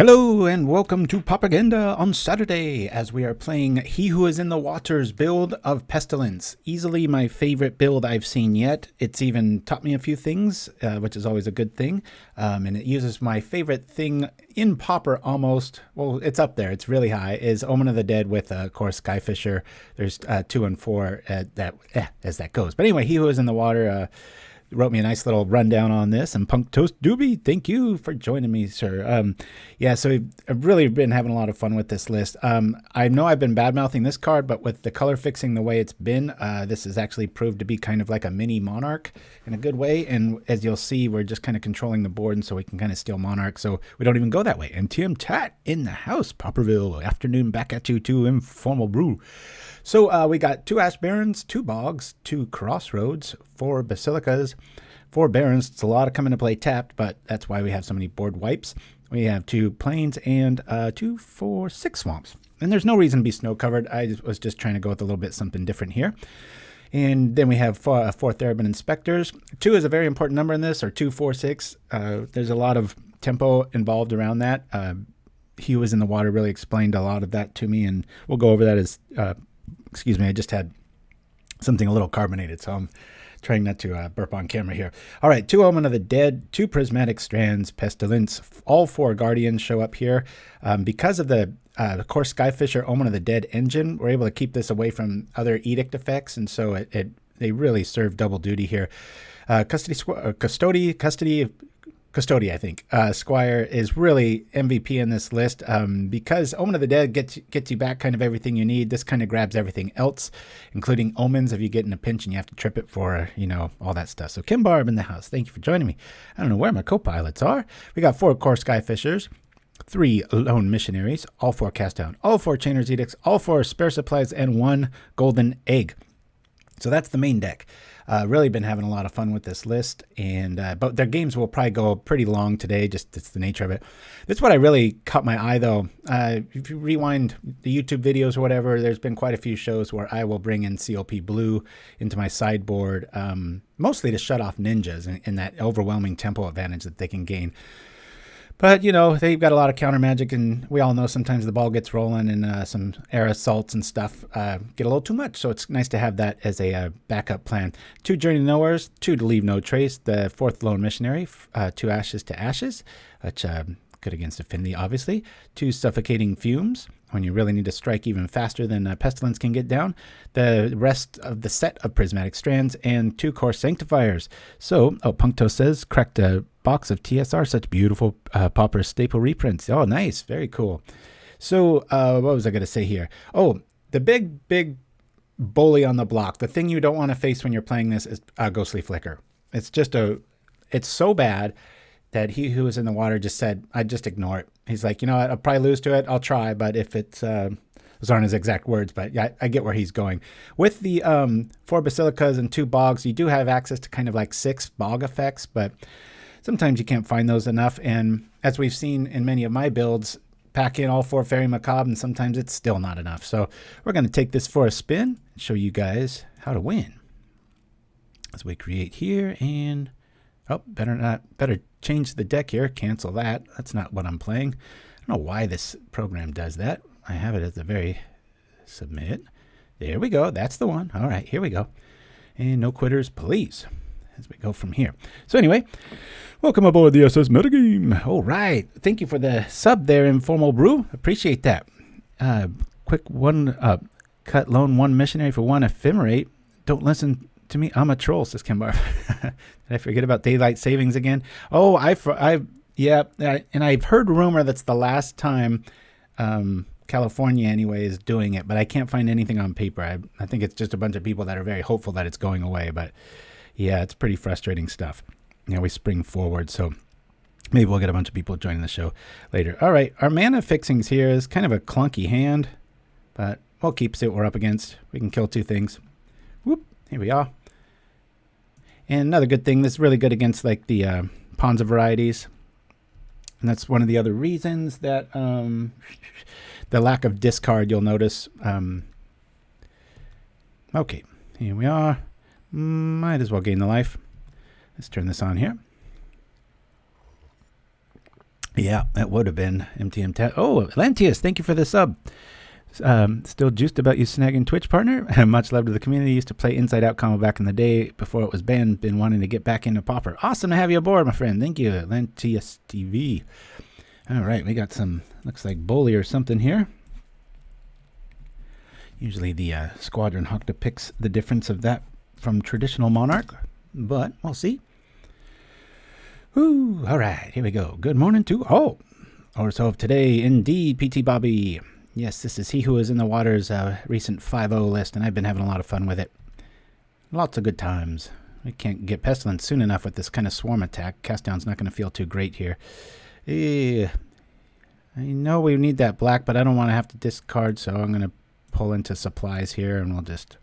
Hello and welcome to Pauperganda on Saturday as we are playing He Who Is in the Water's build of Pestilence. Easily my favorite build I've seen yet. It's even taught me a few things, which is always a good thing. And it uses my favorite thing in Pauper almost. Well, it's up there. It's really high. Is Omen of the Dead with Kor Skyfisher. There's 2 and 4 as that goes. But anyway, He Who Is in the Water wrote me a nice little rundown on this, and Punk Toast Doobie, thank you for joining me, sir. Yeah, so I've really been having a lot of fun with this list. I know I've been bad-mouthing this card, but with the color fixing the way it's been, this has actually proved to be kind of like a mini Monarch in a good way, and as you'll see, we're just kind of controlling the board, and so we can kind of steal Monarch, so we don't even go that way. MTM Tat in the house, Pauperville, afternoon back at you, 2 Informal Brew. So we got 2 Ash Barrens, 2 Bogs, 2 Crossroads, 4 Basilicas, 4 Barrens. It's a lot of coming to play tapped, but that's why we have so many board wipes. We have 2 Plains and 2, 4, 6 Swamps. And there's no reason to be snow covered. I was just trying to go with a little bit something different here. And then we have 4 Thraben Inspectors. 2 is a very important number in this, or 2, 4, 6. There's a lot of tempo involved around that. He Who Is in the Water really explained a lot of that to me, and we'll go over that as... excuse me, I just had something a little carbonated, so I'm trying not to burp on camera here. All right, 2 Omen of the Dead, 2 Prismatic Strands, Pestilence. All 4 Guardians show up here. Because of the Kor Skyfisher Omen of the Dead engine, we're able to keep this away from other Edict effects, and so they really serve double duty here. Custodi, I think. Squire is really MVP in this list because Omen of the Dead gets you back kind of everything you need. This kind of grabs everything else, including Omens if you get in a pinch and you have to trip it for, all that stuff. So Kim Barb in the house. Thank you for joining me. I don't know where my co-pilots are. We got 4 Kor Skyfishers, 3 Lone Missionaries, all 4 Cast Down, all 4 Chainer's Edicts, all 4 Spare Supplies, and 1 Golden Egg. So that's the main deck. Really been having a lot of fun with this list, and but their games will probably go pretty long today, just it's the nature of it. That's what I really caught my eye, though. If you rewind the YouTube videos or whatever, there's been quite a few shows where I will bring in COP Blue into my sideboard, mostly to shut off ninjas and that overwhelming tempo advantage that they can gain. But, they've got a lot of counter magic, and we all know sometimes the ball gets rolling and some air assaults and stuff get a little too much. So it's nice to have that as a backup plan. 2 Journey to Nowheres, 2 to Leave No Trace, the 4th Lone Missionary, 2 Ashes to Ashes, which good against Affinity, obviously. 2 Suffocating Fumes, when you really need to strike even faster than Pestilence can get down. The rest of the set of Prismatic Strands, and 2 Kor Sanctifiers. So, Puncto says, cracked a box of TSR, such beautiful Pauper staple reprints. Oh, nice. Very cool. So, what was I going to say here? Oh, the big bully on the block. The thing you don't want to face when you're playing this is Ghostly Flicker. It's it's so bad that He Who Is in the Water just said, I'd just ignore it. He's like, I'll probably lose to it. I'll try, but if it's, those aren't his exact words, but yeah, I get where he's going. With the 4 Basilicas and 2 Bogs, you do have access to kind of like 6 Bog effects, but sometimes you can't find those enough. And as we've seen in many of my builds, pack in all 4 Fairy Macabre, and sometimes it's still not enough. So we're going to take this for a spin and show you guys how to win. As we create here, and better change the deck here. Cancel that. That's not what I'm playing. I don't know why this program does that. I have it at the very submit. There we go. That's the one. All right, here we go. And no quitters, please, as we go from here. So anyway, welcome aboard the SS Metagame. All right. Thank you for the sub there, Informal Brew. Appreciate that. Quick one cut Lone 1 Missionary for 1 Ephemerate. Don't listen to me. I'm a troll, says Kimbar. Did I forget about daylight savings again? Oh, yeah, and I've heard rumor that's the last time California anyway is doing it, but I can't find anything on paper. I think it's just a bunch of people that are very hopeful that it's going away, but yeah, it's pretty frustrating stuff. We spring forward, so maybe we'll get a bunch of people joining the show later. All right, our mana fixings here is kind of a clunky hand, but we'll keep see what we're up against. We can kill 2 things. Whoop, here we are. And another good thing, this is really good against like the Ponza varieties. And that's one of the other reasons that the lack of discard, you'll notice. Okay, here we are. Might as well gain the life. Let's turn this on here. Yeah, that would have been MTM. Oh, Atlanteus, thank you for the sub. Still juiced about you snagging Twitch partner. Much love to the community. Used to play Inside Out combo back in the day before it was banned. Been wanting to get back into Pauper. Awesome to have you aboard, my friend. Thank you, Atlanteus TV. All right, we got some, looks like bully or something here. Usually the Squadron Hawk depicts the difference of that from traditional Monarch, but we'll see. Woo, all right, here we go. Good morning to Orzhov today, indeed, PT Bobby. Yes, this is He Who Is in the Water's recent 5-0 list, and I've been having a lot of fun with it. Lots of good times. We can't get Pestilence soon enough with this kind of swarm attack. Cast down's not going to feel too great here. I know we need that black, but I don't want to have to discard, so I'm going to pull into supplies here, and we'll just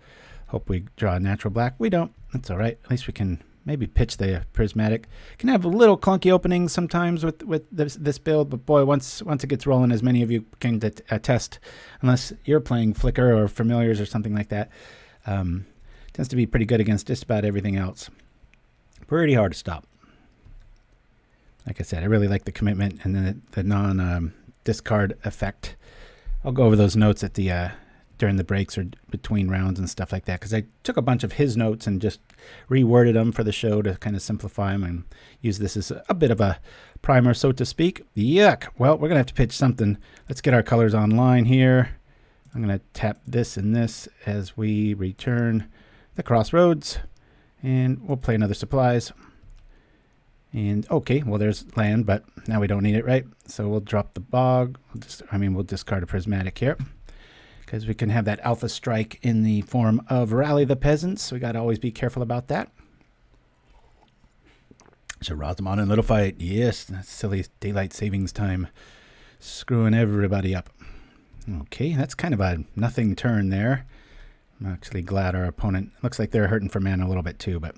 hope we draw a natural black. We don't. That's all right. At least we can maybe pitch the Prismatic. Can have a little clunky openings sometimes with this build, but boy, once it gets rolling, as many of you can attest, unless you're playing Flicker or Familiars or something like that, tends to be pretty good against just about everything else. Pretty hard to stop. Like I said, I really like the commitment and then the non-discard effect. I'll go over those notes at the during the breaks or between rounds and stuff like that, because I took a bunch of his notes and just reworded them for the show to kind of simplify them and use this as a bit of a primer, so to speak. Yuck. Well, we're going to have to pitch something. Let's get our colors online here. I'm going to tap this and this as we return the Crossroads, and we'll play another supplies. And okay, well, there's land, but now we don't need it, right? So we'll drop the bog. We'll discard a Prismatic here, because we can have that alpha strike in the form of Rally the Peasants. So we got to always be careful about that. So Rosamond and Little Fight. Yes, that silly daylight savings time. Screwing everybody up. Okay, that's kind of a nothing turn there. I'm actually glad our opponent, looks like they're hurting for mana a little bit too. But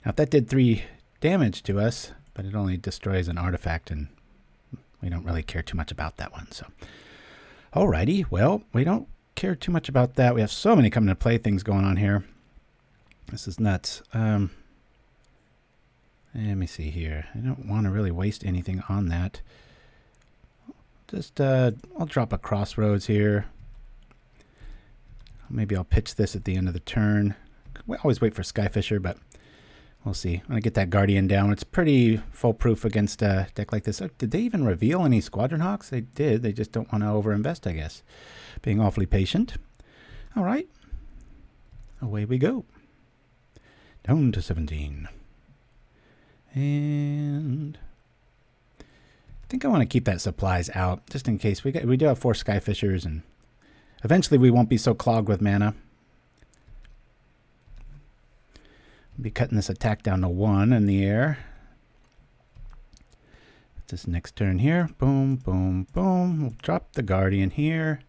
now if that did 3 damage to us, but it only destroys an artifact, and we don't really care too much about that one. So alrighty, well, we don't care too much about that. We have so many coming to play things going on here. This is nuts. Let me see here. I don't want to really waste anything on that. Just, I'll drop a Crossroads here. Maybe I'll pitch this at the end of the turn. We always wait for Skyfisher, but we'll see. When I get that Guardian down, it's pretty foolproof against a deck like this. Oh, did they even reveal any Squadron Hawks? They did. They just don't want to overinvest, I guess. Being awfully patient. All right. Away we go. Down to 17. And I think I want to keep that supplies out, just in case. We do have 4 Skyfishers, and eventually we won't be so clogged with mana. Be cutting this attack down to 1 in the air. This next turn here. Boom, boom, boom. We'll drop the Guardian here.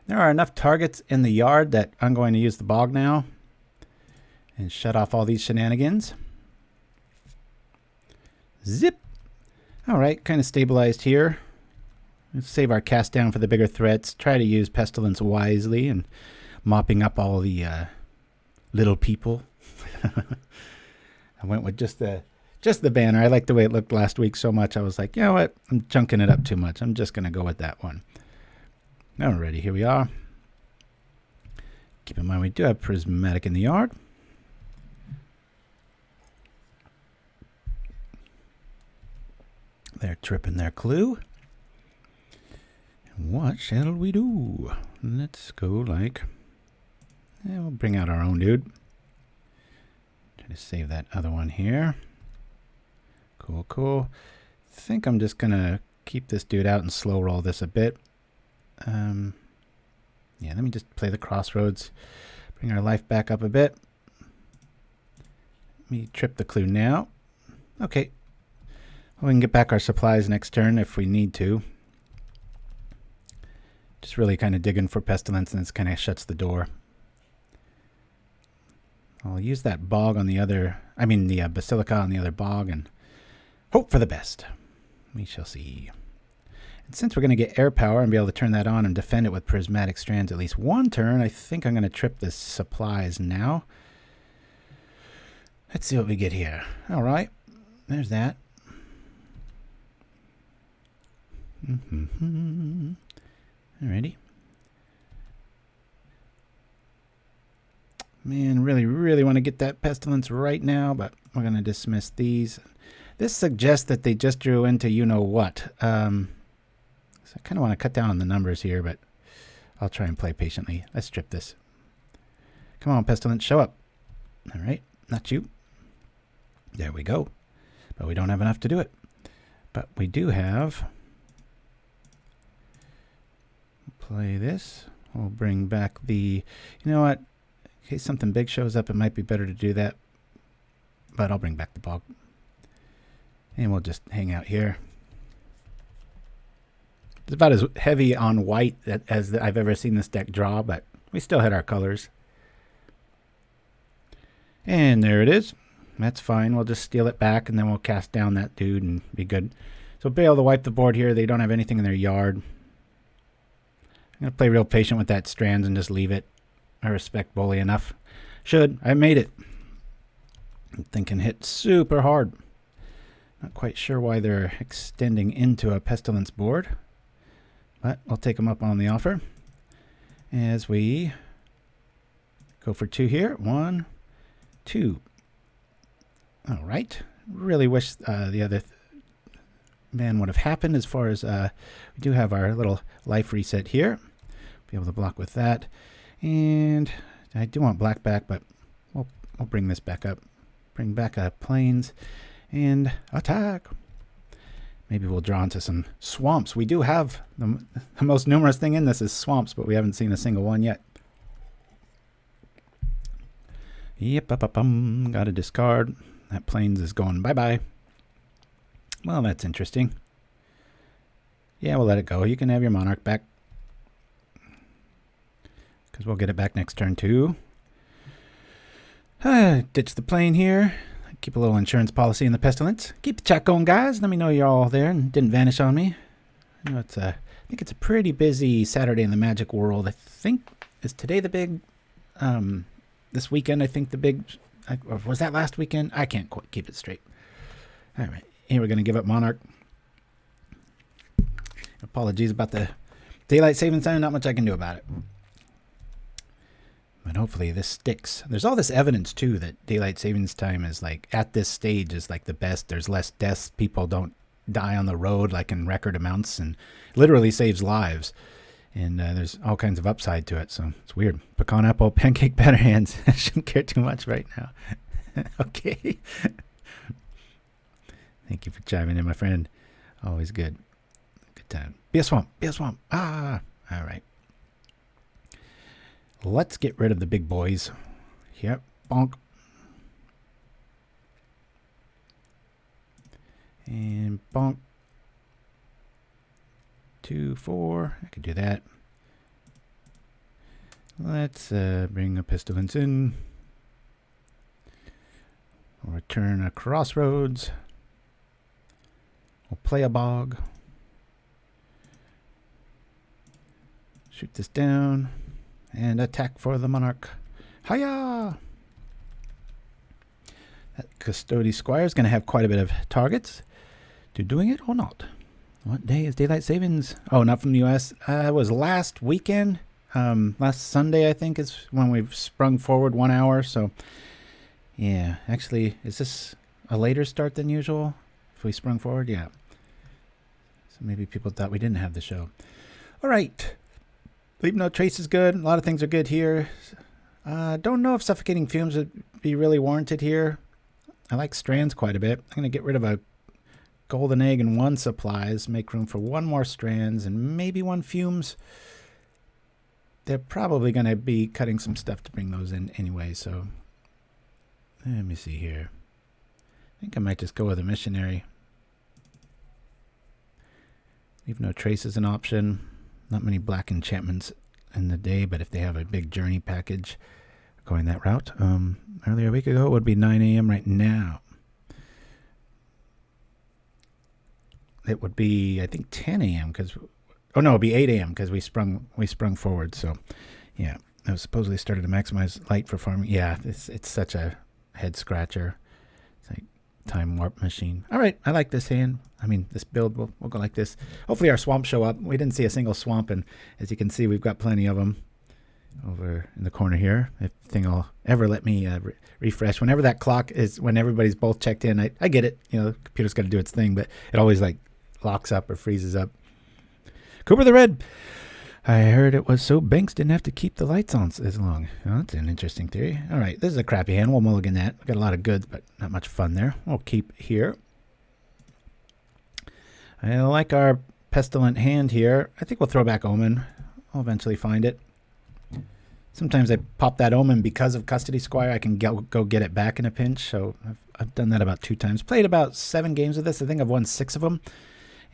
There are enough targets in the yard that I'm going to use the Bog now and shut off all these shenanigans. Zip. All right, kind of stabilized here. Let's save our cast down for the bigger threats. Try to use Pestilence wisely and mopping up all the little people. I went with just the banner. I liked the way it looked last week so much. I was like, you know what? I'm chunking it up too much. I'm just going to go with that one. Alrighty, here we are. Keep in mind we do have Prismatic in the yard. They're tripping their clue. And what shall we do? Let's go like... Yeah, we'll bring out our own dude. Try to save that other one here. Cool, cool. I think I'm just going to keep this dude out and slow roll this a bit. Yeah, let me just play the Crossroads. Bring our life back up a bit. Let me trip the clue now. Okay. Well, we can get back our supplies next turn if we need to. Just really kind of digging for Pestilence, and this kind of shuts the door. I'll use that bog on the other, the Basilica on the other bog, and hope for the best. We shall see. And since we're going to get air power and be able to turn that on and defend it with Prismatic Strands at least 1 turn, I think I'm going to trip the supplies now. Let's see what we get here. All right. There's that. Alrighty. Man, really want to get that Pestilence right now, but we're going to dismiss these. This suggests that they just drew into you-know-what. So I kind of want to cut down on the numbers here, but I'll try and play patiently. Let's strip this. Come on, Pestilence, show up. All right, not you. There we go. But we don't have enough to do it. But we do have... Play this. We'll bring back the... You know what? In case something big shows up, it might be better to do that. But I'll bring back the bog. And we'll just hang out here. It's about as heavy on white as I've ever seen this deck draw, but we still had our colors. And there it is. That's fine. We'll just steal it back, and then we'll cast down that dude and be good. So be able to wipe the board here. They don't have anything in their yard. I'm going to play real patient with that Strands and just leave it. I respect Bully enough. I made it. I'm thinking hit super hard. Not quite sure why they're extending into a Pestilence board. But I'll take them up on the offer. As we go for 2 here. 1, 2. All right. Really wish the other man would have happened as far as we do have our little life reset here. Be able to block with that. And I do want black back, but we'll bring this back up. Bring back plains and attack. Maybe we'll draw into some swamps. We do have the most numerous thing in this is swamps, but we haven't seen a single one yet. Yep, got to discard. That plains is going bye-bye. Well, that's interesting. Yeah, we'll let it go. You can have your monarch back. Because we'll get it back next turn too. Ditch the plane here. Keep a little insurance policy in the Pestilence. Keep the chat going, guys. Let me know you're all there and didn't vanish on me. I know it's I think it's a pretty busy Saturday in the Magic world. I think is today the big. This weekend, I think the big. Or was that last weekend? I can't quite keep it straight. All right, here we're gonna give up Monarch. Apologies about the daylight savings time. Not much I can do about it. But hopefully this sticks. There's all this evidence too that daylight savings time is like at this stage is like the best. There's less deaths. People don't die on the road like in record amounts, and literally saves lives. And there's all kinds of upside to it. So it's weird. Pecan apple, pancake batter hands. I shouldn't care too much right now. Okay. Thank you for chiming in, my friend. Always good. Good time. Be a swamp. Be a swamp. Ah. All right. Let's get rid of the big boys. Yep. Bonk. And bonk. 2, 4. I could do that. Let's bring a Pestilence in. We'll return a Crossroads. We'll play a Bog. Shoot this down. And attack for the Monarch. Hiya! That Custodi Squire is going to have quite a bit of targets. To doing it or not? What day is daylight savings? Oh, not from the U.S. It was last weekend. Last Sunday, I think, is when we've sprung forward 1 hour. So, yeah. Actually, is this a later start than usual? If we sprung forward? Yeah. So maybe people thought we didn't have the show. All right. Leave no trace is good. A lot of things are good here. Don't know if Suffocating Fumes would be really warranted here. I like Strands quite a bit. I'm going to get rid of a Golden Egg and 1 supplies. Make room for 1 more Strands and maybe 1 Fumes. They're probably going to be cutting some stuff to bring those in anyway. So let me see here. I think I might just go with a Missionary. Leave no trace is an option. Not many black enchantments in the day, but if they have a big journey package going that route. Earlier a week ago, it would be 9 a.m. right now. It would be, I think, 10 a.m. because, oh no, it'd be 8 a.m. because we sprung forward. So, yeah, I was supposedly started to maximize light for farming. Yeah, it's such a head scratcher. It's like Time warp machine. All right, I like this hand. I mean, this build, we'll go like this. Hopefully our swamps show up. We didn't see a single swamp, and as you can see, we've got plenty of them over in the corner here. If thing will ever let me refresh. Whenever that clock is, when everybody's both checked in, I get it. You know, the computer's got to do its thing, but it always like locks up or freezes up. Cooper the Red. I heard it was so Banks didn't have to keep the lights on as long. Well, that's an interesting theory. All right, this is a crappy hand. We'll mulligan that. We've got a lot of goods, but not much fun there. We'll keep here. I like our Pestilent hand here. I think we'll throw back Omen. I'll eventually find it. Sometimes I pop that Omen because of Custodi Squire. I can go get it back in a pinch. So I've done that about 2 times. Played about 7 games with this. I think I've won 6 of them.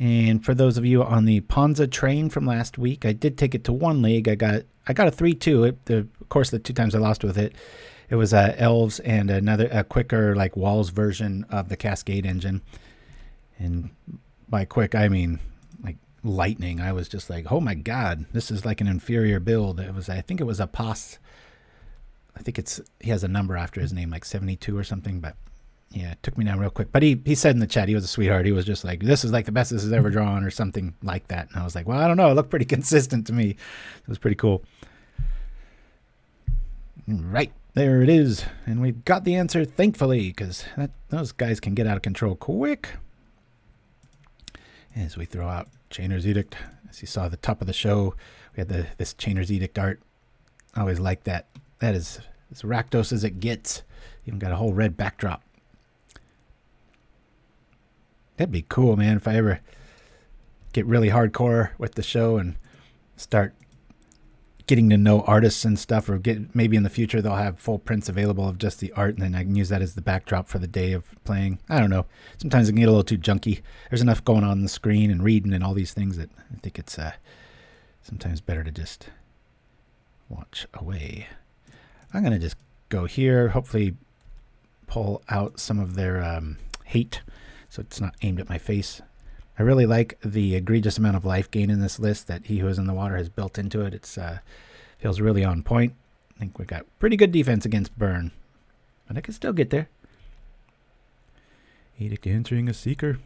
And for those of you on the Ponza train from last week, I did take it to 1 league. I got a 3-2. Of course, the 2 times I lost with it, it was elves and a quicker like walls version of the Cascade engine. And by quick, I mean like lightning. I was just like, oh my god, this is like an inferior build. I think it was a POS. I think he has a number after his name, like 72 or something, but. Yeah, it took me down real quick. But he said in the chat, he was a sweetheart. He was just like, this is like the best this has ever drawn or something like that. And I was like, well, I don't know. It looked pretty consistent to me. It was pretty cool. Right, there it is. And we've got the answer, thankfully, because those guys can get out of control quick. As we throw out Chainer's Edict. As you saw at the top of the show, we had this Chainer's Edict art. I always like that. That is as Rakdos as it gets. Even got a whole red backdrop. That'd be cool, man, if I ever get really hardcore with the show and start getting to know artists and stuff, or maybe in the future they'll have full prints available of just the art, and then I can use that as the backdrop for the day of playing. I don't know. Sometimes it can get a little too junky. There's enough going on the screen and reading and all these things that I think it's sometimes better to just watch away. I'm going to just go here, hopefully pull out some of their hate, so it's not aimed at my face. I really like the egregious amount of life gain in this list that HeWhoIsInTheWater has built into it. It's feels really on point. I think we got pretty good defense against burn, but I can still get there. Edict entering a seeker.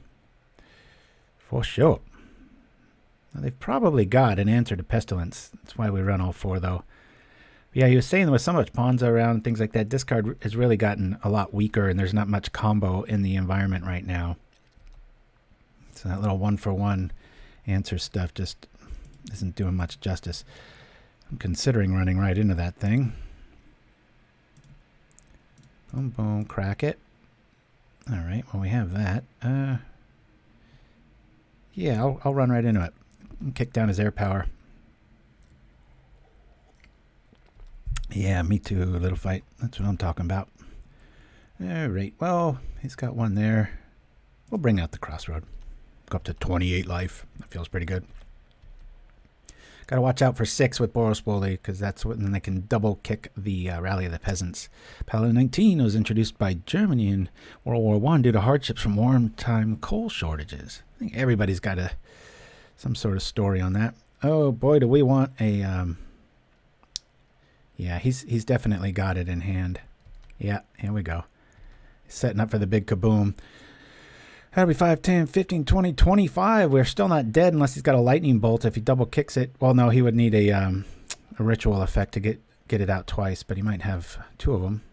For sure. Now, they've probably got an answer to Pestilence. That's why we run all 4, though. Yeah, he was saying there was so much Ponza around and things like that. Discard has really gotten a lot weaker, and there's not much combo in the environment right now. So that little 1-for-1 answer stuff just isn't doing much justice. I'm considering running right into that thing. Boom, boom, crack it. All right, well, we have that. Yeah, I'll run right into it. Kick down his air power. Yeah, me too, a little fight. That's what I'm talking about. All right, well, he's got 1 there. We'll bring out the Crossroad. Go up to 28 life. That feels pretty good. Got to watch out for 6 with Boros Bully, because that's when they can double kick the Rally of the Peasants. Paladin 19 was introduced by Germany in World War I due to hardships from wartime coal shortages. I think everybody's got some sort of story on that. Oh boy, do we want a... Yeah, he's definitely got it in hand. Yeah, here we go. He's setting up for the big kaboom. That'll be 5, 10, 15, 20, 25. We're still not dead unless he's got a lightning bolt. If he double kicks it, well, no, he would need a ritual effect to get it out twice, but he might have 2 of them.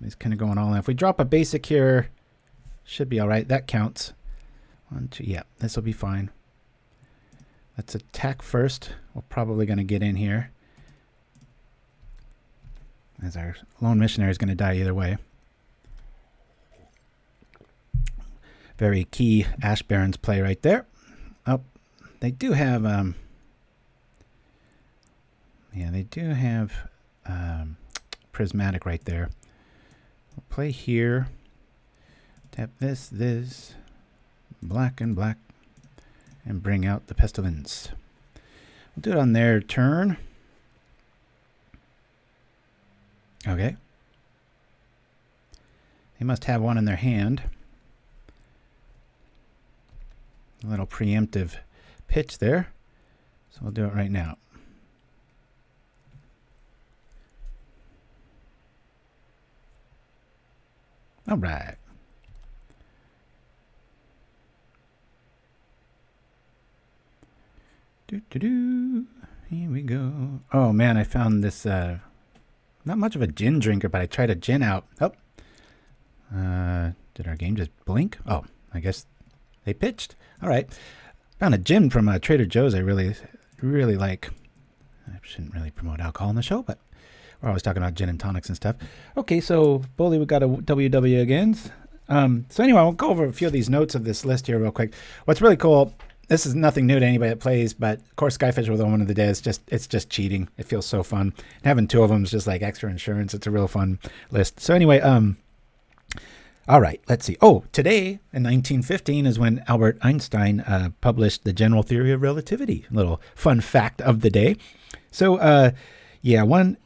He's kind of going all in. If we drop a basic here, should be all right. That counts. 1, 2, yeah, this will be fine. Let's attack first. We're probably going to get in here, as our Lone Missionary is going to die either way. Very key Ash Barrens play right there. Oh, they do have, yeah, they do have Prismatic right there. We'll play here. Tap this, black and black, and bring out the Pestilence. We'll do it on their turn. Okay. They must have 1 in their hand. A little preemptive pitch there. So we'll do it right now. All right. Here we go. Oh man, I found this, not much of a gin drinker, but I tried a gin out. Oh. Did our game just blink? Oh, I guess they pitched. All right. Found a gin from Trader Joe's I really like. I shouldn't really promote alcohol on the show, but we're always talking about gin and tonics and stuff. Okay, so Bully, we got a WW again. So anyway, I'll go over a few of these notes of this list here real quick. What's really cool, this is nothing new to anybody that plays, but Kor Skyfisher with Omen of the Dead it's just cheating. It feels so fun. And having two of them is just like extra insurance. It's a real fun list. So anyway, all right, let's see. Oh, today in 1915 is when Albert Einstein published the general theory of relativity. A little fun fact of the day. So, yeah, one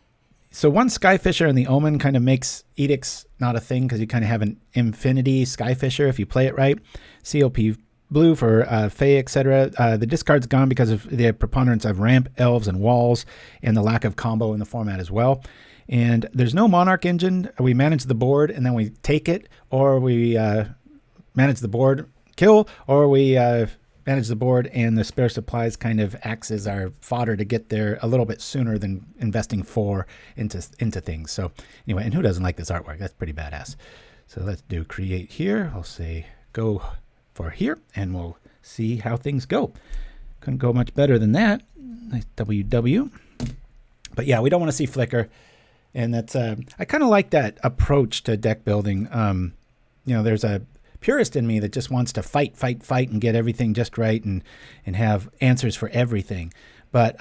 Skyfisher in the Omen kind of makes Edicts not a thing because you kind of have an infinity Skyfisher if you play it right. CLP blue for Fae, etc. The discard's gone because of the preponderance of ramp, elves, and walls, and the lack of combo in the format as well. And there's no Monarch engine. We manage the board and then we take it, or we manage the board, kill, or we manage the board and the spare supplies kind of acts as our fodder to get there a little bit sooner than investing 4 into things. So anyway, and who doesn't like this artwork? That's pretty badass. So let's do create here. I'll say go for here and we'll see how things go. Couldn't go much better than that. Nice WW. But yeah, we don't want to see flicker. And that's I kind of like that approach to deck building. You know, there's a purist in me that just wants to fight and get everything just right and have answers for everything. But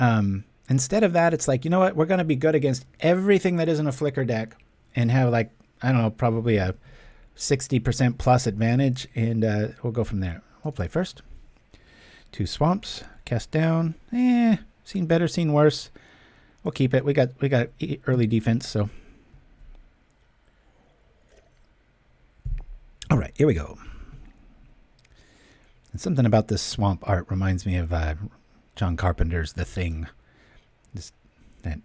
instead of that, it's like, you know what? We're going to be good against everything that isn't a flicker deck and have, like, I don't know, probably a 60% plus advantage. And we'll go from there. We'll play first. 2 swamps, cast down. Seen better, seen worse. We'll keep it. We got early defense, so. All right, here we go. And something about this swamp art reminds me of John Carpenter's The Thing. That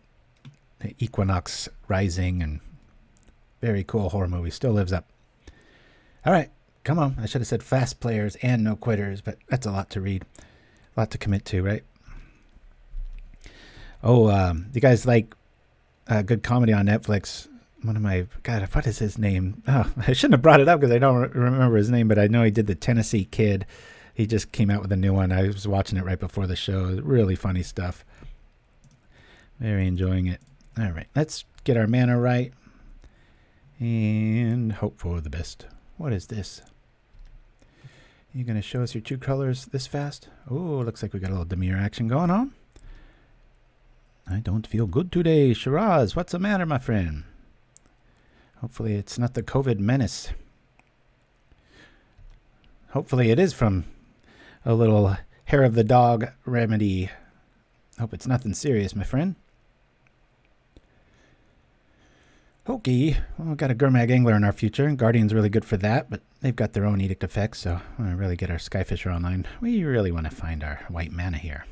Equinox Rising and very cool horror movie. Still lives up. All right, come on. I should have said fast players and no quitters, but that's a lot to read. A lot to commit to, right? Oh, you guys like good comedy on Netflix? God, what is his name? Oh, I shouldn't have brought it up because I don't remember his name, but I know he did The Tennessee Kid. He just came out with a new one. I was watching it right before the show. Really funny stuff. Very enjoying it. All right, let's get our mana right and hope for the best. What is this? You going to show us your 2 colors this fast? Oh, looks like we got a little Dimir action going on. I don't feel good today. Shiraz, what's the matter, my friend? Hopefully it's not the COVID menace. Hopefully it is from a little hair of the dog remedy. Hope it's nothing serious, my friend. Okay, well, we've got a Gurmag Angler in our future, and Guardian's really good for that, but they've got their own Edict effects, so I want to really get our Skyfisher online. We really want to find our white mana here.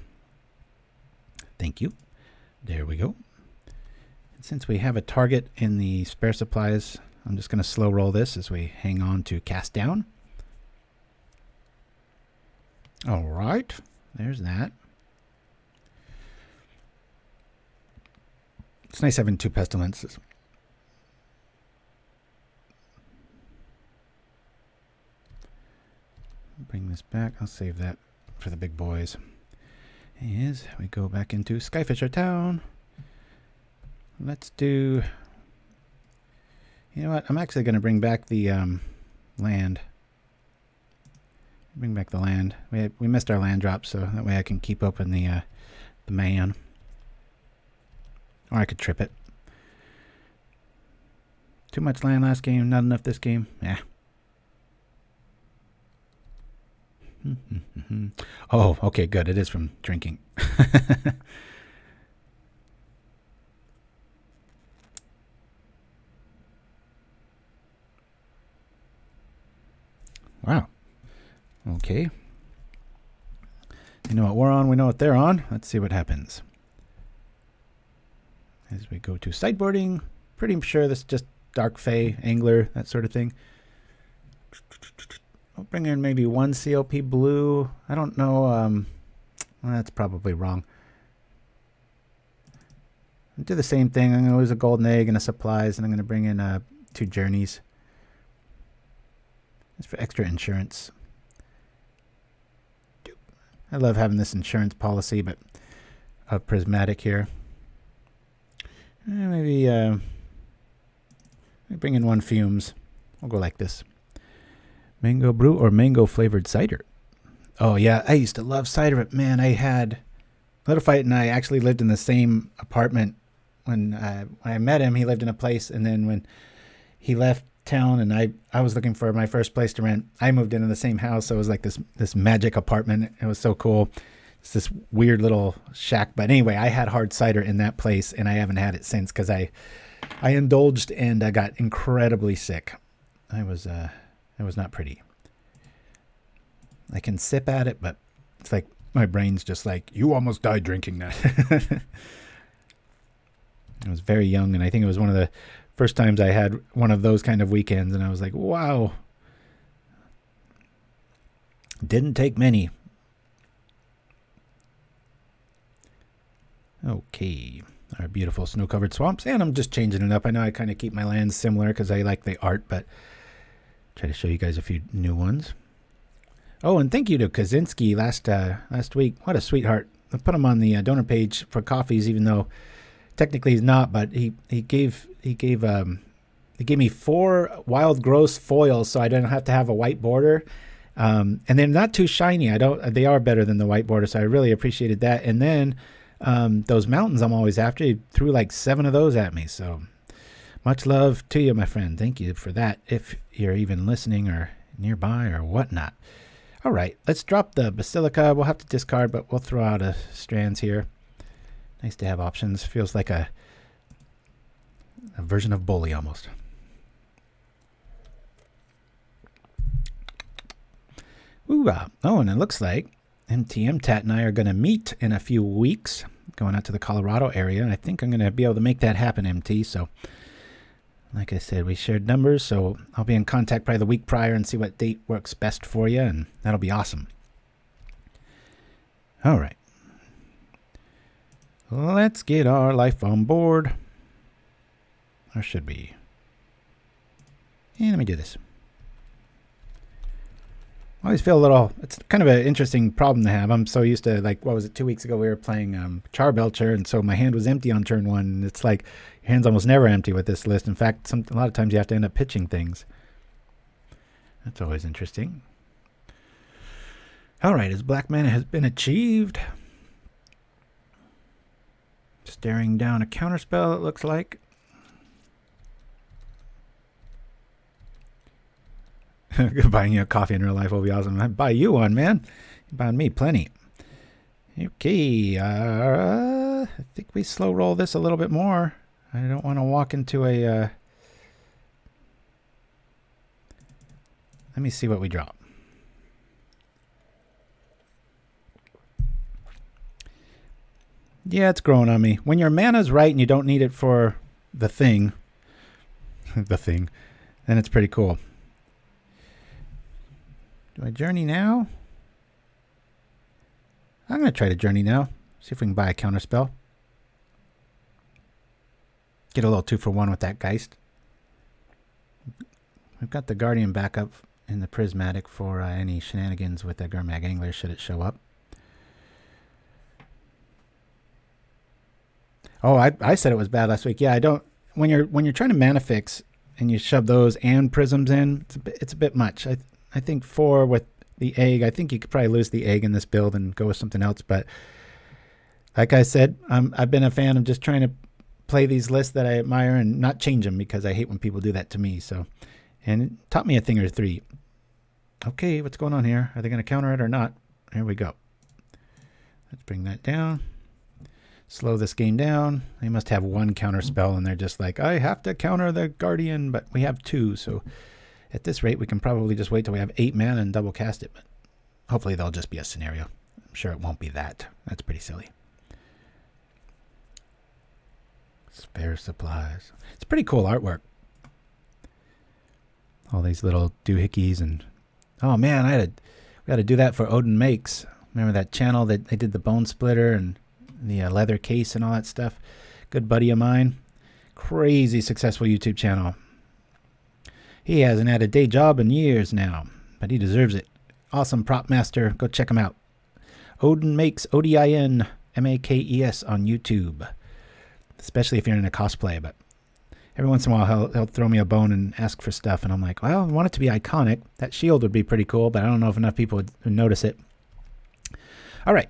Thank you. There we go. And since we have a target in the spare supplies, I'm just going to slow roll this as we hang on to cast down. All right, there's that. It's nice having 2 pestilences. Bring this back. I'll save that for the big boys. As we go back into Skyfisher Town. Let's do... You know what? I'm actually going to bring back the land. Bring back the land. We missed our land drop, so that way I can keep open the man. Or I could trip it. Too much land last game, not enough this game. Yeah. Oh, okay, good. It is from drinking. Wow. Okay. You know what we're on, we know what they're on. Let's see what happens. As we go to sideboarding, pretty sure this is just Dark Fae, Angler, that sort of thing. I'll bring in maybe 1 CLP blue. I don't know. Well, that's probably wrong. I'll do the same thing. I'm going to lose a golden egg and a supplies, and I'm going to bring in 2 journeys. It's for extra insurance. I love having this insurance policy, but prismatic here. Maybe bring in 1 fumes. We'll go like this. Mango brew or mango flavored cider. Oh yeah, I used to love cider, but man, I had Little Fight and I actually lived in the same apartment when I met him. He lived in a place, and then when he left town and I was looking for my first place to rent, I moved into the same house. So it was like this magic apartment. It was so cool. It's this weird little shack. But anyway, I had hard cider in that place, and I haven't had it since because I indulged and I got incredibly sick. It was not pretty. I can sip at it, but it's like my brain's just like, you almost died drinking that. I was very young, and I think it was one of the first times I had one of those kind of weekends, and I was like, wow. Didn't take many. Okay. Our beautiful snow-covered swamps, and I'm just changing it up. I know I kind of keep my lands similar because I like the art, but try to show you guys a few new ones. Oh, and thank you to Kaczynski last week. What a sweetheart. I put him on the donor page for coffees, even though technically he's not, but he gave me 4 wild gross foils, so I don't have to have a white border. And they're not too shiny. They are better than the white border, so I really appreciated that. And then those mountains I'm always after, he threw like 7 of those at me. So much love to you, my friend. Thank you for that, if you're even listening or nearby or whatnot. All right, let's drop the Basilica. We'll have to discard, but we'll throw out a Strands here. Nice to have options. Feels like a version of Bully almost. Ooh, oh, and it looks like MTMTat and I are going to meet in a few weeks, going out to the Colorado area. And I think I'm going to be able to make that happen, MT. So, like I said, we shared numbers, so I'll be in contact probably the week prior and see what date works best for you, and that'll be awesome. All right. Let's get our life on board. Or should we? And let me do this. I always feel a little, it's kind of an interesting problem to have. I'm so used to, like, what was it, 2 weeks ago we were playing Charbelcher, and so my hand was empty on turn 1. And it's like, your hand's almost never empty with this list. In fact, a lot of times you have to end up pitching things. That's always interesting. All right, his black mana has been achieved. Staring down a counterspell, it looks like. Buying you a coffee in real life will be awesome. I'd buy you one, man. You're buying me plenty. Okay, I think we slow roll this a little bit more. I don't want to walk into a... Let me see what we drop. Yeah, it's growing on me. When your mana's right and you don't need it for the thing, then it's pretty cool. Do I journey now? I'm going to try to journey now. See if we can buy a counterspell. Get a little 2-for-1 with that Geist. We've got the Guardian backup in the Prismatic for any shenanigans with the Gurmag Angler should it show up. Oh, I said it was bad last week. Yeah, I don't. When you're trying to mana fix and you shove those and prisms in, it's a bit much. I think 4 with the egg. I think you could probably lose the egg in this build and go with something else. But like I said, I've been a fan of just trying to play these lists that I admire and not change them because I hate when people do that to me. So, and it taught me a thing or 3. Okay, what's going on here? Are they going to counter it or not? Here we go. Let's bring that down. Slow this game down. They must have 1 counter spell and they're just like, I have to counter the Guardian, but we have 2. So at this rate, we can probably just wait till we have 8 mana and double cast it. But hopefully there'll just be a scenario. I'm sure it won't be that. That's pretty silly. Spare supplies. It's pretty cool artwork. All these little doohickeys and... Oh man, we had to do that for Odin Makes. Remember that channel that they did the bone splitter and the leather case and all that stuff? Good buddy of mine. Crazy successful YouTube channel. He hasn't had a day job in years now, but he deserves it. Awesome prop master. Go check him out. Odin Makes, ODIN-MAKES on YouTube. Especially if you're in a cosplay, but every once in a while he'll throw me a bone and ask for stuff, and I'm like, well, I want it to be iconic. That shield would be pretty cool, but I don't know if enough people would notice it. All right.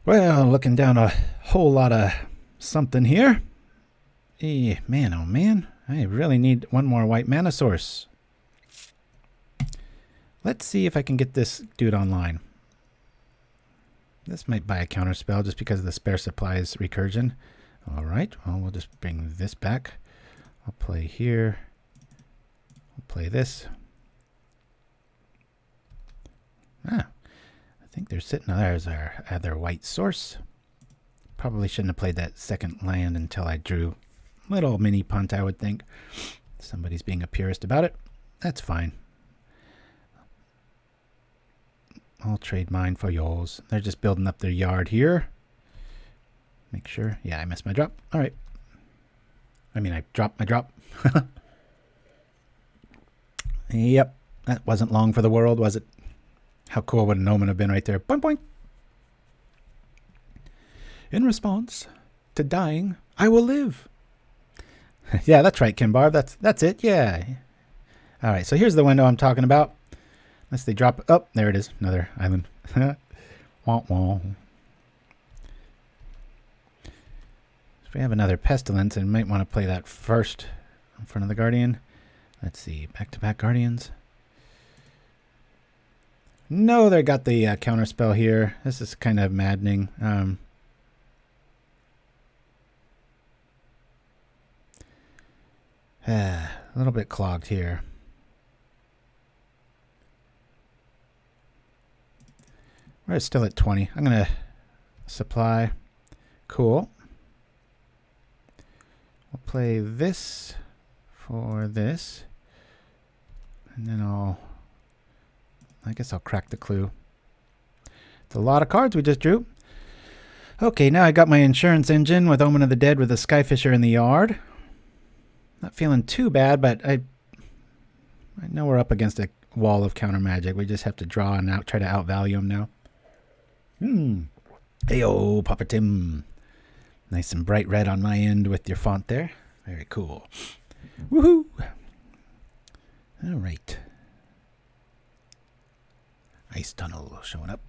Well, looking down a whole lot of something here. Man, oh man, I really need one more white mana source. Let's see if I can get this dude online. This might buy a counter spell just because of the spare supplies recursion. All right, well, we'll just bring this back. I'll play here. I'll play this. I think they're sitting there as our other white source. Probably shouldn't have played that second land until I drew. Little mini punt, I would think. Somebody's being a purist about it. That's fine. I'll trade mine for yours. They're just building up their yard here. Make sure. Yeah, I missed my drop. All right. I mean, I dropped my drop. Yep. That wasn't long for the world, was it? How cool would an Omen have been right there? Boing, boing. In response to dying, I will live. Yeah, that's right, Kimbar. That's it. Yeah. All right, so here's the window I'm talking about. Unless they drop... Oh, there it is. Another island. Wah, wah. If we have another Pestilence, I might want to play that first in front of the Guardian. Let's see. Back-to-back Guardians. No, they got the counter spell here. This is kind of maddening. A little bit clogged here. We're still at 20. I'm going to supply. Cool. We'll play this for this. And then I guess I'll crack the clue. It's a lot of cards we just drew. Okay, now I got my insurance engine with Omen of the Dead with a Skyfisher in the yard. Not feeling too bad, but I know we're up against a wall of counter magic. We just have to draw and try to outvalue them now. Heyo, Papa Tim. Nice and bright red on my end with your font there. Very cool. Woohoo! All right. Ice Tunnel showing up.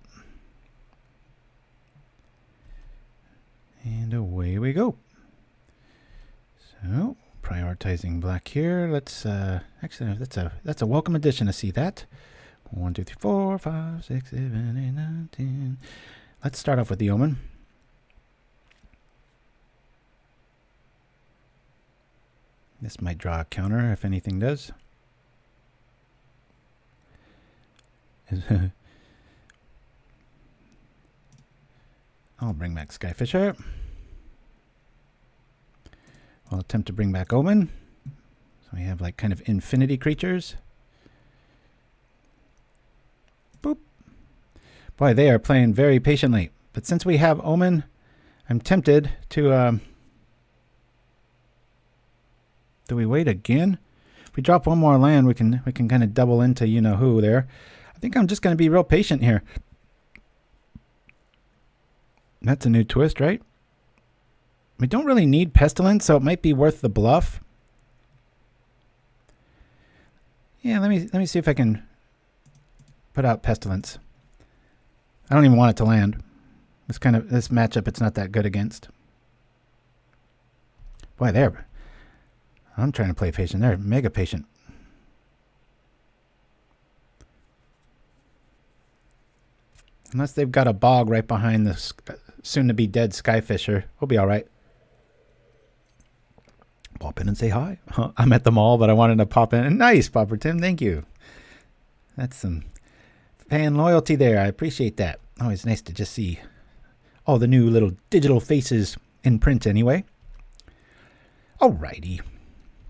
And away we go. So, prioritizing black here. Let's actually that's a welcome addition to see that. 1, 2, 3, 4, 5, 6, 7, 8, 9, 10. Let's start off with the Omen. This might draw a counter if anything does. I'll bring back Skyfisher. I'll attempt to bring back Omen. So we have like kind of infinity creatures. Boop. Boy, they are playing very patiently. But since we have Omen, I'm tempted to... do we wait again? If we drop one more land, we can kind of double into you-know-who there. I think I'm just going to be real patient here. That's a new twist, right? We don't really need Pestilence, so it might be worth the bluff. Yeah, let me see if I can put out Pestilence. I don't even want it to land. This matchup it's not that good against. Boy, I'm trying to play patient. They're mega patient. Unless they've got a bog right behind the soon-to-be dead Skyfisher, we'll be all right. Pop in and say hi. I'm at the mall, but I wanted to pop in. Nice, Popper Tim. Thank you. That's some fan loyalty there. I appreciate that. Always nice to just see all the new little digital faces in print anyway. Alrighty.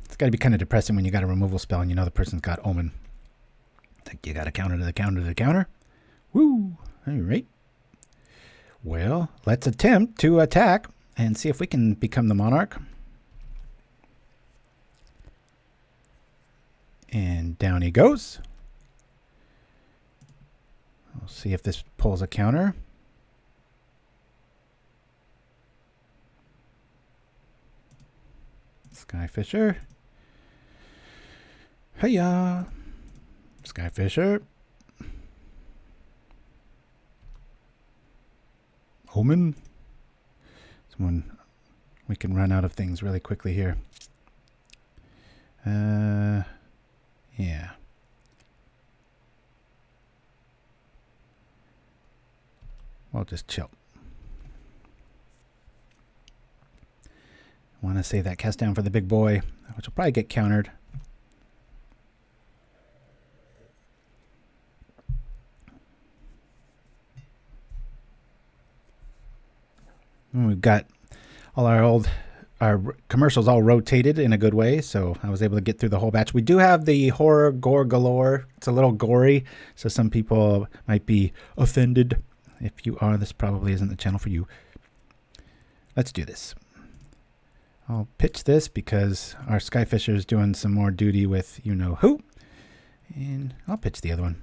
It's got to be kind of depressing when you got a removal spell and you know the person's got Omen. It's like you got a counter to the counter to the counter. Woo! All right. Well, let's attempt to attack and see if we can become the monarch. And down he goes. We'll see if this pulls a counter. Skyfisher. Hiya. Skyfisher. Omen. Someone we can run out of things really quickly here. Yeah. We'll just chill. Want to save that cast down for the big boy, which will probably get countered. And we've got all our commercials all rotated in a good way, so I was able to get through the whole batch. We do have the horror gore galore. It's a little gory, so some people might be offended. If you are, this probably isn't the channel for you. Let's do this. I'll pitch this because our Skyfisher is doing some more duty with you-know-who. And I'll pitch the other one.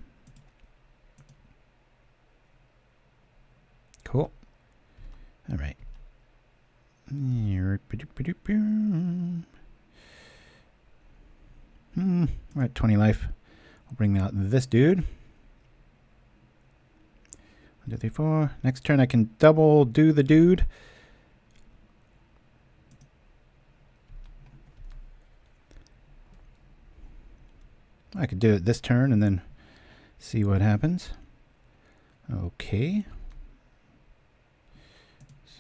Cool. All right. We're at 20 life. I'll bring out this dude. 1, 2, 3, 4. Next turn I can double do the dude. I could do it this turn and then see what happens. Okay.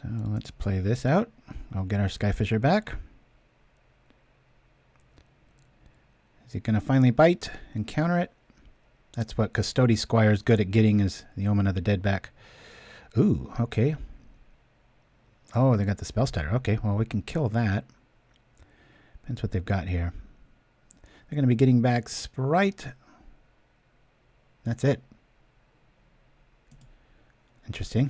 So let's play this out. I'll get our Skyfisher back. Is he going to finally bite and counter it? That's what Custodi Squire is good at getting, is the Omen of the Dead back. Ooh, okay. Oh, they got the spell stutter. Okay, well, we can kill that. Depends what they've got here. They're going to be getting back Sprite. That's it. Interesting.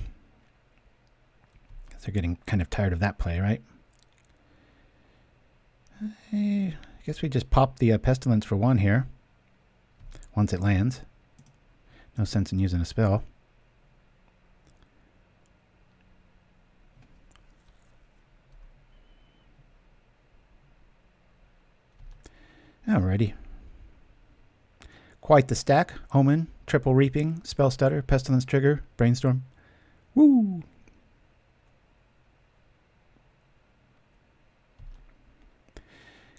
Guess they're getting kind of tired of that play, right? I guess we just pop the Pestilence for 1 here. Once it lands. No sense in using a spell. Alrighty. Quite the stack. Omen, triple reaping, spell stutter, pestilence trigger, brainstorm. Woo!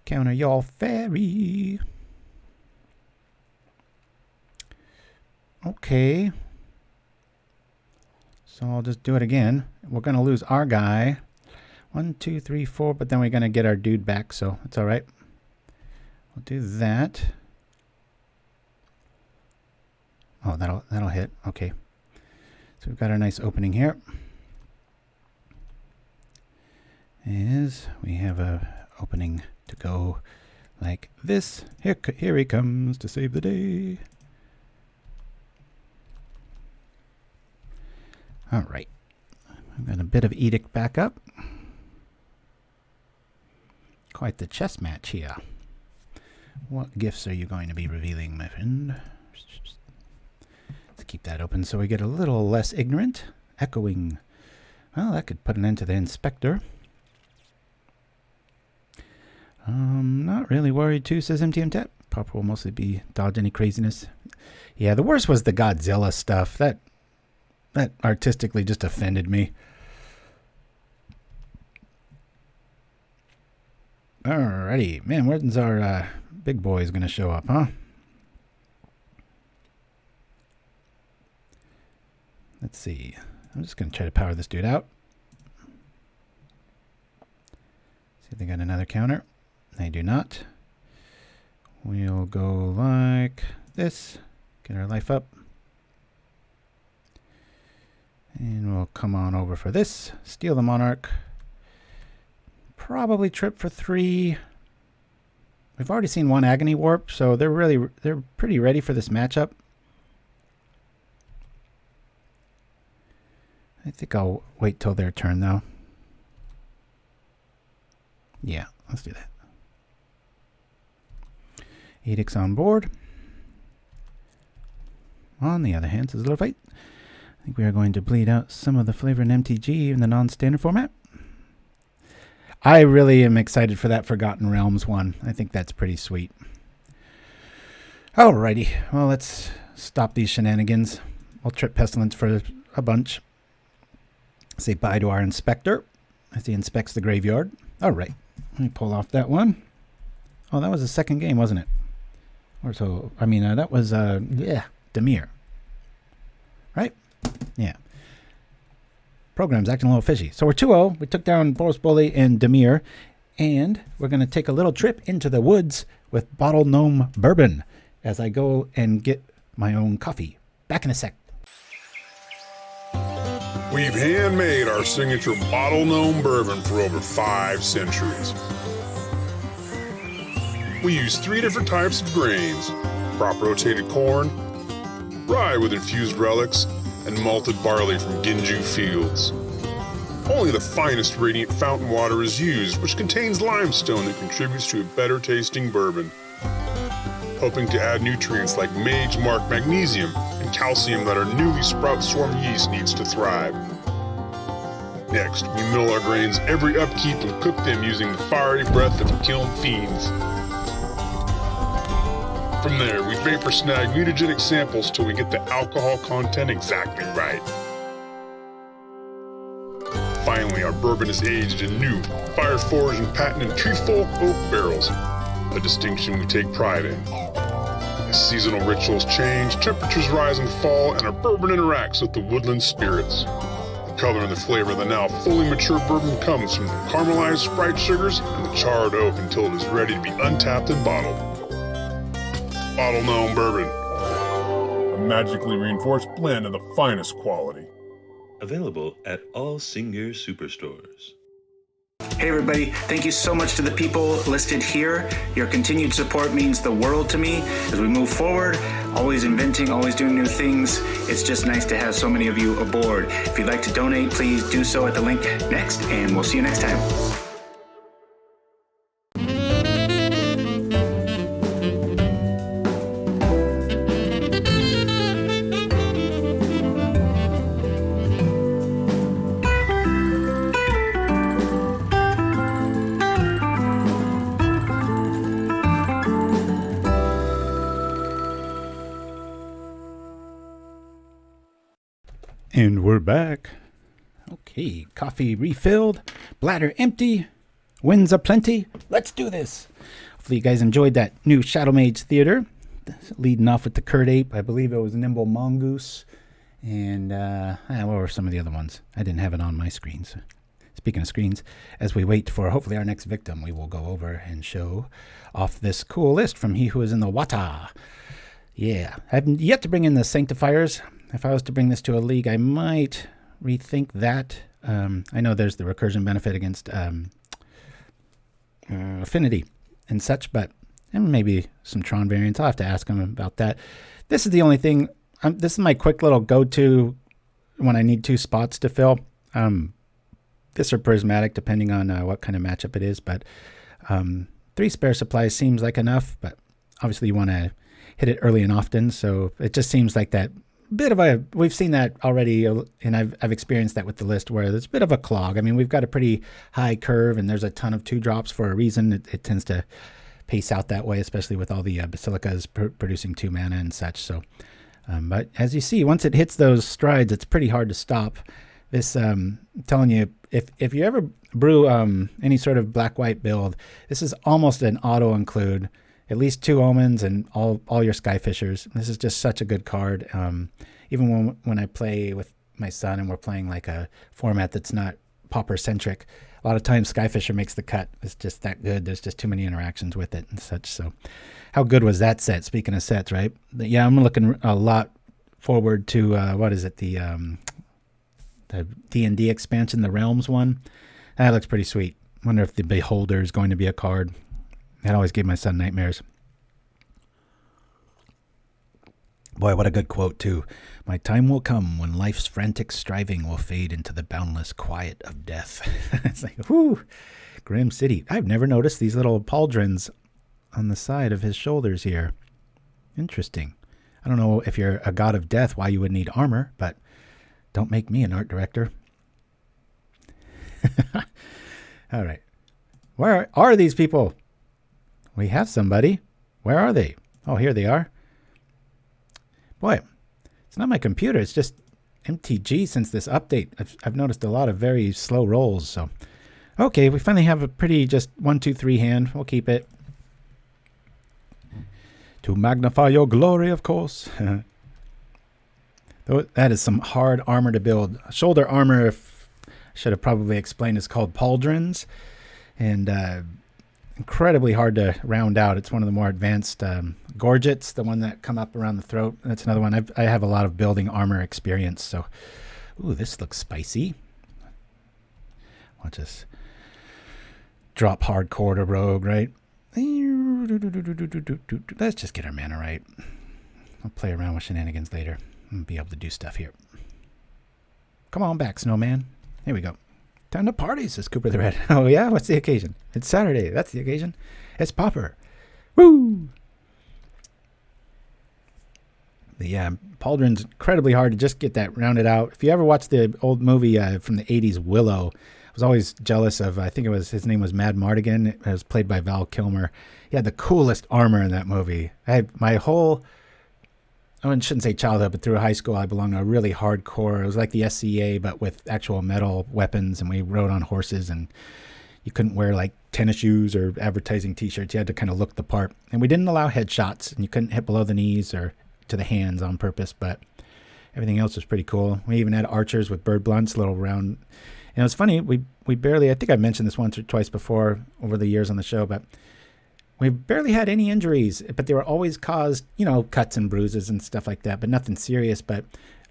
Counter y'all fairy. Okay. So I'll just do it again. We're going to lose our guy. 1, 2, 3, 4, but then we're going to get our dude back, so it's all right. We'll do that. Oh, that'll hit. Okay. So we've got our nice opening here. We have a opening to go like this. Here he comes to save the day. All right. I've got a bit of Edict back up. Quite the chess match here. What gifts are you going to be revealing, my friend? Let's keep that open so we get a little less ignorant. Echoing. Well, that could put an end to the Inspector. Not really worried too, says MTM. Pauper will mostly be dodge any craziness. Yeah, the worst was the Godzilla stuff. That artistically just offended me. Alrighty. Man, when's our big boy is going to show up, huh? Let's see. I'm just going to try to power this dude out. See if they got another counter. They do not. We'll go like this. Get our life up. And we'll come on over for this. Steal the Monarch. Probably trip for 3. We've already seen 1 Agony Warp, so they're pretty ready for this matchup. I think I'll wait till their turn, though. Yeah, let's do that. Edict's on board. On the other hand, this is a little fight. I think we are going to bleed out some of the flavor in MTG in the non-standard format. I really am excited for that Forgotten Realms one. I think that's pretty sweet. Alrighty, well, let's stop these shenanigans. I'll trip Pestilence for a bunch. Say bye to our Inspector as he inspects the graveyard. Alright, let me pull off that one. Oh, that was the second game, wasn't it? Or so, I mean, that was, yeah, Dimir. Right? Yeah. Program's acting a little fishy. So we're 2-0. We took down Boros Bully and Dimir. And we're going to take a little trip into the woods with Bottle Gnome Bourbon as I go and get my own coffee. Back in a sec. We've handmade our signature Bottle Gnome Bourbon for over 5 centuries. We use 3 different types of grains: crop rotated corn, rye with infused relics, and malted barley from Ginju fields. Only the finest radiant fountain water is used, which contains limestone that contributes to a better tasting bourbon. Hoping to add nutrients like Mage Mark magnesium and calcium that our newly sprout swarm yeast needs to thrive. Next, we mill our grains every upkeep and cook them using the fiery breath of kiln fiends. From there, we vapor snag mutagenic samples till we get the alcohol content exactly right. Finally, our bourbon is aged in new, fire-forged and patented trefoil oak barrels, a distinction we take pride in. As seasonal rituals change, temperatures rise and fall, and our bourbon interacts with the woodland spirits. The color and the flavor of the now fully mature bourbon comes from the caramelized Sprite sugars and the charred oak until it is ready to be untapped and bottled. Bottle Gnome Bourbon, a magically reinforced blend of the finest quality. Available at all Singer superstores. Hey everybody, thank you so much to the people listed here. Your continued support means the world to me as we move forward, always inventing, always doing new things. It's just nice to have so many of you aboard. If you'd like to donate, please do so at the link next, and we'll see you next time. And we're back. Okay, coffee refilled, bladder empty, wins aplenty. Let's do this. Hopefully you guys enjoyed that new Shadow Mage Theater. Leading off with the Curd Ape. I believe it was Nimble Mongoose. And what were some of the other ones? I didn't have it on my screen. So. Speaking of screens, as we wait for hopefully our next victim, we will go over and show off this cool list from HeWhoIsInTheWater. Yeah, I haven't yet to bring in the Sanctifiers. If I was to bring this to a league, I might rethink that. I know there's the recursion benefit against affinity and such, but and maybe some Tron variants. I'll have to ask him about that. This is the only thing. This is my quick little go-to when I need 2 spots to fill. This or Prismatic, depending on what kind of matchup it is. But 3 spare supplies seems like enough, but obviously you want to hit it early and often. So it just seems like that bit of a, we've seen that already, and I've experienced that with the list where there's a bit of a clog. I mean, we've got a pretty high curve, and there's a ton of 2 drops for a reason. It tends to pace out that way, especially with all the basilicas producing 2 mana and such. So, but as you see, once it hits those strides, it's pretty hard to stop. This, I'm telling you, if you ever brew any sort of black-white build, this is almost an auto-include. At least 2 Omens and all your Skyfishers. This is just such a good card. Even when I play with my son and we're playing like a format that's not pauper-centric, a lot of times Skyfisher makes the cut. It's just that good. There's just too many interactions with it and such. So how good was that set? Speaking of sets, right? Yeah, I'm looking a lot forward to, what is it, the D&D expansion, the Realms one. That looks pretty sweet. Wonder if the Beholder is going to be a card. That always gave my son nightmares. Boy, what a good quote, too. My time will come when life's frantic striving will fade into the boundless quiet of death. It's like, whoo, Grim City. I've never noticed these little pauldrons on the side of his shoulders here. Interesting. I don't know if you're a god of death, why you would need armor, but don't make me an art director. All right. Where are these people? We have somebody. Where are they? Oh, here they are. Boy, it's not my computer. It's just MTG since this update. I've noticed a lot of very slow rolls. So, okay, we finally have a pretty just 1, 2, 3 hand. We'll keep it. To magnify your glory, of course. That is some hard armor to build. Shoulder armor, if I should have probably explained, is called pauldrons. And incredibly hard to round out. It's one of the more advanced gorgets, the one that come up around the throat. That's another one. I have a lot of building armor experience. So, ooh, this looks spicy. Watch us drop hardcore to rogue, right? Let's just get our mana right. I'll play around with shenanigans later and be able to do stuff here. Come on back, snowman. Here we go. Time to party, says Cooper the Red. Oh, yeah? What's the occasion? It's Saturday. That's the occasion. It's Pauper. Woo! But yeah, Pauldron's incredibly hard to just get that rounded out. If you ever watched the old movie from the 80s, Willow, I was always jealous of, I think his name was Mad Mardigan. It was played by Val Kilmer. He had the coolest armor in that movie. I had my whole, I shouldn't say childhood, but through high school, I belonged to a really hardcore. It was like the SCA, but with actual metal weapons, and we rode on horses, and you couldn't wear like tennis shoes or advertising t-shirts. You had to kind of look the part. And we didn't allow headshots, and you couldn't hit below the knees or to the hands on purpose, but everything else was pretty cool. We even had archers with bird blunts, little round. And it was funny, we barely, I think I've mentioned this once or twice before over the years on the show, but we barely had any injuries, but they were always caused, cuts and bruises and stuff like that, but nothing serious. But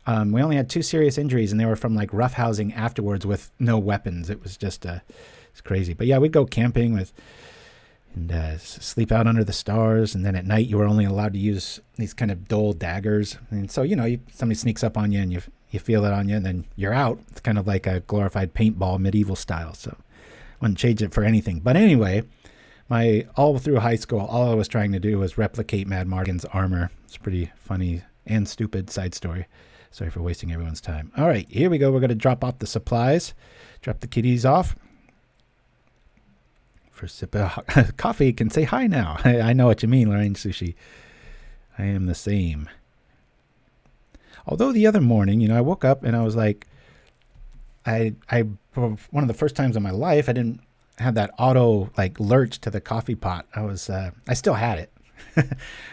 we only had 2 serious injuries, and they were from like roughhousing afterwards with no weapons. It was just, it's crazy. But yeah, we'd go camping and sleep out under the stars. And then at night, you were only allowed to use these kind of dull daggers. And so, somebody sneaks up on you and you feel it on you, and then you're out. It's kind of like a glorified paintball, medieval style. So wouldn't change it for anything. But anyway, all through high school, all I was trying to do was replicate Mad Mardigan's armor. It's a pretty funny and stupid side story. Sorry for wasting everyone's time. All right, here we go. We're going to drop off the supplies. Drop the kitties off. First sip of coffee can say hi now. I know what you mean, Lorraine Sushi. I am the same. Although the other morning, I woke up and I was like, I one of the first times in my life, I didn't have that auto lurch to the coffee pot. I still had it,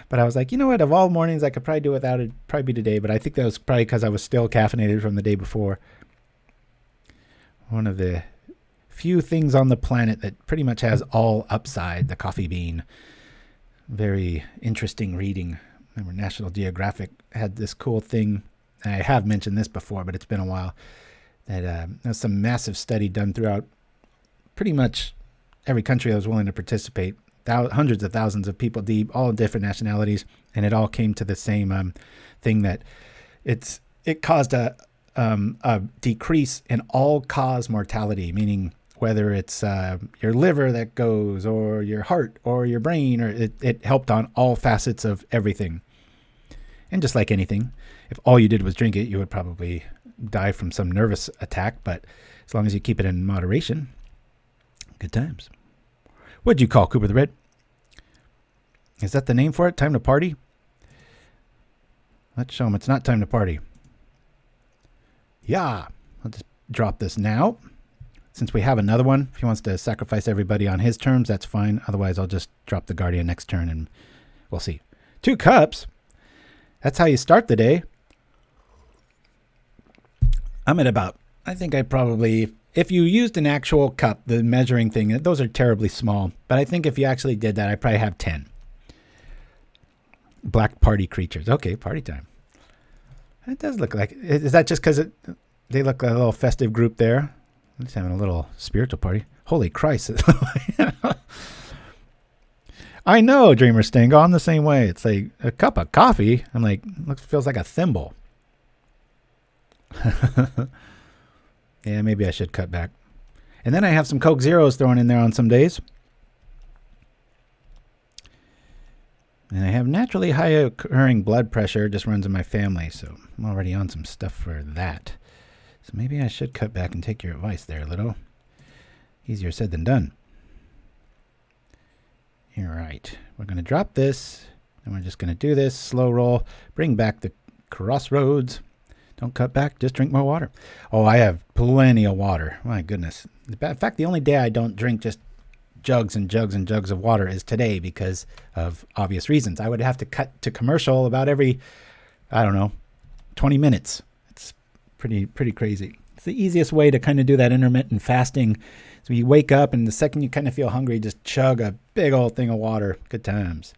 but I was like, you know what? Of all mornings, I could probably do without it. Probably be today, but I think that was probably because I was still caffeinated from the day before. One of the few things on the planet that pretty much has all upside, the coffee bean. Very interesting reading. Remember National Geographic had this cool thing, and I have mentioned this before, but it's been a while, that there's some massive study done throughout pretty much every country that was willing to participate. Hundreds of thousands of people, all different nationalities, and it all came to the same thing, that it caused a decrease in all-cause mortality, meaning whether it's your liver that goes, or your heart, or your brain, or it helped on all facets of everything. And just like anything, if all you did was drink it, you would probably die from some nervous attack, but as long as you keep it in moderation, good times. What'd you call Cooper the Red? Is that the name for it? Time to party? Let's show him it's not time to party. Yeah. I'll just drop this now. Since we have another one, if he wants to sacrifice everybody on his terms, that's fine. Otherwise, I'll just drop the Guardian next turn and we'll see. 2 cups. That's how you start the day. I'm at about, I think I probably, if you used an actual cup, the measuring thing, those are terribly small. But I think if you actually did that, I probably have 10. Black party creatures. Okay, party time. It does look like, is that just because they look like a little festive group there? I'm just having a little spiritual party. Holy Christ. I know, Dreamer Stingo. I'm the same way. It's like a cup of coffee. I'm like, feels like a thimble. Yeah, maybe I should cut back. And then I have some Coke Zeros thrown in there on some days. And I have naturally high occurring blood pressure. Just runs in my family, so I'm already on some stuff for that. So maybe I should cut back and take your advice there a little. Easier said than done. All right, we're going to drop this, and we're just going to do this, slow roll, bring back the Crossroads. Don't cut back, just drink more water. Oh, I have plenty of water. My goodness. In fact, the only day I don't drink just jugs and jugs and jugs of water is today because of obvious reasons. I would have to cut to commercial about every, I don't know, 20 minutes. It's pretty crazy. It's the easiest way to kind of do that intermittent fasting. So you wake up and the second you kind of feel hungry, just chug a big old thing of water. Good times.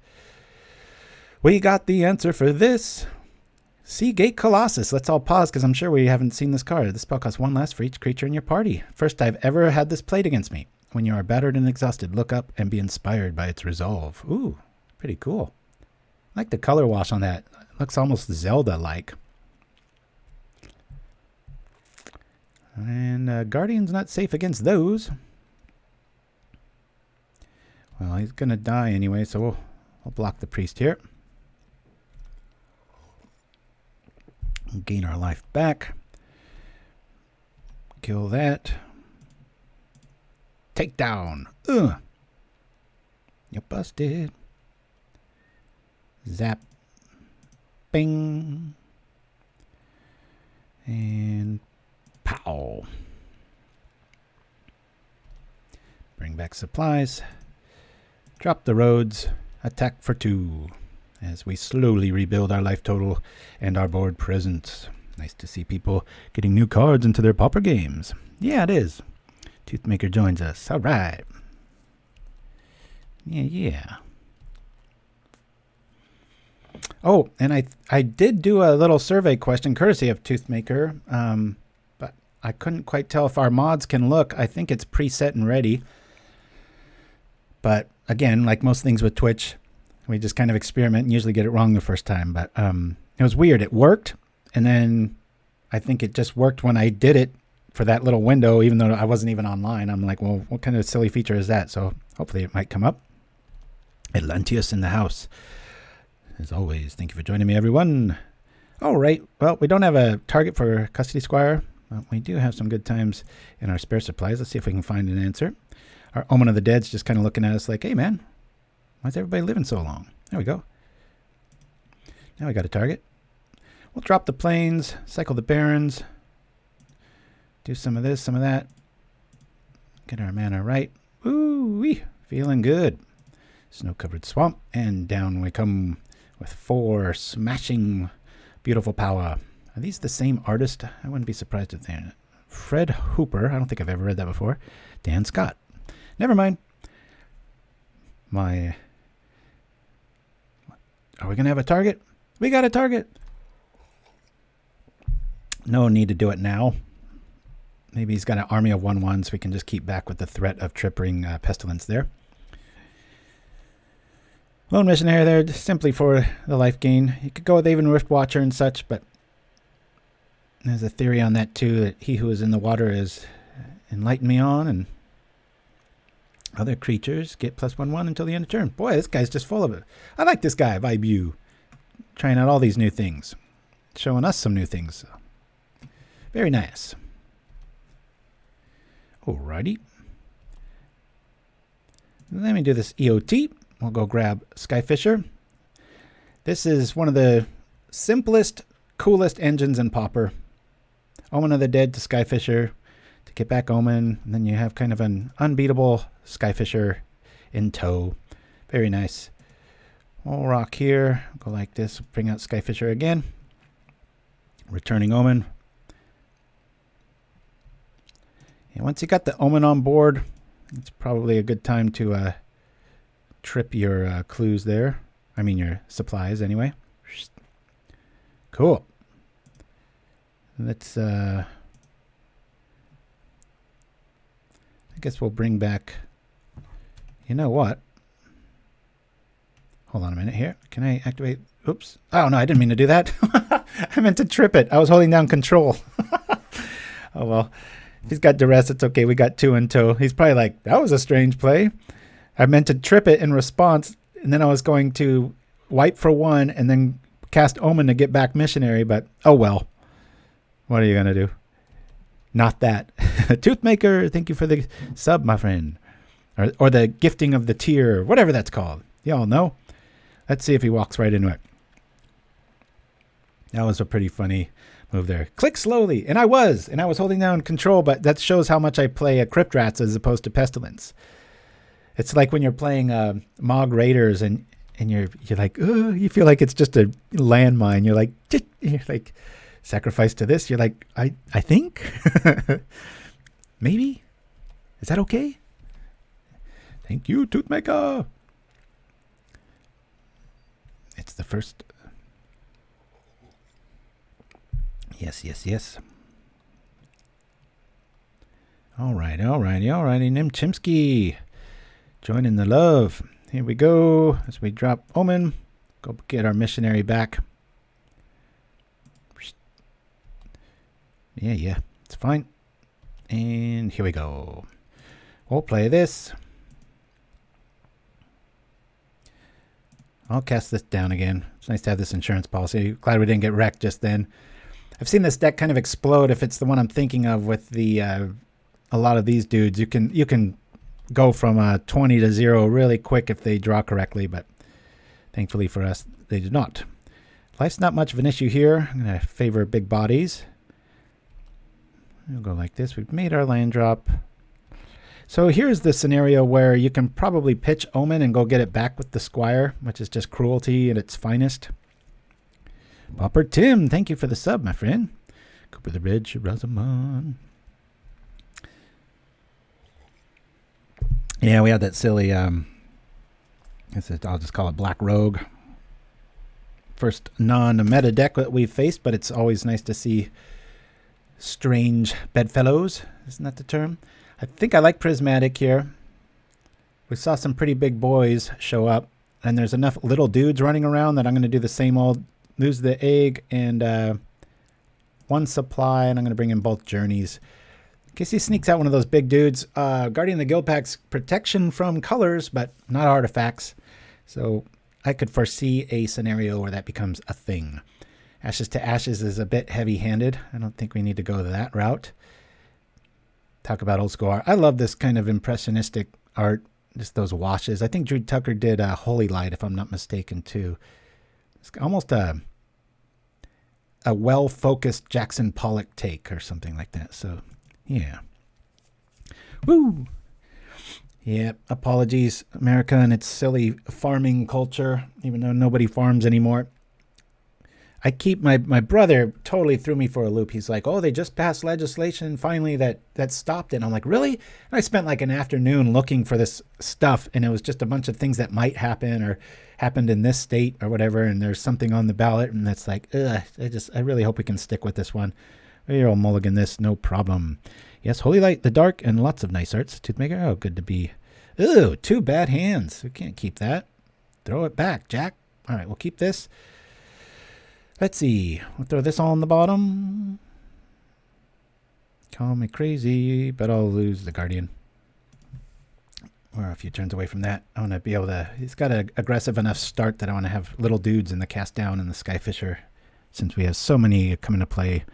We got the answer for this. Seagate Colossus. Let's all pause because I'm sure we haven't seen this card. This spell costs 1 less for each creature in your party. First I've ever had this played against me. When you are battered and exhausted, look up and be inspired by its resolve. Ooh, pretty cool. I like the color wash on that. It looks almost Zelda-like. And Guardian's not safe against those. Well, he's going to die anyway, so we'll block the priest here. Gain our life back. Kill that. Take down. Ugh. You're busted. Zap. Bing. And pow. Bring back supplies. Drop the roads. Attack for 2. As we slowly rebuild our life total and our board presence. Nice to see people getting new cards into their pauper games. Yeah, it is. Toothmaker joins us. All right. Yeah. Oh, and I did do a little survey question courtesy of Toothmaker, but I couldn't quite tell if our mods can look. I think it's preset and ready. But again, like most things with Twitch, we just kind of experiment and usually get it wrong the first time. But it was weird. It worked, and then I think it just worked when I did it for that little window, even though I wasn't even online. I'm like, well, what kind of silly feature is that? So hopefully it might come up. Atlanteus in the house. As always, thank you for joining me, everyone. All right. Well, we don't have a target for Custodi Squire, but we do have some good times in our spare supplies. Let's see if we can find an answer. Our Omen of the Dead's just kind of looking at us like, hey, man, why's everybody living so long? There we go. Now we got a target. We'll drop the plains, cycle the barrens, do some of this, some of that. Get our mana right. Ooh-wee, feeling good. Snow-covered swamp, and down we come with 4 smashing beautiful power. Are these the same artist? I wouldn't be surprised if they're Fred Hooper. I don't think I've ever read that before. Dan Scott. Never mind. Are we going to have a target? We got a target. No need to do it now. Maybe he's got an army of 1/1, so we can just keep back with the threat of tripping Pestilence there. Lone Missionary there, just simply for the life gain. You could go with even Rift Watcher and such, but there's a theory on that too, that he who is in the water is enlightened me on, and other creatures get +1/1 until the end of turn. Boy, this guy's just full of it. I like this guy, Vibe U. Trying out all these new things. Showing us some new things. Very nice. Alrighty. Let me do this EOT. We'll go grab Skyfisher. This is one of the simplest, coolest engines in Pauper. Omen of the Dead to Skyfisher to get back Omen. And then you have kind of an unbeatable Skyfisher in tow. Very nice. We'll rock here. Go like this. Bring out Skyfisher again. Returning Omen. And once you got the Omen on board, it's probably a good time to trip your clues there. I mean your supplies anyway. Cool. Let's I guess we'll bring back, you know what? Hold on a minute here. Can I activate? Oops. Oh, no, I didn't mean to do that. I meant to trip it. I was holding down control. Oh, well. If he's got duress, it's okay. We got 2 in tow. He's probably like, that was a strange play. I meant to trip it in response, and then I was going to wipe for 1 and then cast Omen to get back Missionary, but oh well. What are you going to do? Not that. Toothmaker, thank you for the sub, my friend. Or the gifting of the tier, whatever that's called. You all know. Let's see if he walks right into it. That was a pretty funny move there. Click slowly. And I was holding down control, but that shows how much I play Crypt Rats as opposed to Pestilence. It's like when you're playing Mog Raiders and you're like, oh, you feel like it's just a landmine. You're like, sacrifice to this. You're like, I think? Maybe? Is that okay? Thank you, Toothmaker. It's the first. Yes. Alrighty. Nimchimsky. Joining the love. Here we go. As we drop Omen. Go get our missionary back. Yeah. It's fine. And here we go. We'll play this. I'll cast this down again. It's nice to have this insurance policy. Glad we didn't get wrecked just then. I've seen this deck kind of explode if it's the one I'm thinking of with the a lot of these dudes. You can go from 20 to 0 really quick if they draw correctly, but thankfully for us, they did not. Life's not much of an issue here. I'm going to favor big bodies. We'll go like this. We've made our land drop. So here's the scenario where you can probably pitch Omen and go get it back with the Squire, which is just cruelty at its finest. Pauper Tim, thank you for the sub, my friend. Cooper the Ridge, Rosamond. Yeah, we had that silly, I'll just call it Black Rogue. First non-meta deck that we've faced, but it's always nice to see strange bedfellows. Isn't that the term? I think I like Prismatic here. We saw some pretty big boys show up, and there's enough little dudes running around that I'm going to do the same old, lose the egg and 1 supply, and I'm going to bring in both journeys. In case he sneaks out one of those big dudes. Guardian of the Guildpact's protection from colors, but not artifacts. So I could foresee a scenario where that becomes a thing. Ashes to Ashes is a bit heavy-handed. I don't think we need to go that route. Talk about old school art. I love this kind of impressionistic art, just those washes. I think Drew Tucker did Holy Light, if I'm not mistaken, too. It's almost a well-focused Jackson Pollock take or something like that. So, yeah. Woo! Yeah, apologies, America, and its silly farming culture, even though nobody farms anymore. I keep my brother totally threw me for a loop. He's like, oh, they just passed legislation finally that stopped it. And I'm like, really? And I spent like an afternoon looking for this stuff, and it was just a bunch of things that might happen or happened in this state or whatever, and there's something on the ballot, and that's like, ugh, I really hope we can stick with this one. We'll mulligan this, no problem. Yes, Holy Light, the Dark, and lots of nice arts. Toothmaker, oh, good to be. Ooh, 2 bad hands. We can't keep that. Throw it back, Jack. All right, we'll keep this. Let's see. We'll throw this all on the bottom. Call me crazy, but I'll lose the Guardian. We're a few turns away from that. I want to be able to... He's got an aggressive enough start that I want to have little dudes in the cast down and the Skyfisher, since we have so many coming to play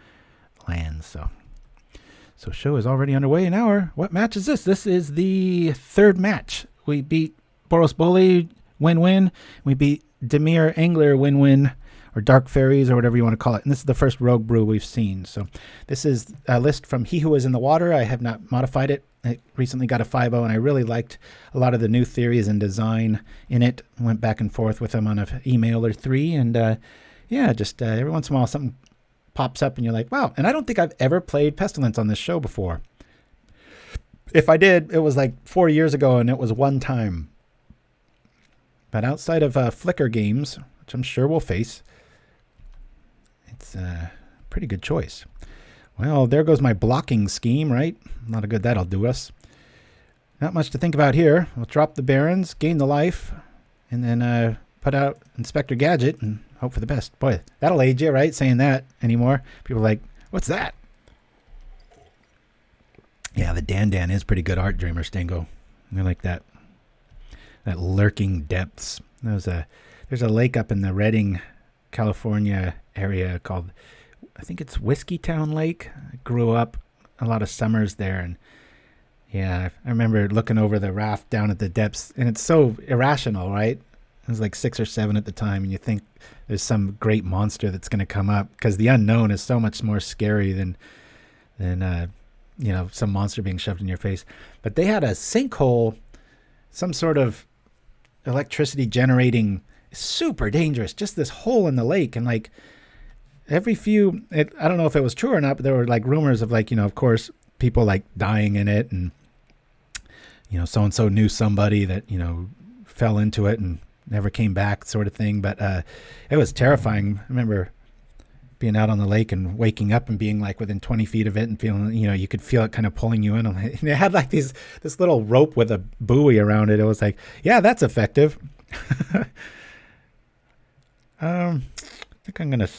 lands. So show is already underway. An hour. What match is this? This is the 3rd match. We beat Boros Bully, win-win. We beat Demir Angler, win-win. Or Dark Fairies, or whatever you want to call it. And this is the first Rogue Brew we've seen. So this is a list from HeWhoIsInTheWater. I have not modified it. I recently got a 5.0, and I really liked a lot of the new theories and design in it. Went back and forth with him on an email or 3. And yeah, just every once in a while something pops up and you're like, wow. And I don't think I've ever played Pestilence on this show before. If I did, it was like 4 years ago, and it was one time. But outside of Flickr games, which I'm sure we'll face, it's a pretty good choice. Well, there goes my blocking scheme, right? Not a good that'll do us. Not much to think about here. We'll drop the Barrens, gain the life, and then put out Inspector Gadget and hope for the best. Boy, that'll age you, right? Saying that anymore. People are like, what's that? Yeah, the Dan is pretty good art, Dreamer Stango. I like that. That lurking depths. There's a lake up in the Redding, California area called, I think it's Whiskey Town Lake. I grew up a lot of summers there, and yeah, I remember looking over the raft down at the depths, and it's so irrational, right? It was like 6 or 7 at the time, and you think there's some great monster that's going to come up, because the unknown is so much more scary than you know, some monster being shoved in your face. But they had a sinkhole, some sort of electricity generating, super dangerous, just this hole in the lake, and like every few, I don't know if it was true or not, but there were like rumors of like, you know, of course, people like dying in it, and you know, so and so knew somebody that, you know, fell into it and never came back, sort of thing. But it was terrifying. I remember being out on the lake and waking up and being like within 20 feet of it and feeling, you know, you could feel it kind of pulling you in. And it had like this little rope with a buoy around it. It was like, yeah, that's effective. I think I'm gonna,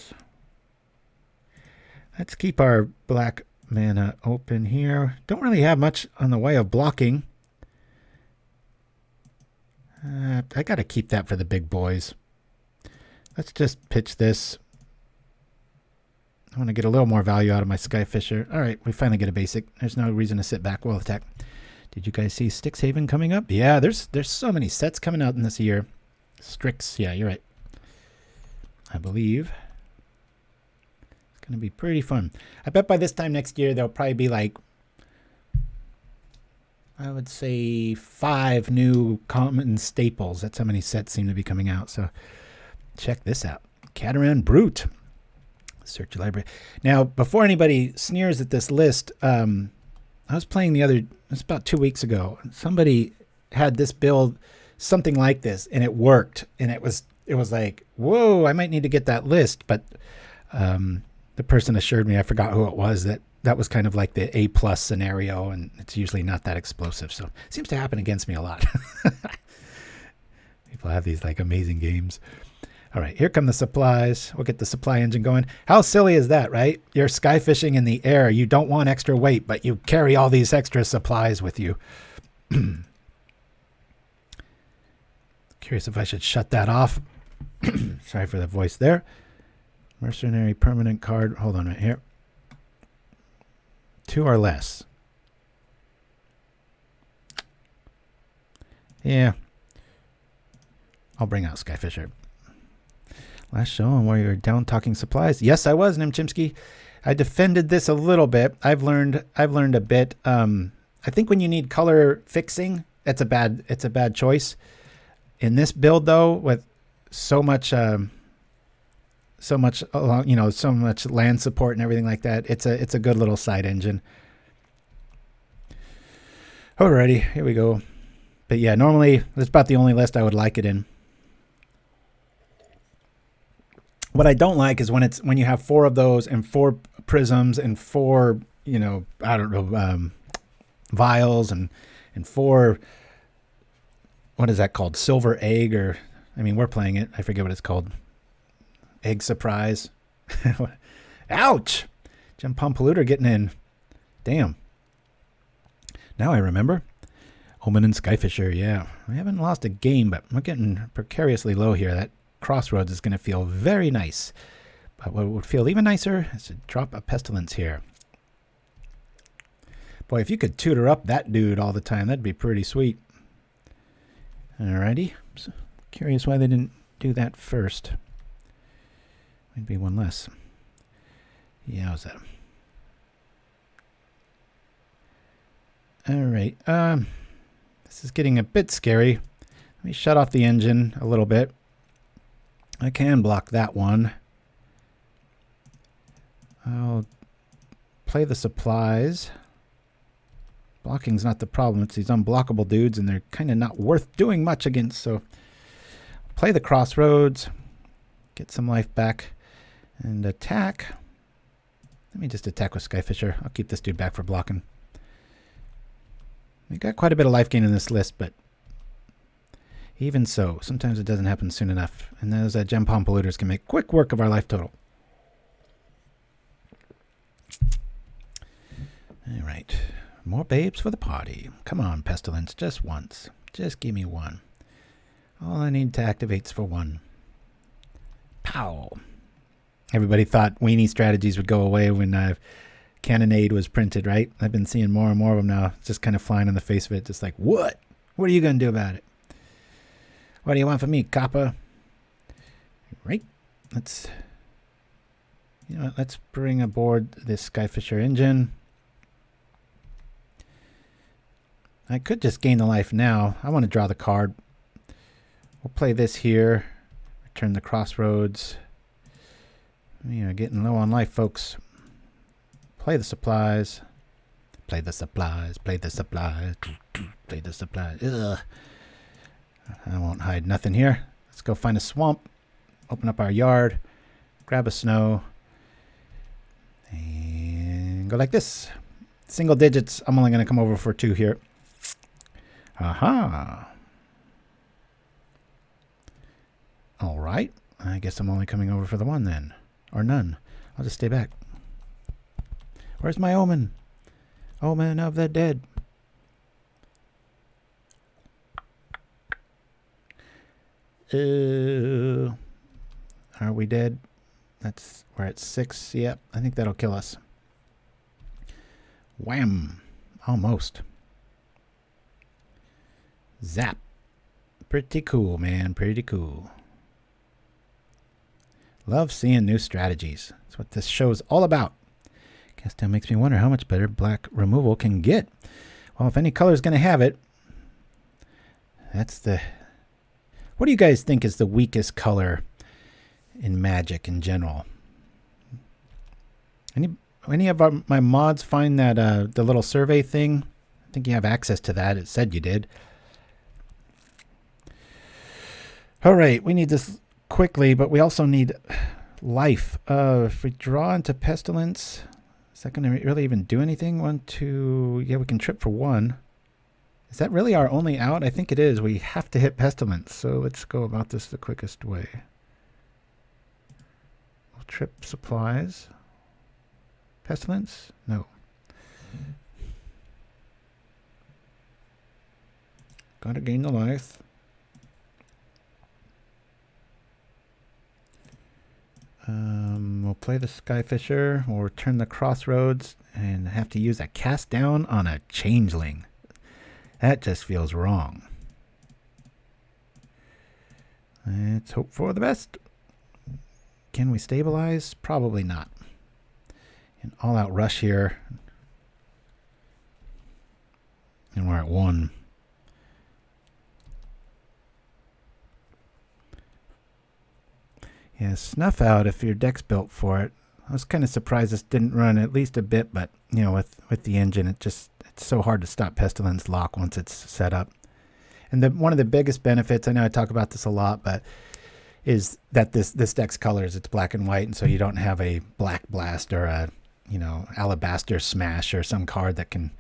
let's keep our black mana open here. Don't really have much on the way of blocking. I gotta keep that for the big boys. Let's just pitch this. I want to get a little more value out of my Skyfisher. All right, we finally get a basic. There's no reason to sit back. We'll attack. Did you guys see Strixhaven coming up? Yeah, there's so many sets coming out in this year. Strix, yeah, you're right. I believe it's going to be pretty fun. I bet by this time next year, there'll probably be like, I would say 5 new common staples. That's how many sets seem to be coming out. So check this out. Cataran Brute. Search your library. Now, before anybody sneers at this list, I was playing it's about 2 weeks ago. Somebody had this build, something like this, and it worked. And it was like, whoa, I might need to get that list. But the person assured me, I forgot who it was, that was kind of like the A+ scenario, and it's usually not that explosive. So it seems to happen against me a lot. People have these like amazing games. All right, here come the supplies. We'll get the supply engine going. How silly is that, right? You're skyfishing in the air. You don't want extra weight, but you carry all these extra supplies with you. Curious if I should shut that off. Sorry for the voice there. Mercenary permanent card. Hold on right here. 2 or less. Yeah. I'll bring out Skyfisher. Last show on where you're down talking supplies. Yes, I was, Nimchimsky. I defended this a little bit. I've learned a bit. I think when you need color fixing, it's a bad choice. In this build though, with so much land support and everything like that, it's a good little side engine. Alrighty, here we go. But yeah, normally that's about the only list I would like it in. What I don't like is when you have 4 of those and 4 prisms and 4, vials and 4, what is that called? Silver egg, or, I mean, we're playing it. I forget what it's called. Egg surprise. Ouch! Gem Palm Polluter getting in. Damn. Now I remember. Omen and Skyfisher, yeah. We haven't lost a game, but we're getting precariously low here. That Crossroads is going to feel very nice. But what would feel even nicer is to drop a Pestilence here. Boy, if you could tutor up that dude all the time, that'd be pretty sweet. Alrighty. So, curious why they didn't do that first. Might be one less. Yeah, how's that? Alright. This is getting a bit scary. Let me shut off the engine a little bit. I can block that one. I'll play the supplies. Blocking's not the problem. It's these unblockable dudes, and they're kind of not worth doing much against. So play the Crossroads. Get some life back. And attack. Let me just attack with Skyfisher. I'll keep this dude back for blocking. We got quite a bit of life gain in this list, but Even so, sometimes it doesn't happen soon enough, and those gem palm polluters can make quick work of our life total. All right. More babes for the party. Come on, Pestilence, just once. Just give me one. All I need to activate's for one. Pow! Everybody thought weenie strategies would go away when Cannonade was printed, right? I've been seeing more and more of them now. It's just kind of flying in the face of it. Just like, what? What are you going to do about it? What do you want from me, copper? Right. Let's bring aboard this Skyfisher engine. I could just gain the life now. I want to draw the card. We'll play this here. Return the Crossroads. Getting low on life, folks. Play the supplies. Play the supplies. Play the supplies. Play the supplies. Ugh. I won't hide nothing here. Let's go find a swamp. Open up our yard. Grab a snow. And go like this. Single digits. I'm only going to come over for 2 here. Aha. All right. I guess I'm only coming over for the 1 then. Or none. I'll just stay back. Where's my Omen? Omen of the dead. Are we dead? We're at 6. Yep, I think that'll kill us. Wham! Almost. Zap. Pretty cool, man. Pretty cool. Love seeing new strategies. That's what this show's all about. Guess that makes me wonder how much better black removal can get. Well, if any color's going to have it, that's the... What do you guys think is the weakest color in Magic in general? Any of my mods find that the little survey thing? I think you have access to that. It said you did. All right, we need this quickly, but we also need life. If we draw into Pestilence, is that going to really even do anything? 1, 2, yeah, we can trip for 1. Is that really our only out? I think it is. We have to hit Pestilence, so let's go about this the quickest way. We'll trip supplies. Pestilence? No. Gotta gain the life. We'll play the Skyfisher. We'll return the Crossroads and have to use a cast down on a changeling. That just feels wrong. Let's hope for the best. Can we stabilize? Probably not. An all-out rush here. And we're at 1. Yeah, snuff out if your deck's built for it. I was kind of surprised this didn't run at least a bit, but with the engine, it's so hard to stop Pestilence lock once it's set up. And one of the biggest benefits, I know I talk about this a lot, but is that this deck's colors, it's black and white, and so you don't have a Black Blast or a Alabaster Smash or some card that can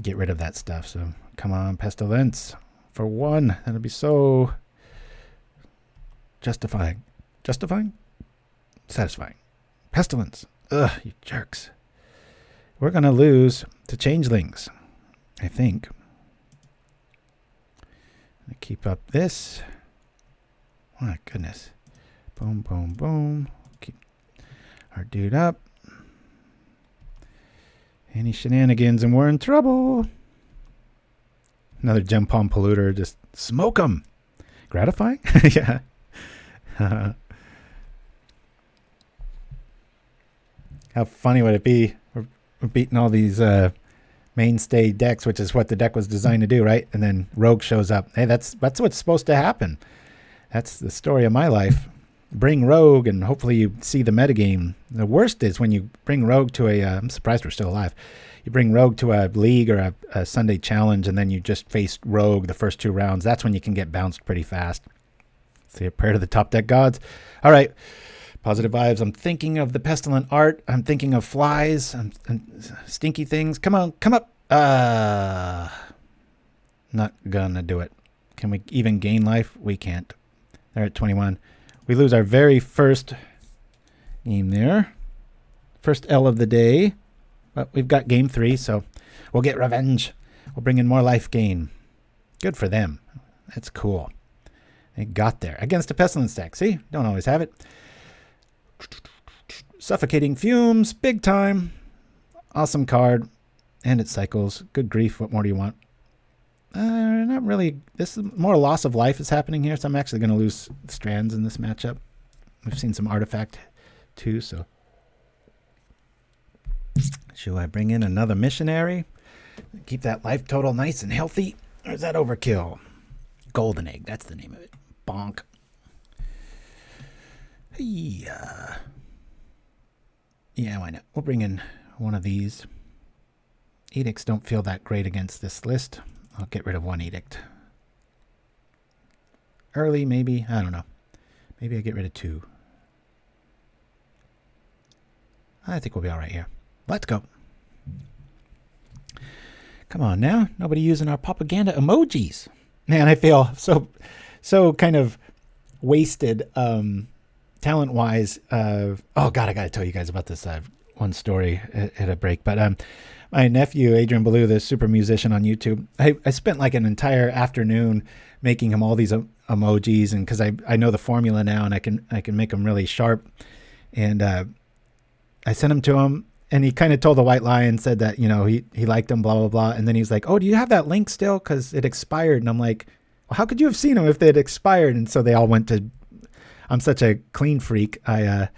get rid of that stuff. So come on, Pestilence for 1. That'll be so justifying. Justifying? Satisfying. Pestilence. Ugh, you jerks. We're going to lose to changelings, I think. I keep up this. Oh, my goodness. Boom, boom, boom. Keep our dude up. Any shenanigans and we're in trouble. Another gem palm polluter. Just smoke them. Gratifying? Yeah. How funny would it be? We're beating all these mainstay decks, which is what the deck was designed to do, right? And then Rogue shows up. Hey, that's what's supposed to happen. That's the story of my life. Bring Rogue, and hopefully you see the metagame. The worst is when you bring Rogue to I'm surprised we're still alive. You bring Rogue to a league or a Sunday challenge, and then you just face Rogue the first 2 rounds. That's when you can get bounced pretty fast. Say a prayer to the top deck gods. All right. Positive vibes. I'm thinking of the pestilent art. I'm thinking of flies and stinky things. Come on, come up. Not gonna do it. Can we even gain life? We can't. They're at 21. We lose our very first game there. First L of the day. But we've got game 3, so we'll get revenge. We'll bring in more life gain. Good for them. That's cool. They got there. Against a Pestilence deck. See? Don't always have it. Suffocating Fumes. Big time. Awesome card. And it cycles. Good grief. What more do you want? Not really. This is more loss of life is happening here, so I'm actually going to lose Strands in this matchup. We've seen some artifact too, so. Should I bring in another missionary? Keep that life total nice and healthy? Or is that overkill? Golden Egg, that's the name of it. Bonk. Yeah, why not? We'll bring in one of these. Edicts don't feel that great against this list. I'll get rid of one edict. Early, maybe. I don't know. Maybe I get rid of 2. I think we'll be all right here. Let's go. Come on now. Nobody using our Pauperganda emojis. Man, I feel so kind of wasted talent-wise. Oh, God, I got to tell you guys about this one story at a break. But my nephew, Adrian Ballou, the super musician on YouTube, I spent like an entire afternoon making him all these emojis, and because I know the formula now, and I can make them really sharp. And I sent them to him, and he kind of told the white lie and said that, you know, he liked them, blah, blah, blah. And then he's like, oh, do you have that link still? Because it expired. And I'm like, well, how could you have seen them if they had expired? And so they all went to, I'm such a clean freak. I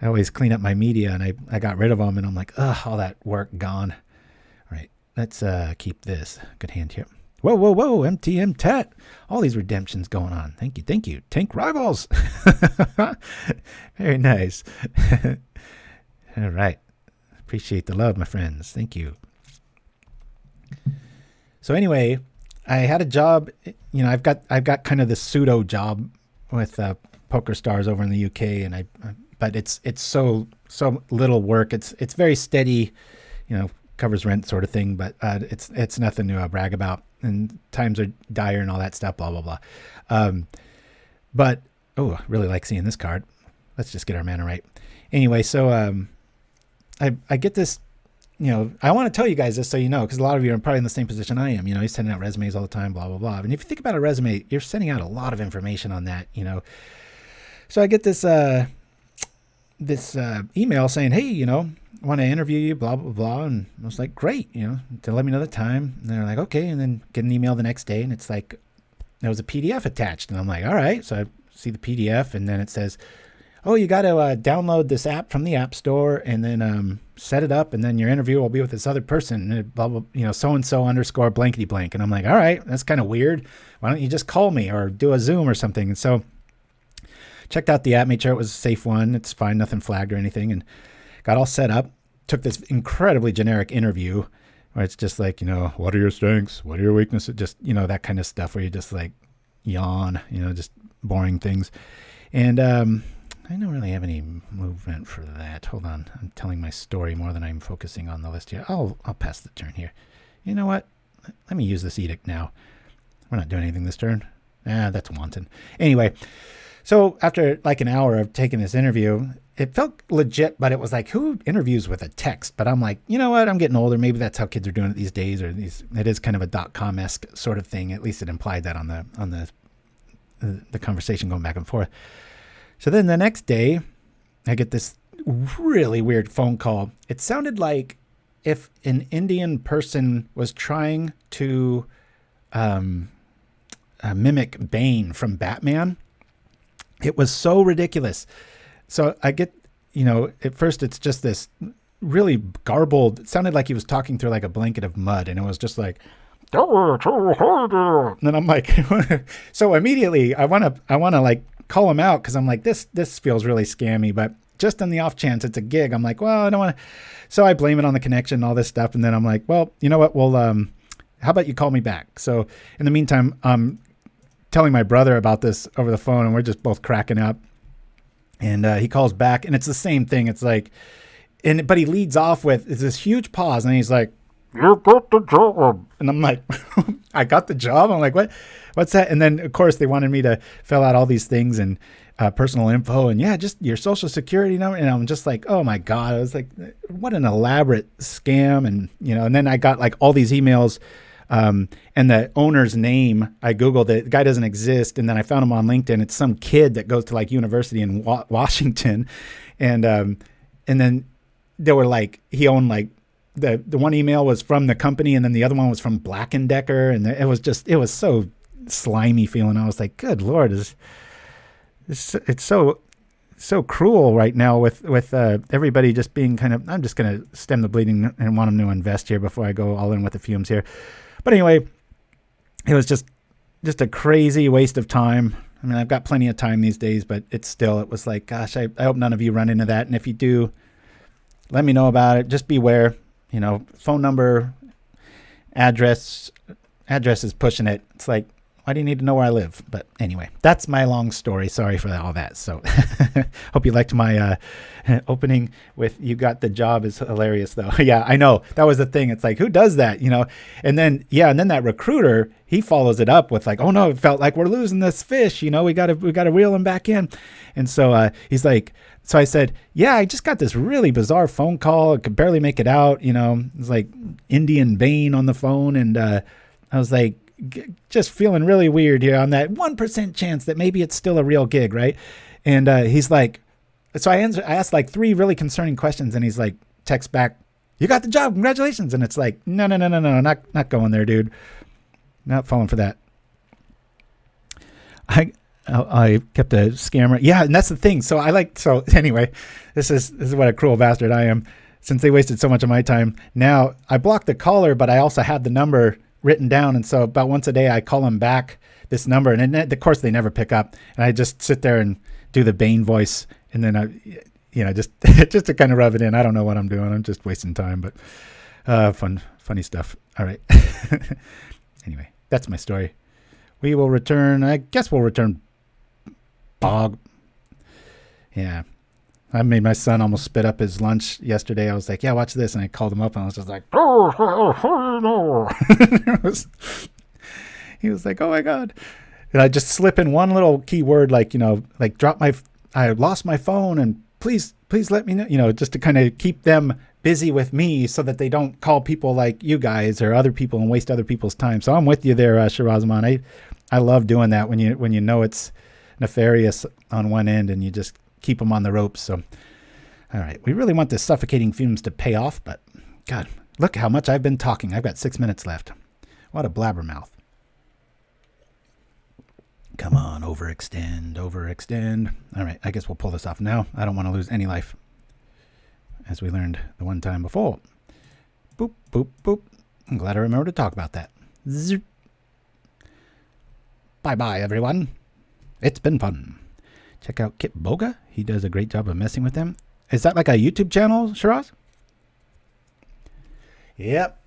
always clean up my media, and I got rid of them, and I'm like, ugh, all that work gone. All right, let's keep this. Good hand here. Whoa, MTM Tat. All these redemptions going on. Thank you. Tank Rivals. Very nice. All right. Appreciate the love, my friends. Thank you. So anyway, I had a job. You know, I've got kind of this pseudo job with Poker Stars over in the UK, and but it's so little work. It's very steady, you know, covers rent sort of thing. But it's nothing to brag about. And times are dire and all that stuff. Blah blah blah. But I really like seeing this card. Let's just get our mana right. Anyway, so I get this, you know, I want to tell you guys this so you know, because a lot of you are probably in the same position I am. You know, he's sending out resumes all the time, blah, blah, blah. And if you think about a resume, you're sending out a lot of information on that, you know. So I get this email saying, hey, you know, I want to interview you, blah, blah, blah. And I was like, great, you know, to let me know the time. And they're like, okay. And then get an email the next day, and it's like, there was a PDF attached. And I'm like, all right. So I see the PDF, and then it says, oh, you got to download this app from the App Store, and then set it up, and then your interview will be with this other person, and blah, blah, you know, so-and-so _ blankety blank. And I'm like, all right, that's kind of weird. Why don't you just call me or do a Zoom or something? And so checked out the app, made sure it was a safe one. It's fine, nothing flagged or anything, and got all set up. Took this incredibly generic interview where it's just like, you know, what are your strengths? What are your weaknesses? Just, you know, that kind of stuff where you just like yawn, you know, just boring things. And I don't really have any movement for that. Hold on. I'm telling my story more than I'm focusing on the list here. I'll pass the turn here. You know what? Let me use this edict now. We're not doing anything this turn. That's wanton. Anyway, so after like an hour of taking this interview, it felt legit, but it was like, who interviews with a text? But I'm like, you know what? I'm getting older. Maybe that's how kids are doing it these days, or it is kind of a .com-esque sort of thing. At least it implied that on the conversation going back and forth. So then the next day, I get this really weird phone call. It sounded like if an Indian person was trying to mimic Bane from Batman. It was so ridiculous. So I get, you know, at first it's just this really garbled, it sounded like he was talking through like a blanket of mud, and it was just like, and then I'm like, so immediately I want to like call him out, because I'm like, this feels really scammy, but just on the off chance it's a gig, I'm like, well, I don't want to. So I blame it on the connection and all this stuff, and then I'm like, well, you know what? Well, how about you call me back? So in the meantime, I'm telling my brother about this over the phone, and we're just both cracking up. And he calls back, and it's the same thing. It's like, but he leads off with this huge pause, and he's like, you got the job. And I'm like, I got the job? I'm like, what? What's that? And then, of course, they wanted me to fill out all these things and personal info and, yeah, just your social security number. And I'm just like, oh, my God. I was like, what an elaborate scam. And, and then I got like all these emails and the owner's name. I Googled it. The guy doesn't exist. And then I found him on LinkedIn. It's some kid that goes to like university in Washington. And then they were like, he owned like, the one email was from the company and then the other one was from Black & Decker. And it was so slimy feeling. I was like, good Lord, it's so cruel right now with everybody just being kind of, I'm just going to stem the bleeding and want them to invest here before I go all in with the fumes here. But anyway, it was just a crazy waste of time. I mean, I've got plenty of time these days, but it was like, gosh, I hope none of you run into that. And if you do, let me know about it. Just beware. Phone number, address is pushing it. It's like, why do you need to know where I live? But anyway, that's my long story. Sorry for all that. So hope you liked my opening with "You got the job" is hilarious though. Yeah, I know. That was the thing. It's like, who does that? And then that recruiter, he follows it up with like, oh no, it felt like we're losing this fish. We got to reel him back in. And so he's like, so I said, yeah, I just got this really bizarre phone call. I could barely make it out. It's like Indian Bane on the phone. And I was like, just feeling really weird here on that 1% chance that maybe it's still a real gig, right? And he's like, so I asked like 3 really concerning questions, and he's like, text back, you got the job, congratulations. And it's like, no, not going there, dude. Not falling for that. I kept a scammer. Yeah, and that's the thing. So anyway, this is what a cruel bastard I am. Since they wasted so much of my time, now I blocked the caller, but I also had the number written down. And so about once a day, I call them back this number. And then, of course, they never pick up. And I just sit there and do the Bane voice. And then, just to kind of rub it in. I don't know what I'm doing. I'm just wasting time. But funny stuff. All right. Anyway, that's my story. We will return. I guess we'll return Bog. Yeah. I made my son almost spit up his lunch yesterday. I was like, yeah, watch this. And I called him up and I was just like, oh, he was like, oh my God. And I just slip in one little key word, like, I lost my phone and please let me know, just to kind of keep them busy with me so that they don't call people like you guys or other people and waste other people's time. So I'm with you there, Shirazman. I love doing that when you know it's nefarious on one end and you just keep them on the ropes. So, all right. We really want the Suffocating Fumes to pay off, but God, look how much I've been talking. I've got 6 minutes left. What a blabbermouth. Come on, overextend. All right. I guess we'll pull this off now. I don't want to lose any life, as we learned the one time before. Boop, boop, boop. I'm glad I remembered to talk about that. Zoop. Bye-bye, everyone. It's been fun. Check out Kit Boga. He does a great job of messing with them. Is that like a YouTube channel, Shiraz? Yep.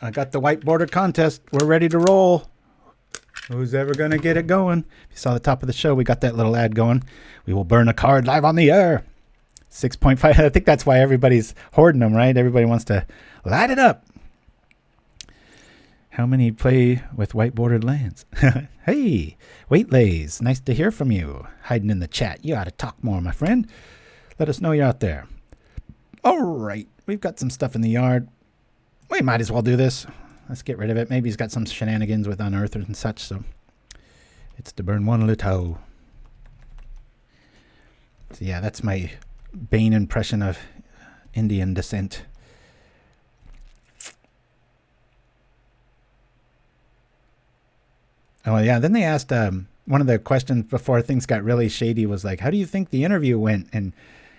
I got the white border contest. We're ready to roll. Who's ever going to get it going? If you saw the top of the show, we got that little ad going. We will burn a card live on the air. 6.5. I think that's why everybody's hoarding them, right? Everybody wants to light it up. How many play with white bordered lands? Hey, Waitlays, nice to hear from you. Hiding in the chat. You ought to talk more, my friend. Let us know you're out there. All right, we've got some stuff in the yard. We might as well do this. Let's get rid of it. Maybe he's got some shenanigans with unearthers and such, so it's to burn one little. So yeah, that's my Bane impression of Indian descent. Oh, yeah. Then they asked, one of the questions before things got really shady was like, how do you think the interview went? And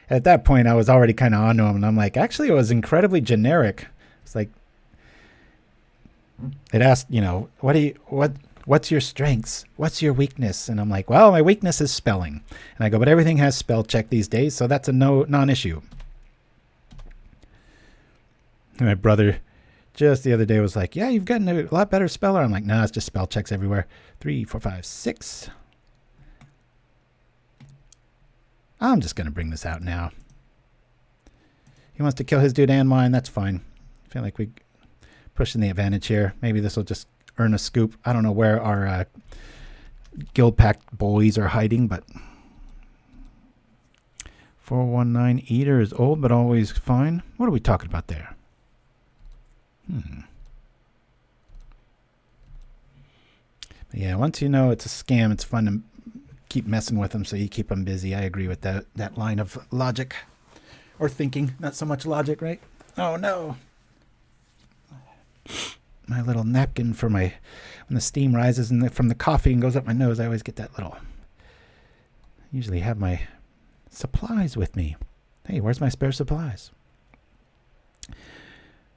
at that point, I was already kind of onto him. And I'm like, actually, it was incredibly generic. It's like, it asked, what's your strengths? What's your weakness? And I'm like, well, my weakness is spelling. And I go, but everything has spell check these days, so that's a non-issue. And my brother just the other day was like, yeah, you've gotten a lot better speller. I'm like, no, it's just spell checks everywhere. 3, 4, 5, 6. I'm just going to bring this out now. He wants to kill his dude and mine. That's fine. I feel like we pushing the advantage here. Maybe this will just earn a scoop. I don't know where our Guildpact boys are hiding, but 419 Eater is old but always fine. What are we talking about there? But yeah, once you know it's a scam, it's fun to keep messing with them, so you keep them busy. I agree with that line of logic. Or thinking, not so much logic, right? Oh no. My little napkin for when the steam rises from the coffee and goes up my nose, I always get that little. I usually have my supplies with me. Hey, where's my spare supplies?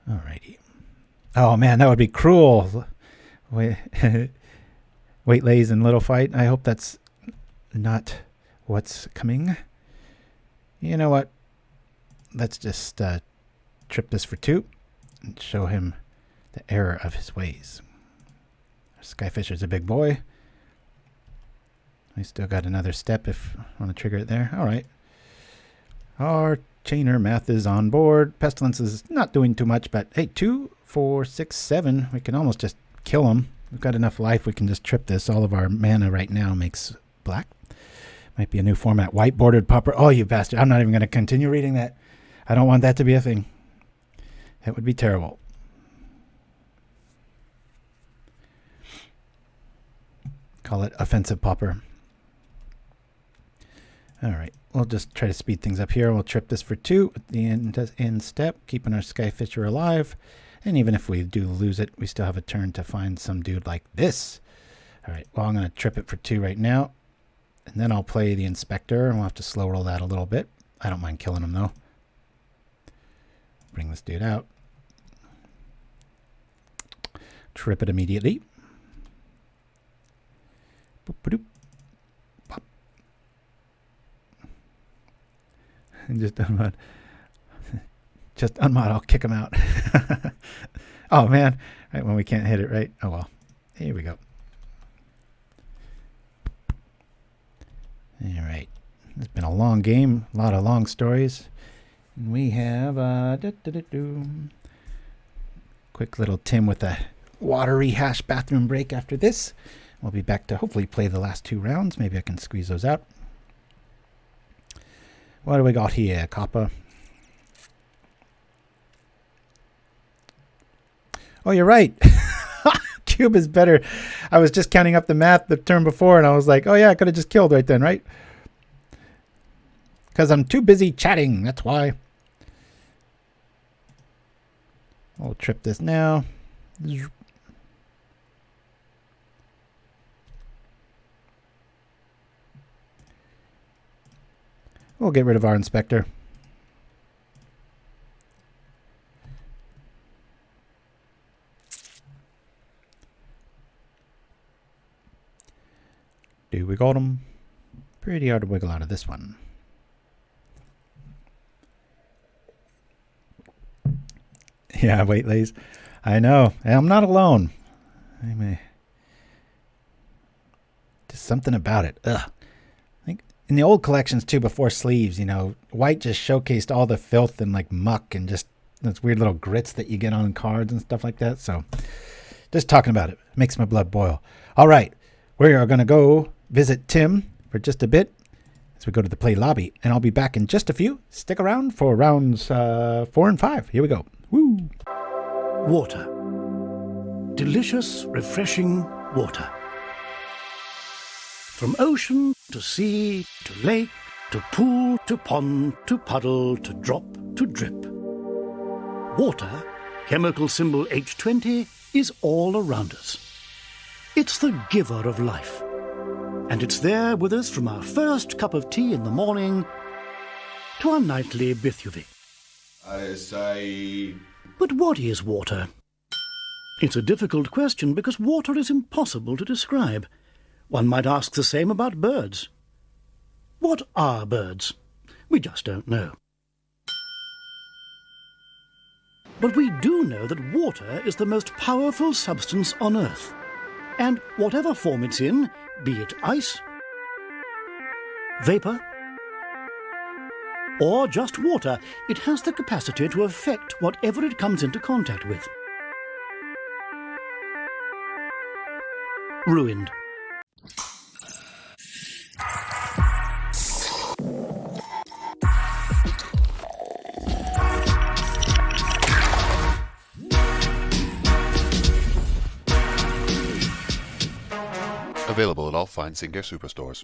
Alrighty. Oh man, that would be cruel. Wait, lays and little fight. I hope that's not what's coming. You know what? Let's just trip this for 2 and show him the error of his ways. Skyfisher's a big boy. We still got another step if I want to trigger it there. All right. Our chainer math is on board. Pestilence is not doing too much, but hey, 2, 4, 6, 7. We can almost just kill him. We've got enough life. We can just trip this. All of our mana right now makes black. Might be a new format. White bordered pauper. Oh, you bastard. I'm not even going to continue reading that. I don't want that to be a thing. That would be terrible. Call it offensive pauper. All right. We'll just try to speed things up here. We'll trip this for 2 at the end step, keeping our Skyfisher alive. And even if we do lose it, we still have a turn to find some dude like this. All right. Well, I'm going to trip it for 2 right now. And then I'll play the Inspector, and we'll have to slow roll that a little bit. I don't mind killing him, though. Bring this dude out. Trip it immediately. Boop-a-doop. Pop. And just unmod. Just unmod, I'll kick him out. Oh, man. Right when we can't hit it, right? Oh, well. Here we go. All right. It's been a long game. A lot of long stories. And we have quick little Tim with a water rehash bathroom break after this. We'll be back to hopefully play the last 2 rounds. Maybe I can squeeze those out. What do we got here, Copper? Oh, you're right. Cube is better. I was just counting up the math the turn before, and I was like, oh yeah, I could have just killed right then, right? Because I'm too busy chatting. That's why. We'll trip this now. We'll get rid of our Inspector. Do we got him? Pretty hard to wiggle out of this one. Yeah, wait, Lays. I know. I'm not alone. I may. Just something about it. Ugh. I think in the old collections too, before sleeves, you know, white just showcased all the filth and like muck and just those weird little grits that you get on cards and stuff like that. So just talking about it makes my blood boil. All right. We are going to go visit Tim for just a bit as we go to the play lobby, and I'll be back in just a few. Stick around for rounds 4 and 5. Here we go. Woo! Water. Delicious, refreshing water. From ocean to sea to lake to pool to pond to puddle to drop to drip. Water, chemical symbol H20, is all around us. It's the giver of life. And it's there with us from our first cup of tea in the morning to our nightly bithuvik. I say... But what is water? It's a difficult question because water is impossible to describe. One might ask the same about birds. What are birds? We just don't know. But we do know that water is the most powerful substance on Earth. And whatever form it's in, be it ice, vapour, or just water, it has the capacity to affect whatever it comes into contact with. Ruined. Available at all fine Singer superstores.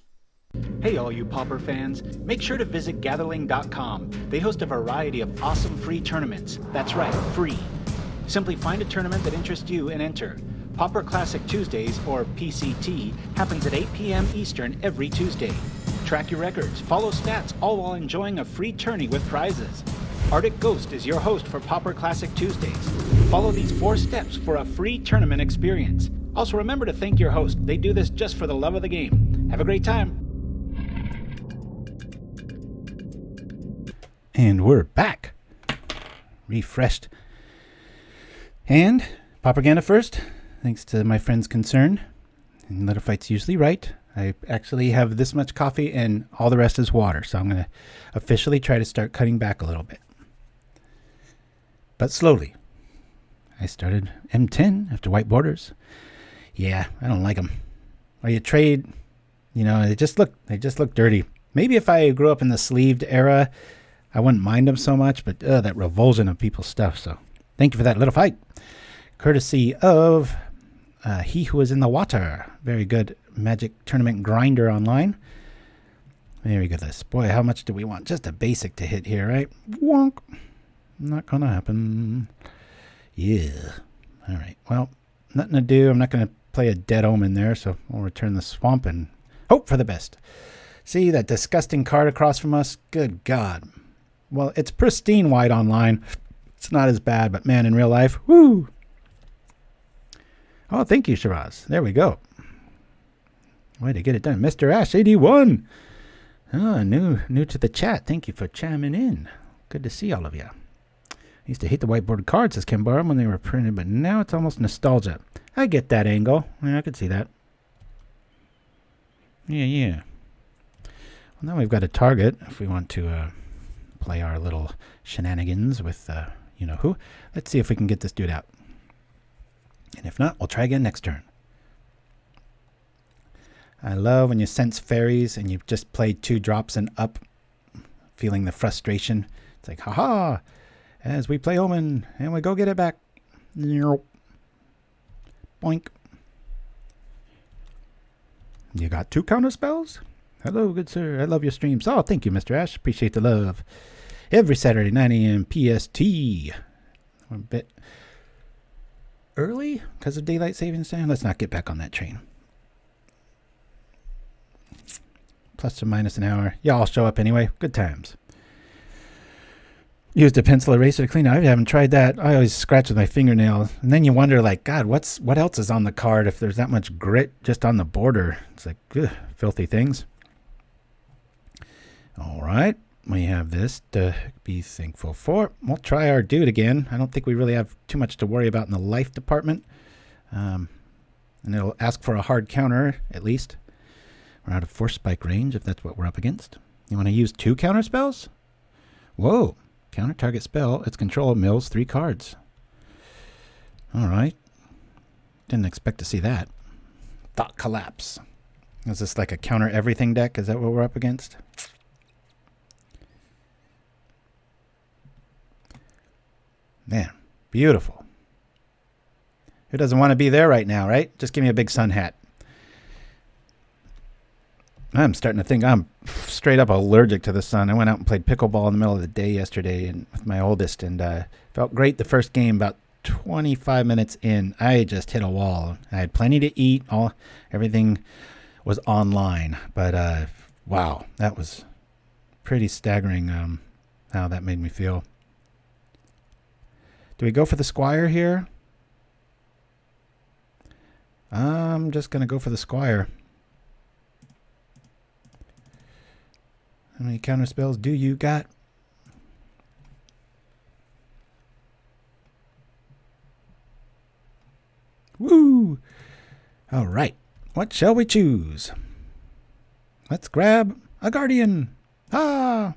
Hey all you Pauper fans, make sure to visit Gatherling.com. They host a variety of awesome free tournaments. That's right, free. Simply find a tournament that interests you and enter. Pauper Classic Tuesdays, or PCT, happens at 8 p.m. Eastern every Tuesday. Track your records, follow stats, all while enjoying a free tourney with prizes. Arctic Ghost is your host for Pauper Classic Tuesdays. Follow these 4 steps for a free tournament experience. Also remember to thank your host. They do this just for the love of the game. Have a great time. And we're back. Refreshed. And Pauperganda first, thanks to my friend's concern. And Little Fight's usually right. I actually have this much coffee and all the rest is water. So I'm going to officially try to start cutting back a little bit. But slowly. I started M10 after white borders. Yeah, I don't like them. Or you trade, they just look dirty. Maybe if I grew up in the sleeved era, I wouldn't mind them so much, but that revulsion of people's stuff. So thank you for that little fight. Courtesy of HeWhoIsInTheWater. Very good Magic Tournament grinder online. Very good list. Boy, how much do we want? Just a basic to hit here, right? Wonk. Not going to happen. Yeah. All right. Well, nothing to do. I'm not going to play a dead Omen there, so we'll return the swamp and hope for the best. See that disgusting card across from us? Good God. Well, it's pristine white online. It's not as bad, but man, in real life, woo! Oh, thank you, Shiraz. There we go. Way to get it done. Mr. Ash 81. Oh, new to the chat. Thank you for chiming in. Good to see all of you. I used to hate the whiteboard cards, says Kimbar, when they were printed, but now it's almost nostalgia. I get that angle. Yeah, I could see that. Yeah. Well, now we've got a target if we want to play our little shenanigans with you-know-who. Let's see if we can get this dude out. And if not, we'll try again next turn. I love when you sense fairies and you've just played 2 drops and up, feeling the frustration. It's like, haha, as we play Omen and we go get it back. Boink. You got 2 counter spells? Hello, good sir. I love your streams. Oh, thank you, Mr. Ash. Appreciate the love. Every Saturday, 9 a.m. PST. We're a bit early because of daylight savings time. Let's not get back on that train. Plus or minus an hour. Y'all show up anyway. Good times. Used a pencil eraser to clean it. I haven't tried that. I always scratch with my fingernail. And then you wonder, like, God, what else is on the card if there's that much grit just on the border? It's like, ugh, filthy things. All right. We have this to be thankful for. We'll try our dude again. I don't think we really have too much to worry about in the life department. And it'll ask for a hard counter, at least. We're out of force spike range, if that's what we're up against. You want to use 2 counter spells? Whoa. Counter target spell. Its control mills 3 cards. All right. Didn't expect to see that. Thought collapse. Is this like a counter everything deck? Is that what we're up against? Man, beautiful. Who doesn't want to be there right now, right? Just give me a big sun hat. I'm starting to think I'm straight up allergic to the sun. I went out and played pickleball in the middle of the day yesterday and with my oldest, and felt great the first game. About 25 minutes in, I just hit a wall. I had plenty to eat. Everything was online, but wow, that was pretty staggering how that made me feel. Do we go for the Squire here? I'm just going to go for the Squire. How many counter spells do you got? Woo! All right. What shall we choose? Let's grab a Guardian. Ah!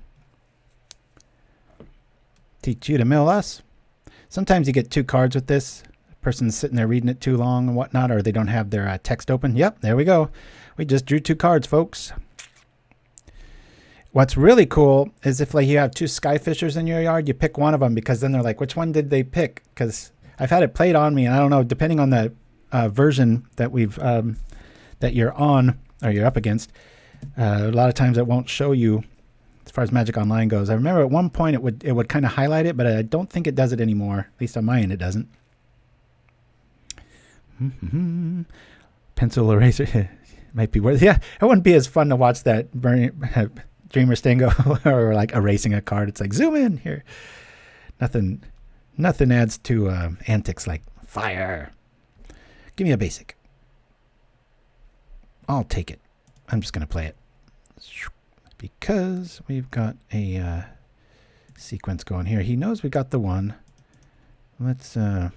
Teach you to mill us. Sometimes you get 2 cards with this. The person's sitting there reading it too long and whatnot, or they don't have their text open. Yep, there we go. We just drew 2 cards, folks. What's really cool is if like you have 2 Skyfishers in your yard, you pick one of them, because then they're like, which one did they pick? Because I've had it played on me, and I don't know, depending on the version that we've that you're on or you're up against, a lot of times it won't show you as far as Magic Online goes. I remember at one point it would kind of highlight it, but I don't think it does it anymore. At least on my end, it doesn't. Pencil eraser might be worth. Yeah, it wouldn't be as fun to watch that Dreamer Stango or like erasing a card. It's like, zoom in here. Nothing adds to antics like fire. Give me a basic. I'll take it. I'm just going to play it. Because we've got a sequence going here. He knows we got the 1. Let's, we'll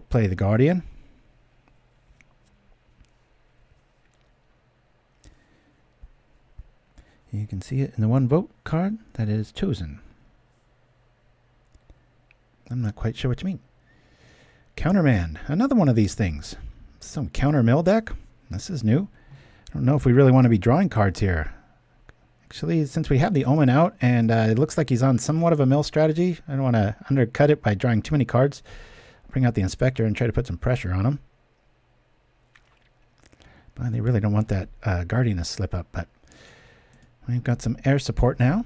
play the Guardian. You can see it in the 1 vote card that is chosen. I'm not quite sure what you mean. Counterman, another one of these things. Some counter mill deck. This is new. I don't know if we really want to be drawing cards here. Actually, since we have the Omen out and it looks like he's on somewhat of a mill strategy, I don't want to undercut it by drawing too many cards. I'll bring out the Inspector and try to put some pressure on him. But they really don't want that Guardian to slip up, but we've got some air support now.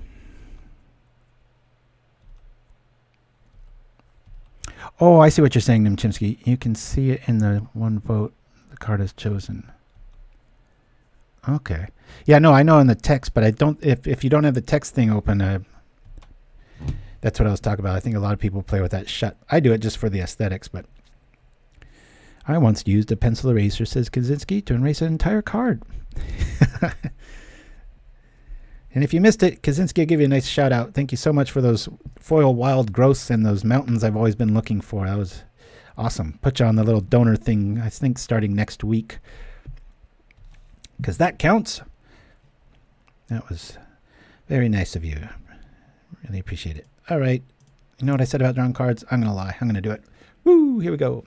Oh, I see what you're saying, Nimchimsky. You can see it in the 1 vote. The card is chosen. Okay. Yeah, no, I know in the text, but I don't. If you don't have the text thing open, that's what I was talking about. I think a lot of people play with that shut. I do it just for the aesthetics, but I once used a pencil eraser, says Kaczynski, to erase an entire card. And if you missed it, Kaczynski, I'll give you a nice shout out. Thank you so much for those foil wild growths and those mountains I've always been looking for. That was awesome. Put you on the little donor thing, I think, starting next week. Because that counts. That was very nice of you. Really appreciate it. All right. You know what I said about drawing cards? I'm going to lie. I'm going to do it. Woo! Here we go.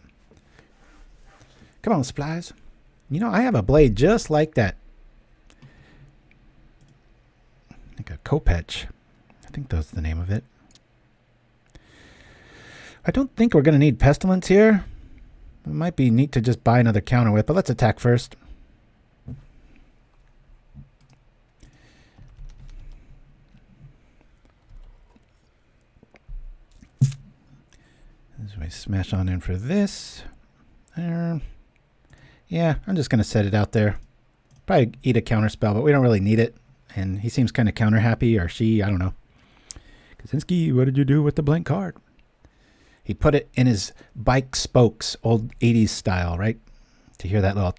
Come on, supplies. You know, I have a blade just like that. Like a Kopech. I think that's the name of it. I don't think we're going to need Pestilence here. It might be neat to just buy another counter with, but let's attack first. As we smash on in for this. Yeah, I'm just going to set it out there. Probably eat a counter spell, but we don't really need it. And he seems kind of counter happy, or she, I don't know. Kaczynski, what did you do with the blank card? He put it in his bike spokes, old 80s style, right? To hear that little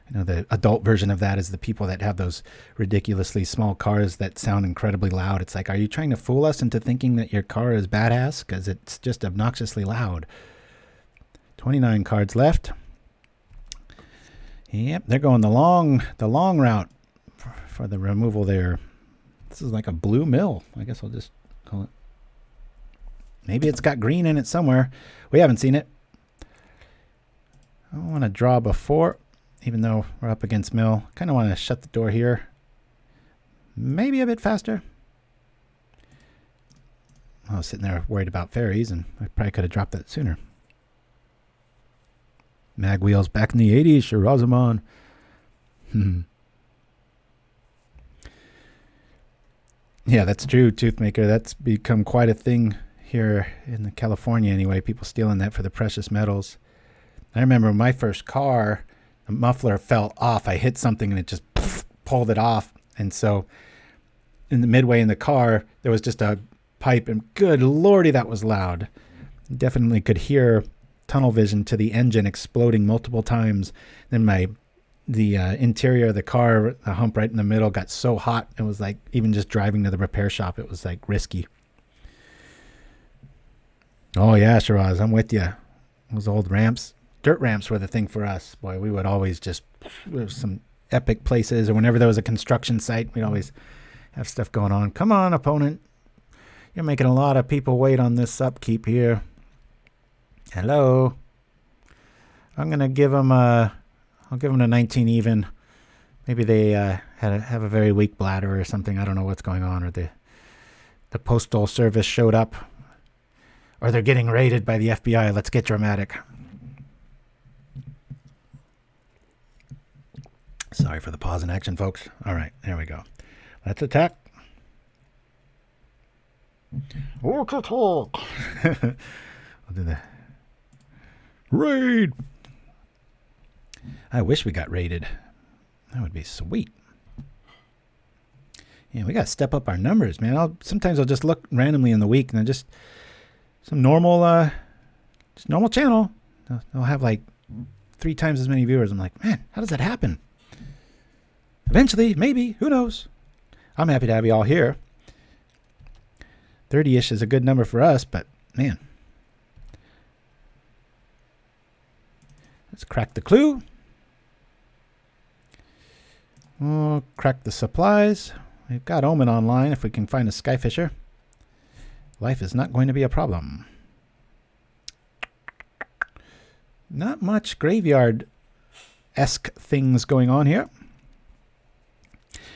I know the adult version of that is the people that have those ridiculously small cars that sound incredibly loud. It's like, are you trying to fool us into thinking that your car is badass? Because it's just obnoxiously loud. 29 cards left. Yep, they're going the long route for the removal there. This is like a blue mill. I guess I'll just call it. Maybe it's got green in it somewhere. We haven't seen it. I don't want to draw before, even though we're up against mill. Kind of want to shut the door here. Maybe a bit faster. I was sitting there worried about fairies, and I probably could have dropped that sooner. Mag wheels back in the 80s, Shirazamon. Yeah, that's true, Toothmaker. That's become quite a thing here in California anyway. People stealing that for the precious metals. I remember my first car, the muffler fell off. I hit something and it just pulled it off. And so in the midway in the car, there was just a pipe, and good lordy, that was loud. Definitely could hear tunnel vision to the engine exploding multiple times. Then the interior of the car, the hump right in the middle, got so hot. It was like, even just driving to the repair shop, it was like risky. Oh yeah, Shiraz, I'm with you. Those old ramps, dirt ramps were the thing for us. Boy, we would always just, there was some epic places, or whenever there was a construction site, we'd always have stuff going on. Come on, opponent. You're making a lot of people wait on this upkeep here. Hello. I'm gonna give them a. I'll give them a 19 even. Maybe they have a very weak bladder or something. I don't know what's going on, or the postal service showed up, or they're getting raided by the FBI. Let's get dramatic. Sorry for the pause in action, folks. All right, there we go. Let's attack. We'll do the raid. I wish we got raided. That would be sweet. Yeah, we got to step up our numbers, man. Sometimes I'll just look randomly in the week and then just some normal, just normal channel. They'll have like 3 times as many viewers. I'm like, man, how does that happen? Eventually, maybe, who knows? I'm happy to have you all here. 30-ish is a good number for us, but man. Let's crack the clue. We'll crack the supplies. We've got Omen online if we can find a Skyfisher. Life is not going to be a problem. Not much graveyard-esque things going on here.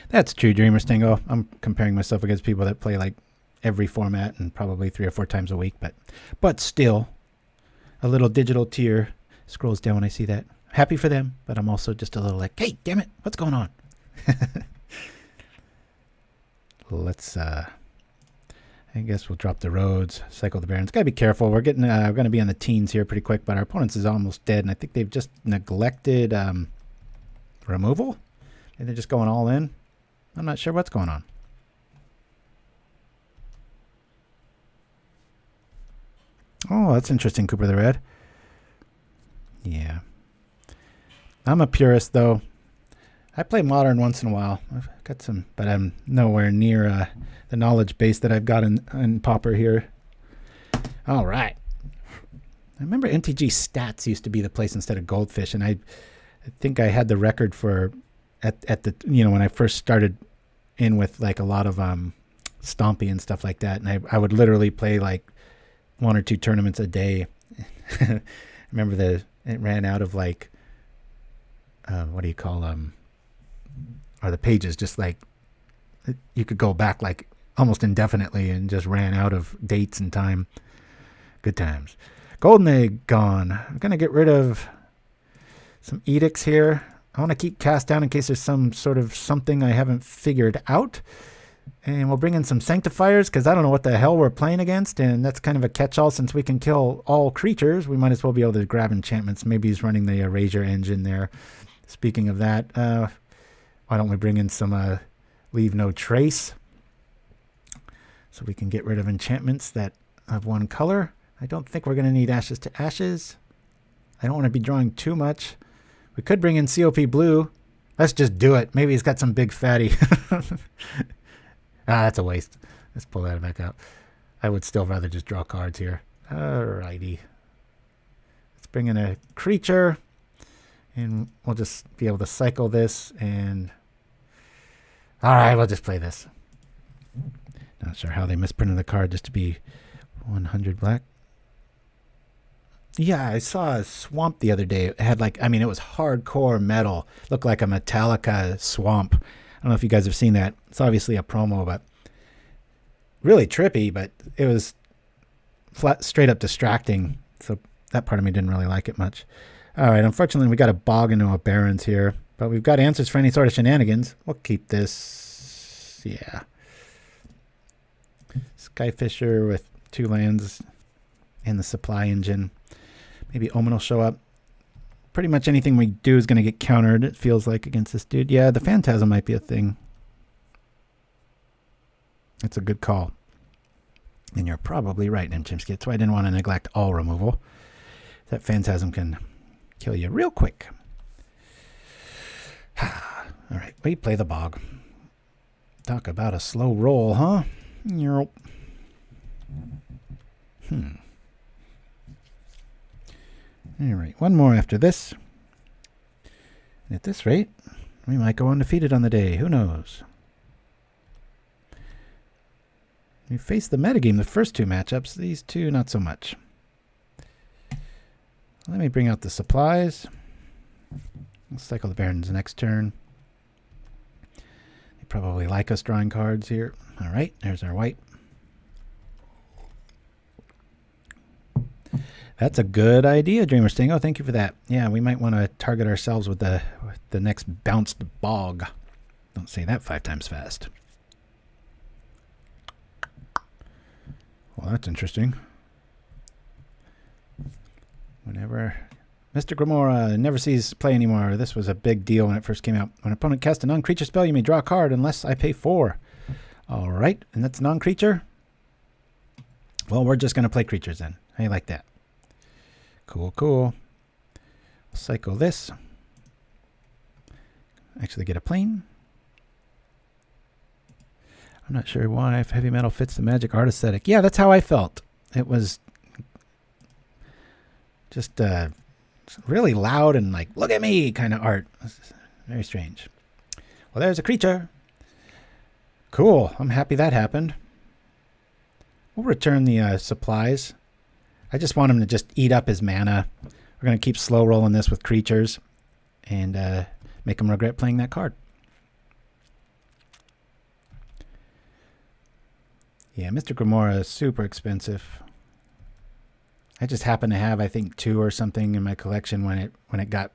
That's true, Dreamer Stingo. I'm comparing myself against people that play like every format and probably 3 or 4 times a week, but still, a little digital tear scrolls down when I see that. Happy for them, but I'm also just a little like, hey, damn it, what's going on? Let's I guess we'll drop the roads, cycle the barons. Gotta be careful. We're gonna be on the teens here pretty quick, but our opponent's is almost dead, and I think they've just neglected removal. And they're just going all in. I'm not sure what's going on. Oh, that's interesting, Cooper the Red. Yeah. I'm a purist, though. I play Modern once in a while. I've got some, but I'm nowhere near the knowledge base that I've got in Pauper here. All right. I remember MTG Stats used to be the place instead of Goldfish, and I think I had the record for at the when I first started in with like a lot of Stompy and stuff like that, and I would literally play like 1 or 2 tournaments a day. I remember it ran out of like what do you call or the pages, just like you could go back like almost indefinitely and just ran out of dates and time. Good times. Golden Egg gone. I'm going to get rid of some edicts here. I want to keep cast down in case there's some sort of something I haven't figured out. And we'll bring in some Sanctifiers because I don't know what the hell we're playing against. And that's kind of a catch-all since we can kill all creatures. We might as well be able to grab enchantments. Maybe he's running the Erasure engine there. Speaking of that, why don't we bring in some Leave No Trace so we can get rid of enchantments that have 1 color. I don't think we're going to need Ashes to Ashes. I don't want to be drawing too much. We could bring in COP Blue. Let's just do it. Maybe he's got some big fatty. That's a waste. Let's pull that back out. I would still rather just draw cards here. Alrighty. Let's bring in a creature. And we'll just be able to cycle this. And alright, we'll just play this. Not sure how they misprinted the card just to be 100 black. Yeah, I saw a swamp the other day. It had like, I mean, it was hardcore metal. Looked like a Metallica swamp. I don't know if you guys have seen that. It's obviously a promo, but really trippy, but it was flat, straight up distracting. So that part of me didn't really like it much. All right, unfortunately, we got a bog into a Barrens here, but we've got answers for any sort of shenanigans. We'll keep this. Yeah. Skyfisher with 2 lands in the supply engine. Maybe Omen will show up. Pretty much anything we do is going to get countered, it feels like, against this dude. Yeah, the Phantasm might be a thing. That's a good call. And you're probably right, Nimchimsky. That's why I didn't want to neglect all removal. That Phantasm can kill you real quick. All right, we play the Bog. Talk about a slow roll, huh? All right, 1 more after this. And at this rate, we might go undefeated on the day. Who knows? We faced the metagame the first two matchups. These two, not so much. Let me bring out the supplies. We'll cycle the Barrens next turn. They probably like us drawing cards here. All right, there's our white. That's a good idea, Dreamer Stingo. Thank you for that. Yeah, we might want to target ourselves with the next bounced bog. Don't say that 5 times fast. Well, that's interesting. Whenever Mr. Grimora never sees play anymore. This was a big deal when it first came out. When an opponent casts a non-creature spell, you may draw a card unless I pay 4. All right, and that's non-creature. Well, we're just going to play creatures then. How you like that? Cool, cool. Cycle this. Actually get a plane. I'm not sure why if heavy metal fits the magic art aesthetic. Yeah, that's how I felt. It was just really loud and like, look at me kind of art. Very strange. Well, there's a creature. Cool. I'm happy that happened. We'll return the supplies. I just want him to just eat up his mana. We're going to keep slow rolling this with creatures and make him regret playing that card. Yeah, Mr. Grimora is super expensive. I just happen to have, I think, 2 or something in my collection when it got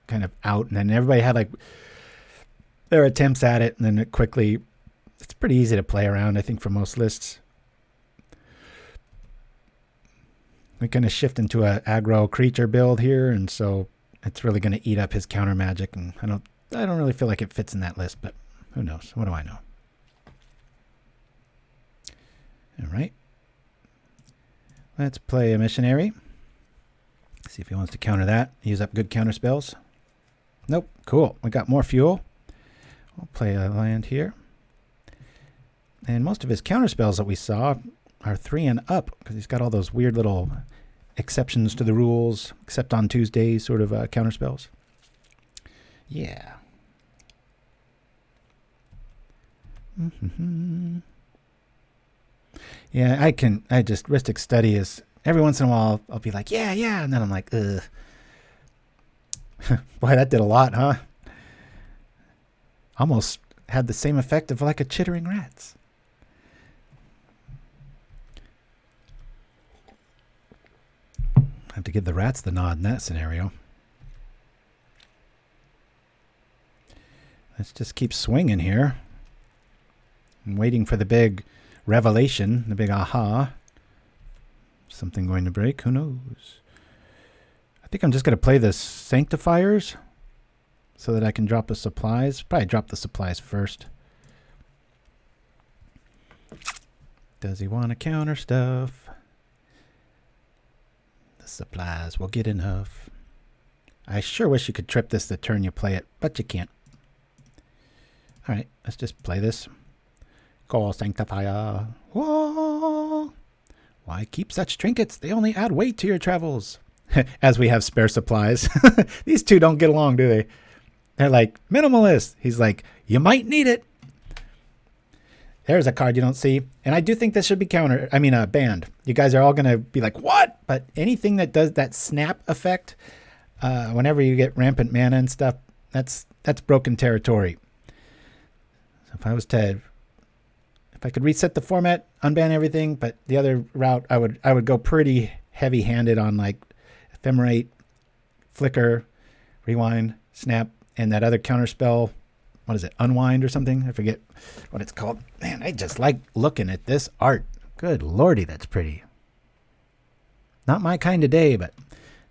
kind of out, and then everybody had like their attempts at it, and then it quickly. It's pretty easy to play around, I think, for most lists. We kind of shift into a aggro creature build here, and so it's really going to eat up his counter magic, and I don't really feel like it fits in that list, but who knows? What do I know? All right. Let's play a missionary. See if he wants to counter that. Use up good counter spells. Nope. Cool. We got more fuel. We'll play a land here. And most of his counter spells that we saw are 3 and up because he's got all those weird little exceptions to the rules, except on Tuesdays sort of counter spells. Yeah. Yeah, I just, Ristic Study is, every once in a while, I'll be like, yeah, and then I'm like, ugh. Boy, that did a lot, huh? Almost had the same effect of like a chittering rats. I have to give the rats the nod in that scenario. Let's just keep swinging here. I'm waiting for the big revelation, the big aha. Something going to break, who knows? I think I'm just going to play the Sanctifiers so that I can drop the supplies. Probably drop the supplies first. Does he want to counter stuff? The supplies will get enough. I sure wish you could trip this the turn you play it, but you can't. Alright, let's just play this. Kor Sanctifier. Whoa! Why keep such trinkets? They only add weight to your travels. As we have spare supplies. These two don't get along, do they? They're like, minimalist. He's like, you might need it. There's a card you don't see. And I do think this should be banned. You guys are all going to be like, what? But anything that does that snap effect, whenever you get rampant mana and stuff, that's broken territory. So if I could reset the format, unban everything, but the other route, I would go pretty heavy-handed on like Ephemerate, Flicker, Rewind, Snap, and that other counter spell. What is it? Unwind or something? I forget what it's called. Man, I just like looking at this art. Good lordy, that's pretty. Not my kind of day, but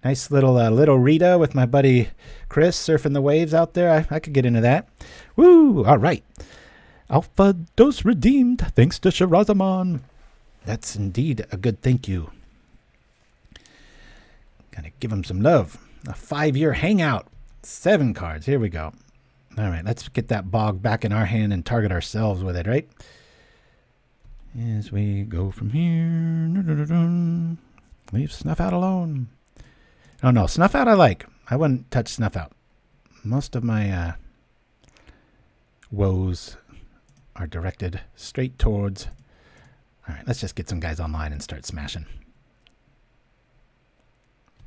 nice little Rita with my buddy Chris surfing the waves out there. I could get into that. Woo! All right. Alpha dose redeemed, thanks to Shirazaman. That's indeed a good thank you. Gotta give him some love. A 5-year hangout. 7 cards. Here we go. All right, let's get that bog back in our hand and target ourselves with it, right? As we go from here. Leave Snuff Out alone. Oh, no. Snuff Out I like. I wouldn't touch Snuff Out. Most of my woes are directed straight towards... All right, let's just get some guys online and start smashing.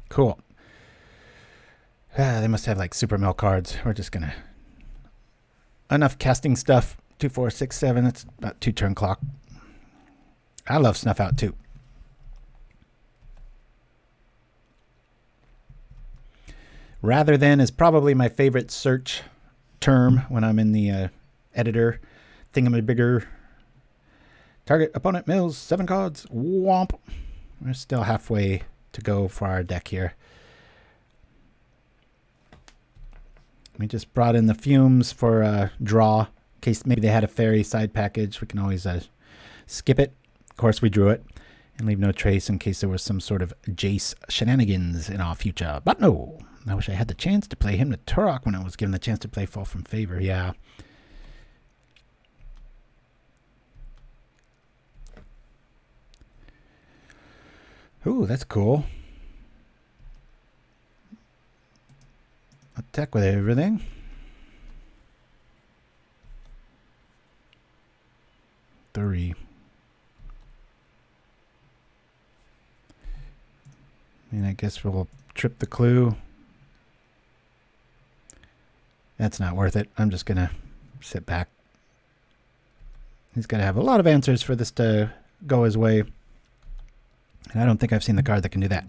Cool. They must have like super mill cards. We're just going to... Enough casting stuff. 2, 4, 6, 7. That's about 2 turn clock. I love Snuff Out too. Rather than is probably my favorite search term when I'm in the editor thingamabigger. Target opponent mills 7 cards. Womp. We're still halfway to go for our deck here. We just brought in the fumes for draw. In case maybe they had a fairy side package, we can always skip it. Of course, we drew it. And leave no trace in case there was some sort of Jace shenanigans in our future. But no. I wish I had the chance to play him to Turok when I was given the chance to play Fall from Favor. Yeah. Ooh, that's cool. Attack with everything. Three. And I guess we'll trip the clue. That's not worth it. I'm just going to sit back. He's got to have a lot of answers for this to go his way. And I don't think I've seen the card that can do that.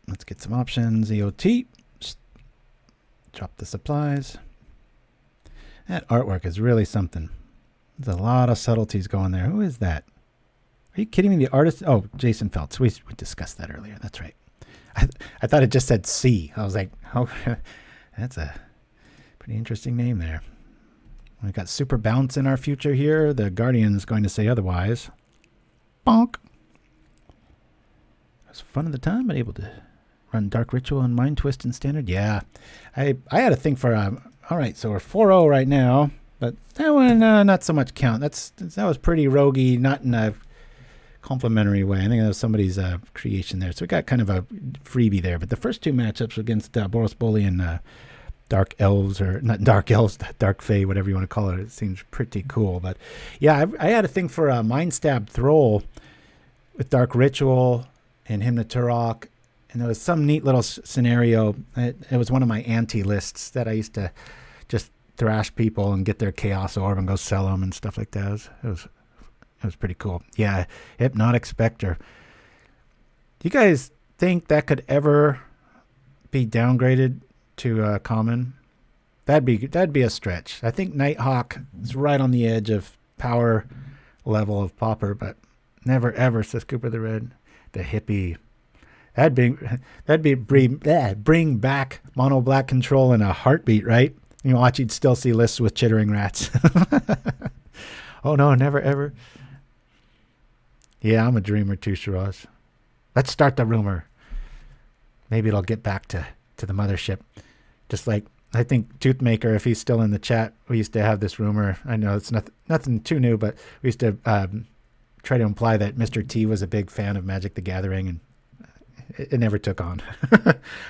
Let's get some options. EOT. Drop the supplies. That artwork is really something. There's a lot of subtleties going there. Who is that? Are you kidding me? The artist? Oh, Jason Feltz. We discussed that earlier. That's right. I thought it just said C. I was like, oh, that's a pretty interesting name there. We got super bounce in our future here. The Guardian is going to say otherwise. Bonk. It was fun at the time, but able to run Dark Ritual and Mind Twist in Standard. Yeah, I had a thing for. All right, so we're 4-0 right now, but that one not so much count. That was pretty roguey, not in a complimentary way. I think that was somebody's creation there. So we got kind of a freebie there. But the first 2 matchups against Boros Bully and Dark Elves, or not Dark Elves, Dark Fae, whatever you want to call it. It seems pretty cool. But yeah, I had a thing for a Mind Stab Thrall with Dark Ritual and Hymn to Turok. And there was some neat little scenario. It was one of my anti-lists that I used to just thrash people and get their Chaos Orb and go sell them and stuff like that. It was pretty cool. Yeah, Hypnotic Spectre. Do you guys think that could ever be downgraded to common? That'd be a stretch. I think Nighthawk is right on the edge of power level of Pauper, but never ever, says Cooper the Red. The hippie. That'd be bring back mono black control in a heartbeat, right? You watch, you'd still see lists with chittering rats. Oh no, never ever. Yeah, I'm a dreamer too, Shiraz. Let's start the rumor. Maybe it'll get back to the mothership. Just like, I think Toothmaker, if he's still in the chat, we used to have this rumor. I know it's nothing too new, but we used to try to imply that Mr. T was a big fan of Magic the Gathering, and it never took on.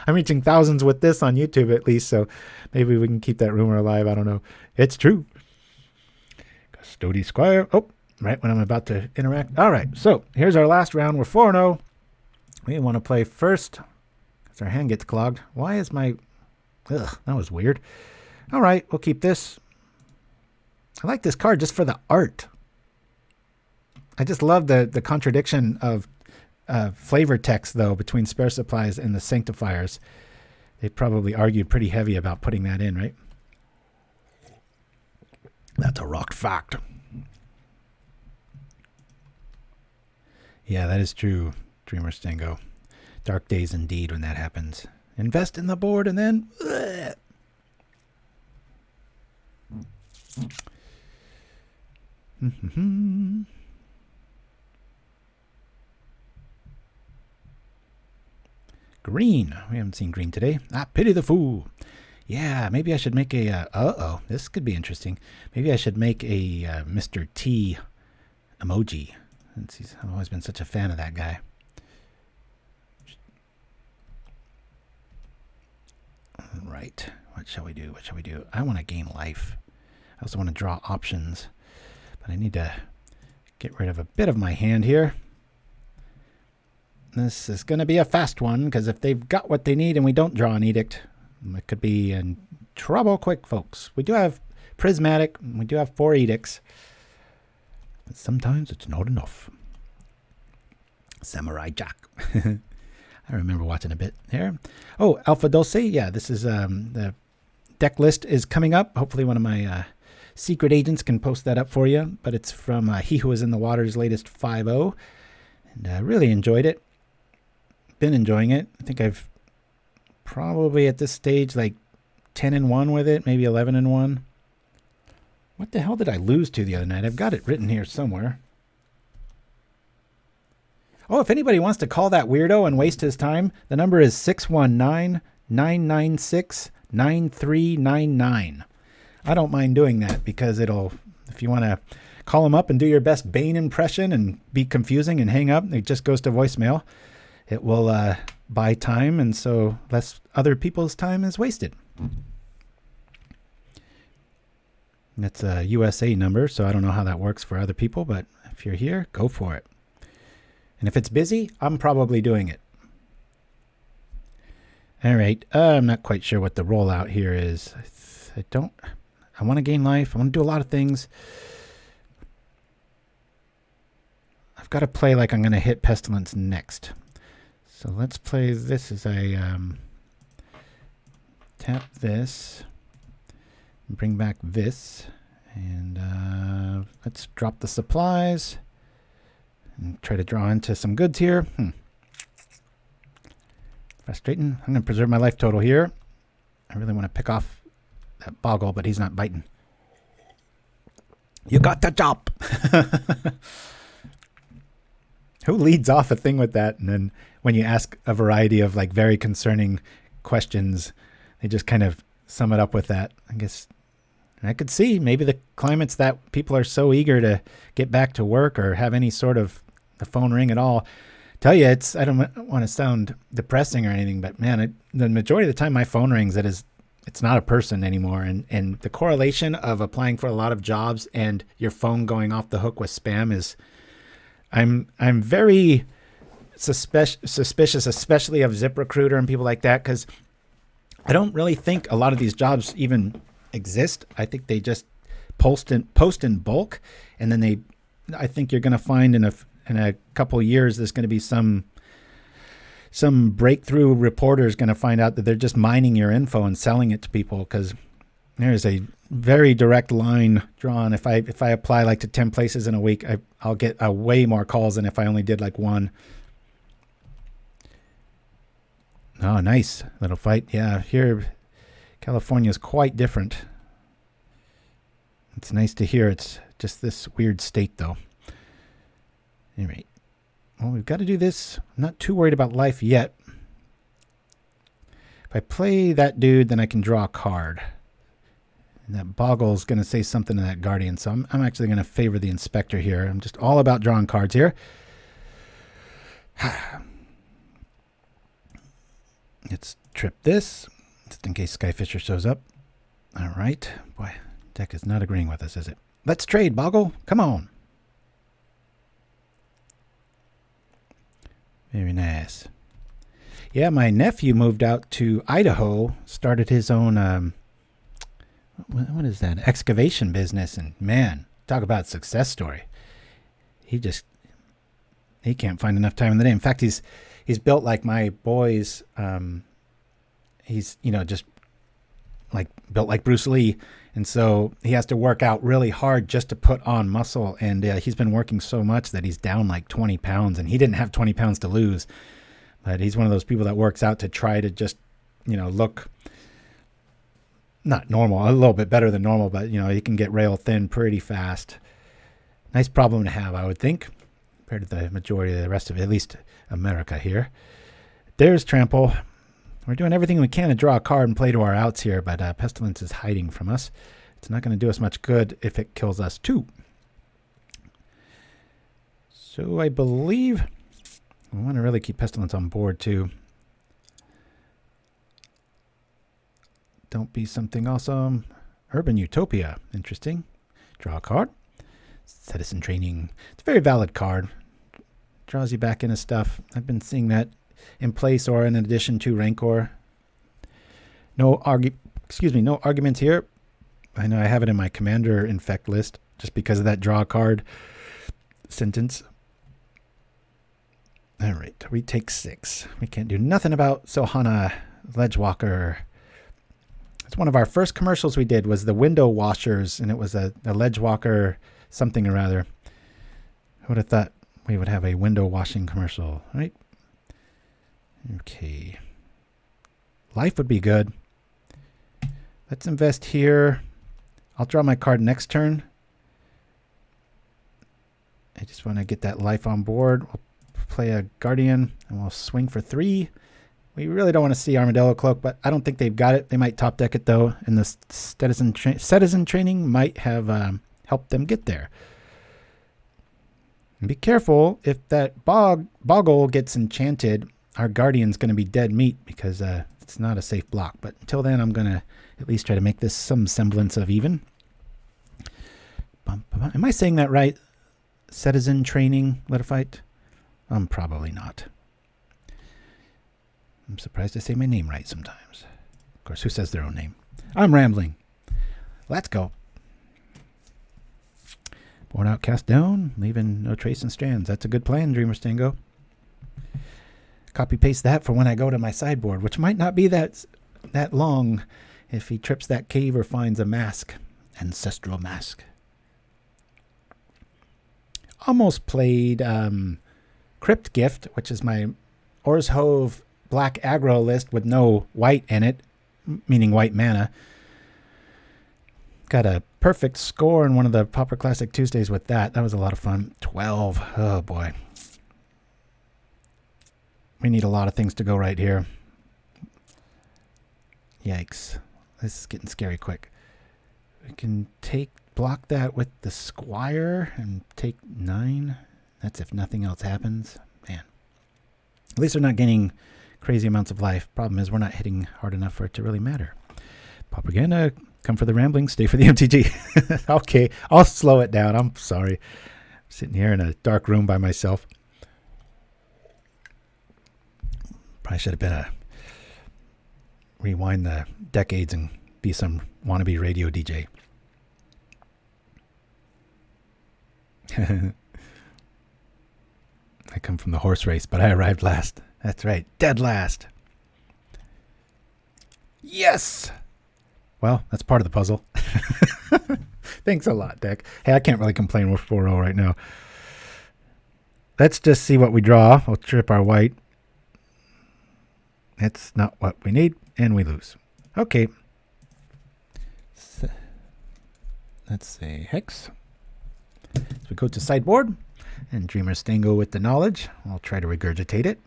I'm reaching thousands with this on YouTube at least, so maybe we can keep that rumor alive. I don't know. It's true. Custodi Squire. Oh, right when I'm about to interact. All right, so here's our last round. We're 4-0. We want to play first because our hand gets clogged. Why is my... Ugh, that was weird. All right, we'll keep this. I like this card just for the art. I just love the contradiction of flavor text, though, between Spare Supplies and the Sanctifiers. They probably argued pretty heavy about putting that in, right? That's a rock fact. Yeah, that is true, Dreamer Stango. Dark days indeed when that happens. Invest in the board and then... Green. We haven't seen green today. Ah, pity the fool. Yeah, maybe I should make a... this could be interesting. Maybe I should make a Mr. T emoji. I've always been such a fan of that guy. Right. What shall we do? I want to gain life. I also want to draw options, but I need to get rid of a bit of my hand here. This is going to be a fast one, because if they've got what they need and we don't draw an Edict, it could be in trouble quick, folks. We do have Prismatic, and we do have 4 Edicts, but sometimes it's not enough. Samurai Jack. I remember watching a bit there. Oh, Alpha Dulce. Yeah, this is the deck list is coming up. Hopefully one of my secret agents can post that up for you. But it's from HeWhoIsInTheWater's latest 5.0. And I really enjoyed it. Been enjoying it. I think I've probably at this stage like 10-1 with it. Maybe 11-1. What the hell did I lose to the other night? I've got it written here somewhere. Oh, if anybody wants to call that weirdo and waste his time, the number is 619-996-9399. I don't mind doing that because it'll, if you want to call him up and do your best Bane impression and be confusing and hang up, it just goes to voicemail. It will buy time, and so less other people's time is wasted. That's a USA number, so I don't know how that works for other people, but if you're here, go for it. And if it's busy, I'm probably doing it. All right. I'm not quite sure what the rollout here is. I want to gain life. I want to do a lot of things. I've got to play like I'm going to hit Pestilence next. So let's play this as I tap this. Bring back this. And let's drop the supplies. And try to draw into some goods here. Frustrating. I'm going to preserve my life total here. I really want to pick off that Boggle, but he's not biting. You got the job. Who leads off a thing with that? And then when you ask a variety of like very concerning questions, they just kind of sum it up with that. I guess I could see maybe the climates that people are so eager to get back to work or have any sort of the phone ring at all. Tell you, it's, I don't want to sound depressing or anything, but man, the majority of the time my phone rings, it's not a person anymore. And the correlation of applying for a lot of jobs and your phone going off the hook with spam is, I'm very suspicious, especially of ZipRecruiter and people like that, because I don't really think a lot of these jobs even exist. I think they just post in bulk, and then I think you're going to find in a couple of years there's going to be some breakthrough reporter is going to find out that they're just mining your info and selling it to people, because there's a very direct line drawn. If I apply like to 10 places in a week, I'll get way more calls than if I only did like one. Oh, nice little fight. Yeah, here California is quite different. It's nice to hear. It's just this weird state, though. Anyway, well, we've got to do this. I'm not too worried about life yet. If I play that dude, then I can draw a card. And that Boggle's going to say something to that Guardian, so I'm actually going to favor the Inspector here. I'm just all about drawing cards here. Let's trip this, just in case Skyfisher shows up. All right. Boy, deck is not agreeing with us, is it? Let's trade, Boggle. Come on. Very nice. Yeah, my nephew moved out to Idaho, started his own, what is that, excavation business. And man, talk about success story. He can't find enough time in the day. In fact, he's built like my boys. He's, just like built like Bruce Lee. And so he has to work out really hard just to put on muscle. And he's been working so much that he's down like 20 pounds. And he didn't have 20 pounds to lose. But he's one of those people that works out to try to just, look not normal, a little bit better than normal. But, he can get rail thin pretty fast. Nice problem to have, I would think, compared to the majority of the rest of it, at least America here. There's Trample. We're doing everything we can to draw a card and play to our outs here, but Pestilence is hiding from us. It's not going to do us much good if it kills us too. So I believe we want to really keep Pestilence on board too. Don't be something awesome. Urban Utopia. Interesting. Draw a card. Citizen Training. It's a very valid card. Draws you back into stuff. I've been seeing that in place or in addition to Rancor. No arguments here. I know I have it in my Commander Infect list just because of that draw card sentence. All right, we take 6. We can't do nothing about Sohana Ledgewalker. It's one of our first commercials we did was the window washers, and it was a Ledgewalker something or other. Who would have thought we would have a window washing commercial, right? Okay. Life would be good. Let's invest here. I'll draw my card next turn. I just want to get that life on board. We'll play a Guardian, and we'll swing for 3. We really don't want to see Armadillo Cloak, but I don't think they've got it. They might top deck it, though, and the Citizen Training might have helped them get there. And be careful, if that Boggle gets enchanted, our Guardian's going to be dead meat because it's not a safe block. But until then, I'm going to at least try to make this some semblance of even. Am I saying that right? Citizen Training, Litophyte? Probably not. I'm surprised I say my name right sometimes. Of course, who says their own name? I'm rambling. Let's go. Born out, cast down, leaving no trace in strands. That's a good plan, Dreamer Stango. Copy paste that for when I go to my sideboard, which might not be that long if he trips that cave or finds a mask. Ancestral mask. Almost played Crypt Gift, which is my Orzhov black aggro list with no white in it, meaning white mana. Got a perfect score in one of the Pauper Classic Tuesdays with that. That was a lot of fun. 12. Oh, boy. We need a lot of things to go right here. Yikes. This is getting scary quick. We can block that with the Squire and take 9. That's if nothing else happens. Man. At least they're not gaining crazy amounts of life. Problem is we're not hitting hard enough for it to really matter. Pauperganda, come for the rambling, stay for the MTG. Okay, I'll slow it down. I'm sorry. I'm sitting here in a dark room by myself. Probably should have been rewind the decades and be some wannabe radio DJ. I come from the horse race, but I arrived last. That's right, dead last. Yes! Well, that's part of the puzzle. Thanks a lot, Deck. Hey, I can't really complain with 4-0 right now. Let's just see what we draw. We'll trip our white. It's not what we need, and we lose. Okay. So, let's say Hex. So we go to sideboard, and Dreamer Stango with the knowledge. I'll try to regurgitate it.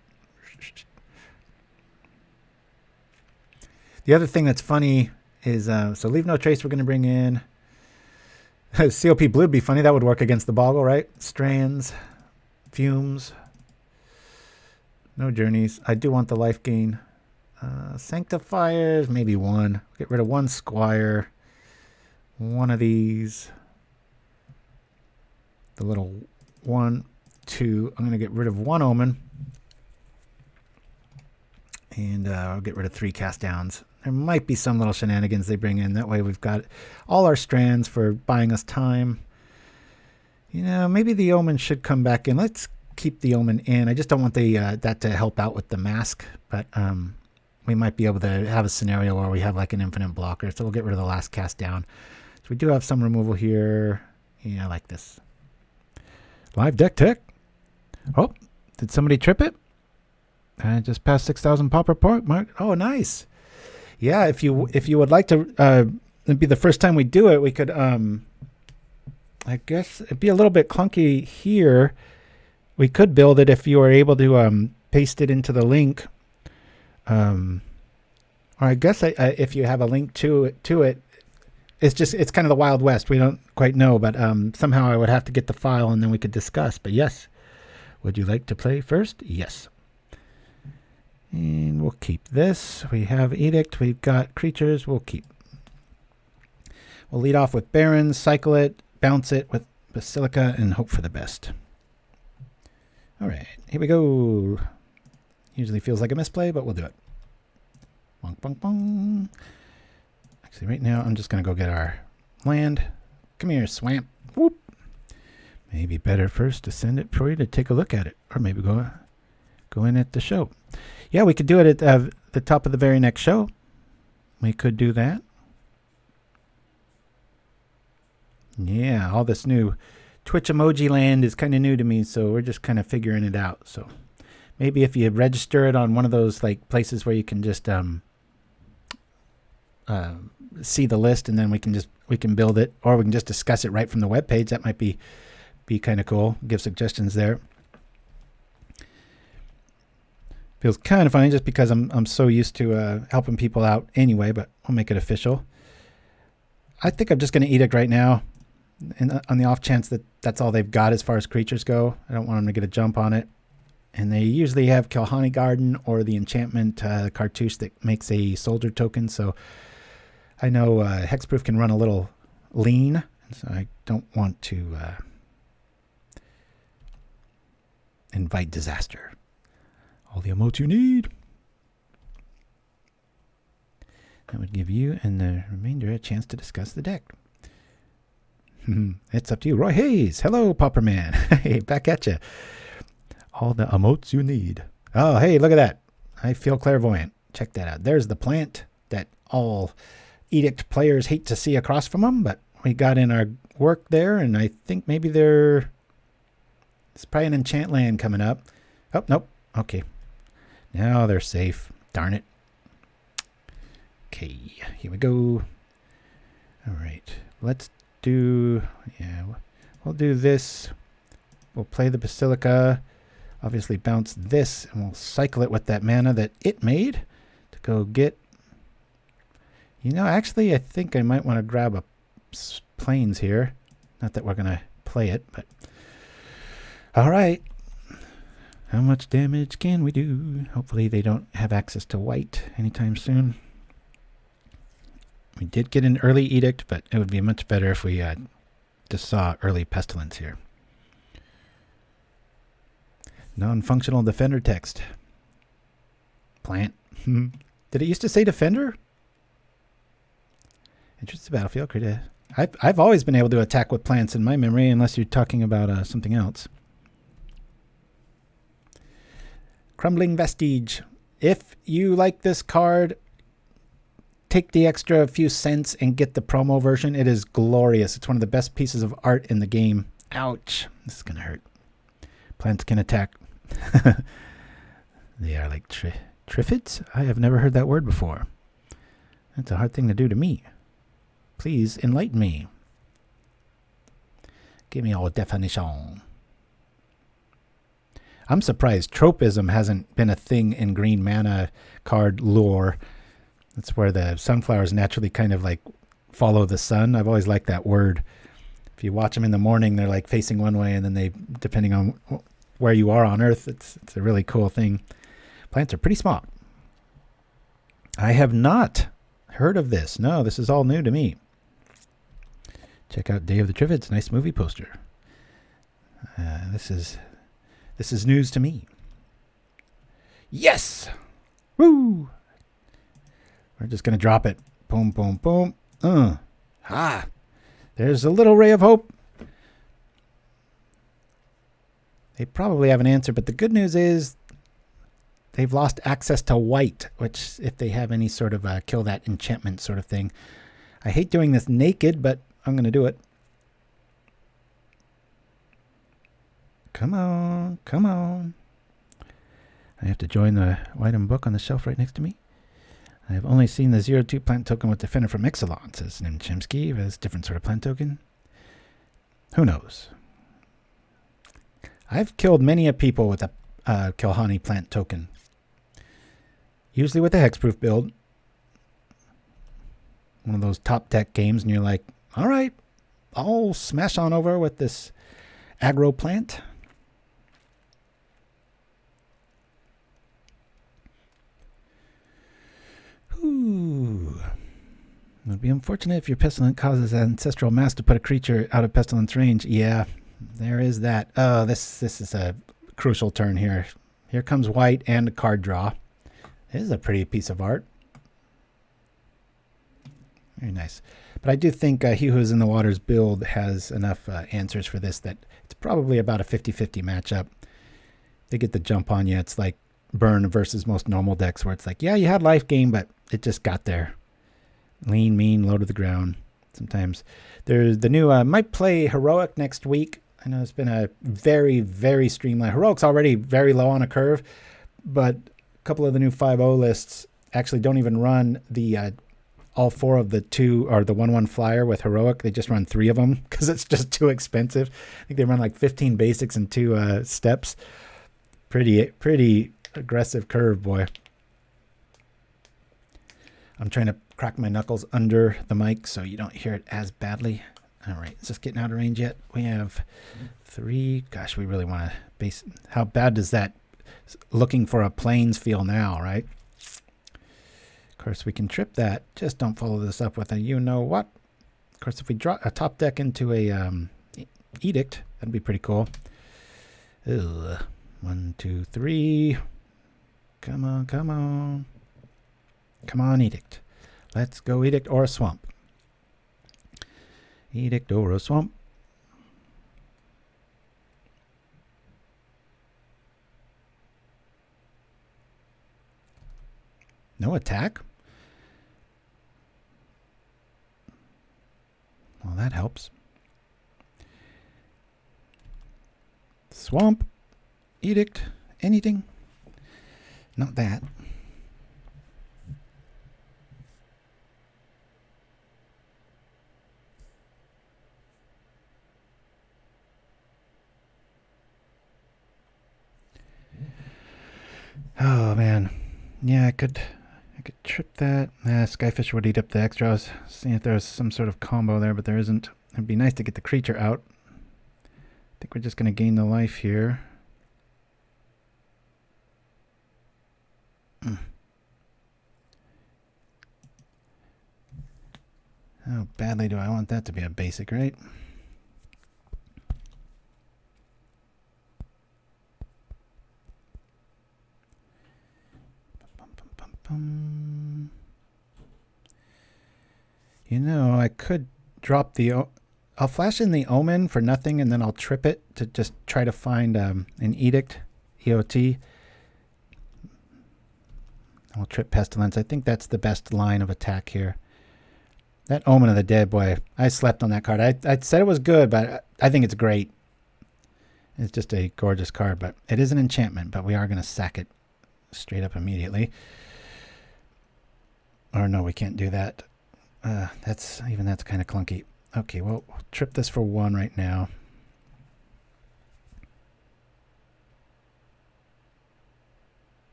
The other thing that's funny is, so leave no trace we're going to bring in. COP Blue would be funny. That would work against the Boggle, right? Strands, Fumes, no journeys. I do want the life gain. Sanctifiers, maybe 1. Get rid of 1 Squire. 1 of these. The little 1, 2. I'm going to get rid of 1 Omen. And I'll get rid of 3 cast downs. There might be some little shenanigans they bring in. That way we've got all our strands for buying us time. You know, maybe the Omen should come back in. Let's keep the Omen in. I just don't want the that to help out with the mask. But we might be able to have a scenario where we have like an infinite blocker. So we'll get rid of the last cast down. So we do have some removal here. Yeah, like this. Live deck tech. Oh, did somebody trip it? I just passed 6,000 Pauper mark. Oh, nice. Yeah, if you would like to, it'd be the first time we do it. We could, I guess it'd be a little bit clunky here. We could build it if you are able to paste it into the link. Or I guess if you have a link to it, it's kind of the Wild West. We don't quite know, but somehow I would have to get the file and then we could discuss. But yes, would you like to play first? Yes. And we'll keep this. We have Edict. We've got creatures. We'll keep. We'll lead off with Barrens, cycle it, bounce it with Basilica, and hope for the best. All right, here we go. Usually feels like a misplay, but we'll do it. Bonk, bonk, bonk. Actually, right now, I'm just going to go get our land. Come here, swamp. Whoop. Maybe better first to send it for you to take a look at it. Or maybe go in at the show. Yeah, we could do it at the top of the very next show. We could do that. Yeah, all this new Twitch emoji land is kind of new to me, so we're just kind of figuring it out. So maybe if you register it on one of those like places where you can just see the list, and then we can build it, or we can just discuss it right from the webpage. That might be kind of cool. Give suggestions there. Feels kind of funny just because I'm so used to helping people out anyway, but we'll make it official. I think I'm just going to Edict right now, and on the off chance that that's all they've got as far as creatures go. I don't want them to get a jump on it. And they usually have Kilhani Garden or the enchantment cartouche that makes a soldier token. So I know Hexproof can run a little lean, so I don't want to invite disaster. All the emotes you need. That would give you and the remainder a chance to discuss the deck. It's up to you. Roy Hayes. Hello, Pauperman. Hey, back at you. All the emotes you need. Oh, hey, look at that. I feel clairvoyant. Check that out. There's the plant that all Edict players hate to see across from them, but we got in our work there, and I think maybe it's probably an enchant land coming up. Oh, nope. Okay. Now they're safe. Darn it. Okay, here we go. All right. Let's do, we'll do this. We'll play the Basilica. Obviously bounce this, and we'll cycle it with that mana that it made to go get. Actually, I think I might want to grab a plains here. Not that we're going to play it, but all right. How much damage can we do? Hopefully they don't have access to white anytime soon. We did get an early Edict, but it would be much better if we just saw early Pestilence here. Non-functional defender text. Plant. Did it used to say defender? Enters the battlefield. I've always been able to attack with plants in my memory, unless you're talking about something else. Crumbling Vestige. If you like this card, take the extra few cents and get the promo version. It is glorious. It's one of the best pieces of art in the game. Ouch. This is going to hurt. Plants can attack. They are like triffids? I have never heard that word before. That's a hard thing to do to me. Please enlighten me. Give me all definition. I'm surprised tropism hasn't been a thing in green mana card lore. That's where the sunflowers naturally kind of like follow the sun. I've always liked that word. If you watch them in the morning, they're like facing one way, and then they, depending on where you are on Earth, it's a really cool thing. Plants are pretty small. I have not heard of this. No, this is all new to me. Check out Day of the Triffids. Nice movie poster. This is news to me. Yes! Woo! We're just going to drop it. Boom, boom, boom. There's a little ray of hope. They probably have an answer, but the good news is they've lost access to white, which if they have any sort of kill that enchantment sort of thing. I hate doing this naked, but I'm going to do it. Come on, come on. I have to join the item book on the shelf right next to me. I have only seen the 0-2 plant token with Defender from Ixalan, says Nimchimsky. That's a different sort of plant token. Who knows? I've killed many a people with a Kilhani plant token. Usually with a hexproof build. One of those top deck games, and you're like, all right, I'll smash on over with this aggro plant. Ooh. It would be unfortunate if your Pestilence causes Ancestral Mass to put a creature out of Pestilence range. Yeah, there is that. Oh, this is a crucial turn here. Here comes white and a card draw. This is a pretty piece of art. Very nice. But I do think He Who Is in the Water's build has enough answers for this that it's probably about a 50-50 matchup. They get the jump on you. It's like Burn versus most normal decks where it's like, yeah, you had life gain, but it just got there. Lean, mean, low to the ground. Sometimes there's the new, might play Heroic next week. I know it's been a very, very streamlined. Heroic's already very low on a curve, but a couple of the new 5.0 lists actually don't even run the all 4 of the 2 or the 1/1 flyer with Heroic. They just run 3 of them because it's just too expensive. I think they run like 15 basics and 2 steps. Pretty aggressive curve, boy. I'm trying to crack my knuckles under the mic so you don't hear it as badly. All right, is this getting out of range yet? We have 3. Gosh, we really want to base. How bad does that looking for a plains feel now, right? Of course, we can trip that. Just don't follow this up with a you-know-what. Of course, if we draw a top deck into a Edict, that'd be pretty cool. Ugh. 1, 2, 3. Come on, come on. Come on, Edict. Let's go Edict or a Swamp. Edict or a Swamp. No attack? Well, that helps. Swamp. Edict. Anything? Not that. Oh man, yeah, I could trip that. Skyfisher would eat up the extra. I was seeing if there was some sort of combo there, but there isn't. It'd be nice to get the creature out. I think we're just going to gain the life here. How badly do I want that to be a basic, right? You know, I could drop the... I'll flash in the Omen for nothing, and then I'll trip it to just try to find an Edict, EOT. I'll trip Pestilence. I think that's the best line of attack here. That Omen of the Dead, boy, I slept on that card. I said it was good, but I think it's great. It's just a gorgeous card, but it is an enchantment, but we are going to sack it straight up immediately. Or no, we can't do that. That's kind of clunky. Okay, well, we'll trip this for 1 right now.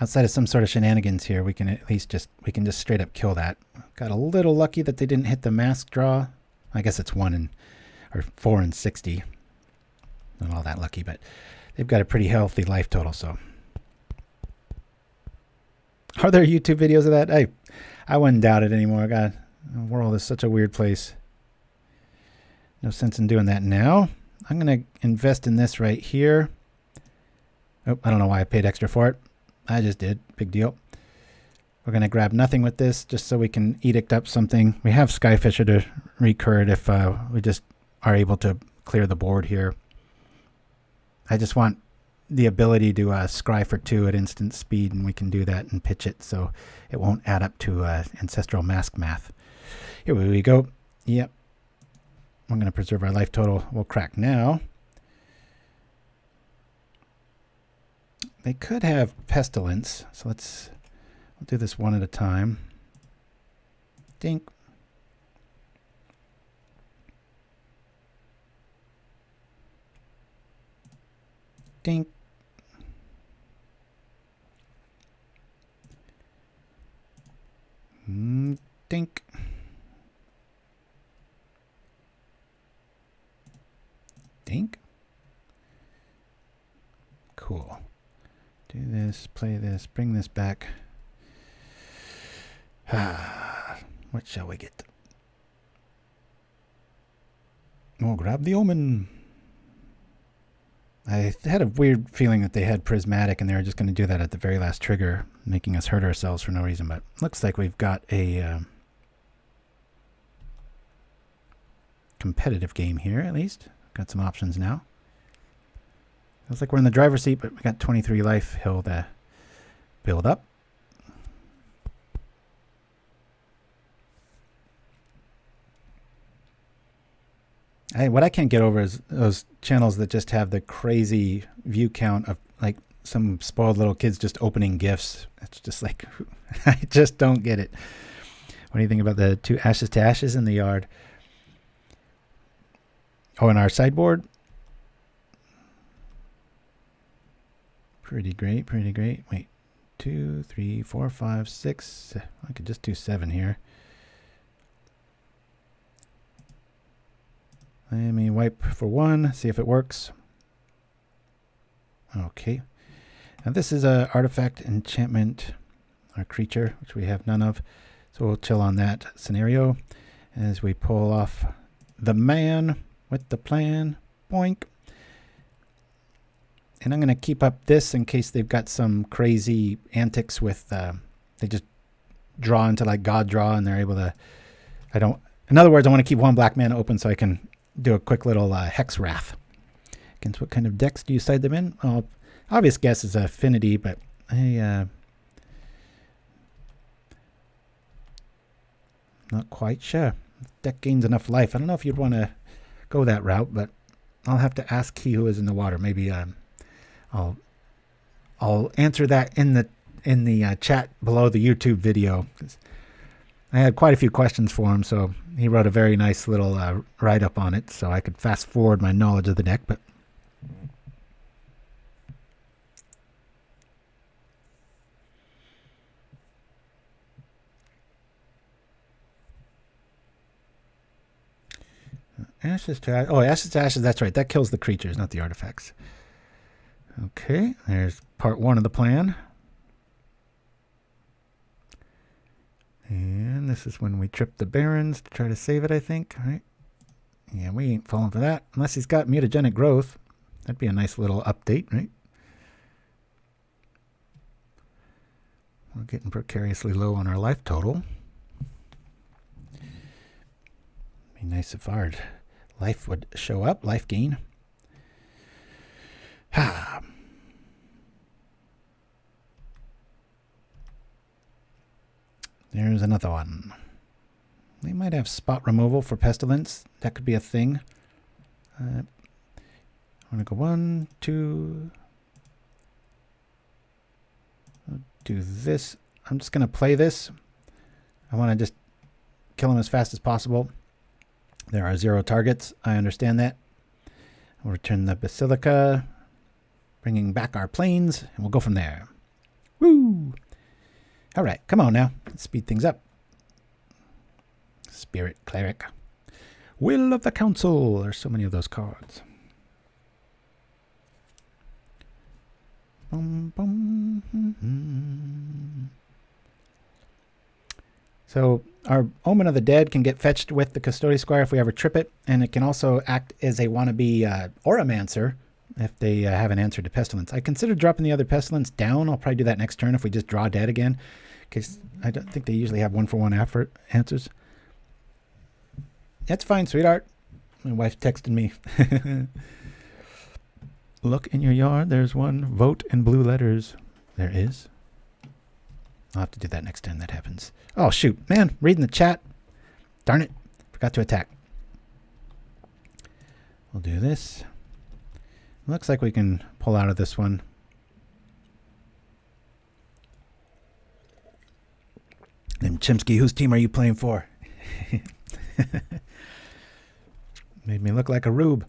Outside of some sort of shenanigans here, we can at least just straight up kill that. Got a little lucky that they didn't hit the mask draw. I guess it's 4 and 60. Not all that lucky, but they've got a pretty healthy life total, so. Are there YouTube videos of that? I wouldn't doubt it anymore. God, the world is such a weird place. No sense in doing that now. I'm going to invest in this right here. Oh, I don't know why I paid extra for it. I just did. Big deal. We're going to grab nothing with this just so we can edict up something. We have Skyfisher to recur it if we just are able to clear the board here. I just want the ability to scry for 2 at instant speed, and we can do that and pitch it so it won't add up to Ancestral Mask math. Here we go. Yep. We're going to preserve our life total. We'll crack now. They could have Pestilence, so we'll do this 1 at a time. Dink. Dink. Dink. Dink. Cool. Do this, play this, bring this back. What shall we get? We'll grab the Omen. I had a weird feeling that they had Prismatic and they were just going to do that at the very last trigger, making us hurt ourselves for no reason. But looks like we've got a competitive game here, at least. Got some options now. Looks like we're in the driver's seat, but we got 23 life. He'll build up. What I can't get over is those channels that just have the crazy view count of like some spoiled little kids just opening gifts. It's just like, I just don't get it. What do you think about the 2 ashes to ashes in the yard? Oh, and our sideboard. Pretty great, pretty great. Wait, 2, 3, 4, 5, 6. I could just do 7 here. Let me wipe for 1, see if it works. Okay. Now this is a artifact, enchantment, or creature, which we have none of. So we'll chill on that scenario as we pull off the man with the plan. Boink. And I'm going to keep up this in case they've got some crazy antics with, they just draw into like God draw and they're able to, in other words, I want to keep 1 black mana open so I can do a quick little Hex Wrath. Against what kind of decks do you side them in? Well, obvious guess is Affinity, but not quite sure. Deck gains enough life. I don't know if you'd want to go that route, but I'll have to ask HeWhoIsInTheWater. Maybe I'll answer that in the chat below the YouTube video. I had quite a few questions for him, so he wrote a very nice little write-up on it, so I could fast forward my knowledge of the deck. But Ashes to Ashes. Oh, Ashes to Ashes, that's right. That kills the creatures, not the artifacts. Okay, there's part 1 of the plan. And this is when we trip the Barrens to try to save it, I think. All right. Yeah, we ain't falling for that. Unless he's got mutagenic growth. That'd be a nice little update, right? We're getting precariously low on our life total. Be nice if our life would show up, life gain. Ha. There's another one. They might have spot removal for Pestilence. That could be a thing. I want to go 1, 2. I'll do this. I'm just going to play this. I want to just kill him as fast as possible. There are 0 targets. I understand that. We'll return the Basilica, bringing back our planes, and we'll go from there. Woo! All right, come on now. Let's speed things up. Spirit Cleric. Will of the Council. There's so many of those cards. Boom, boom. So our Omen of the Dead can get fetched with the Custodi Squire if we ever trip it, and it can also act as a wannabe Auramancer if they have an answer to Pestilence. I considered dropping the other Pestilence down. I'll probably do that next turn if we just draw dead again, because I don't think they usually have 1-for-1 answers. That's fine, sweetheart. My wife texted me. Look in your yard. There's 1. Vote in blue letters. There is. I'll have to do that next time that happens. Oh, shoot. Man, reading the chat. Darn it. Forgot to attack. We'll do this. Looks like we can pull out of this one. And Chimsky, whose team are you playing for? Made me look like a rube.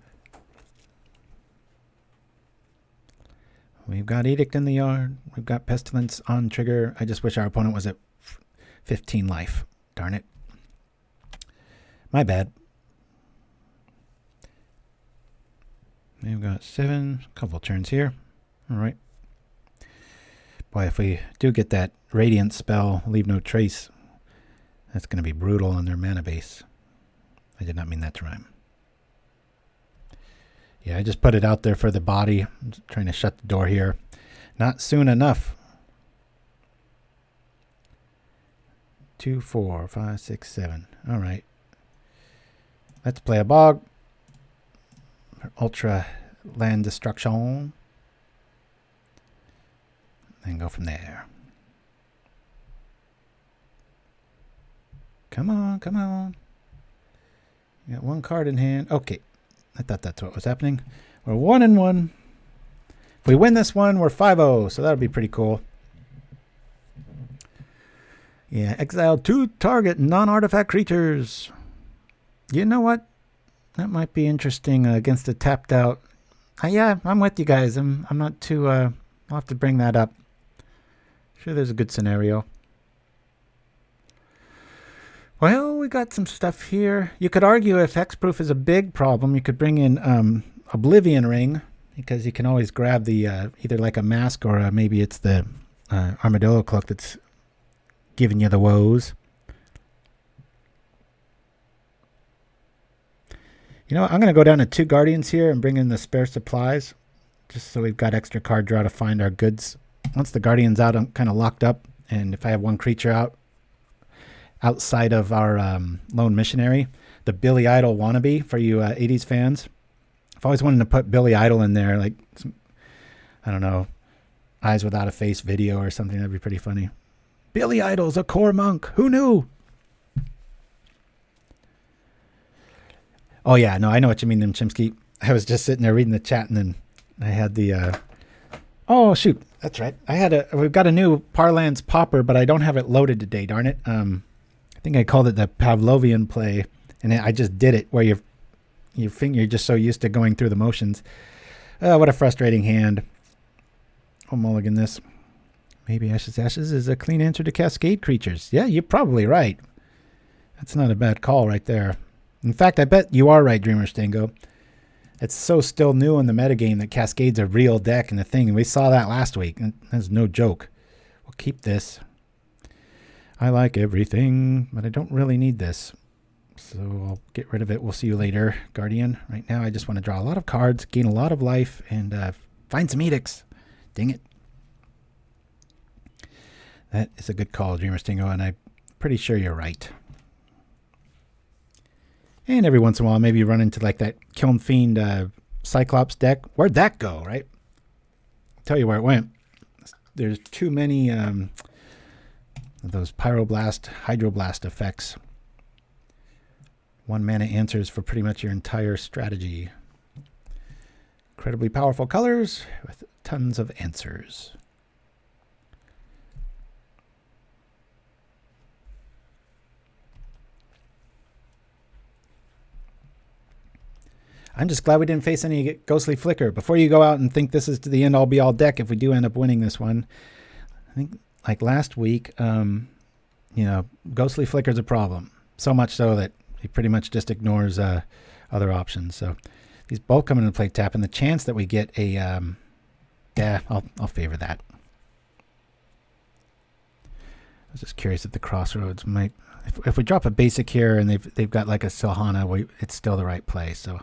We've got Edict in the yard. We've got Pestilence on trigger. I just wish our opponent was at 15 life. Darn it. My bad. We've got 7. A couple turns here. All right. Boy, if we do get that Radiant spell, Leave No Trace, That's going to be brutal on their mana base. I did not mean that to rhyme. Yeah, I just put it out there for the body. I'm just trying to shut the door here. Not soon enough. 2, 4, 5, 6, 7. All right. Let's play a bog. Ultra land destruction. And go from there. Come on, come on. You got one card in hand. Okay. I thought that's what was happening. We're 1-1. If we win this one, we're 5-0. So that'll be pretty cool. Yeah, exile 2 target non-artifact creatures. You know what? That might be interesting against a tapped out. Yeah, I'm with you guys. I'm not too... I'll have to bring that up. Sure, there's a good scenario. Well, we got some stuff here. You could argue if hexproof is a big problem, you could bring in Oblivion Ring, because you can always grab the either like a mask or maybe it's the Armadillo Cloak that's giving you the woes. You know what? I'm going to go down to 2 Guardians here and bring in the spare supplies, just so we've got extra card draw to find our goods. Once the Guardian's out, I'm kind of locked up, and if I have one creature out, outside of our Lone Missionary, the Billy Idol wannabe for you 80s fans. I've always wanted to put Billy Idol in there, like, some, I don't know, Eyes Without a Face video or something. That'd be pretty funny. Billy Idol's a core monk. Who knew? Oh, yeah. No, I know what you mean, them Chimsky. I was just sitting there reading the chat, and then I had the... Oh, shoot. That's right. We've got a new Parlance Pauper, but I don't have it loaded today, darn it. I think I called it the Pavlovian play, and I just did it where you're just so used to going through the motions. What a frustrating hand. I'll mulligan this. Maybe Ashes is a clean answer to Cascade creatures. Yeah, you're probably right. That's not a bad call right there. In fact, I bet you are right, Dreamer Stango. It's so still new in the metagame that Cascade's a real deck and a thing, and we saw that last week. And that's no joke. We'll keep this. I like everything, but I don't really need this. So I'll get rid of it. We'll see you later, Guardian. Right now, I just want to draw a lot of cards, gain a lot of life, and find some edicts. Dang it. That is a good call, Dreamer Stingo, and I'm pretty sure you're right. And every once in a while, maybe you run into like that Kiln Fiend Cyclops deck. Where'd that go, right? I'll tell you where it went. There's too many those Pyroblast, Hydroblast effects. 1 mana answers for pretty much your entire strategy. Incredibly powerful colors with tons of answers. I'm just glad we didn't face any Ghostly Flicker. Before you go out and think this is the end all be all deck, if we do end up winning this one, I think like last week, you know, Ghostly Flicker's a problem. So much so that he pretty much just ignores other options. So these both come into play tap, and the chance that we get a, yeah, I'll favor that. I was just curious if the Crossroads might, if we drop a basic here and they've got like a Silhana, it's still the right play. So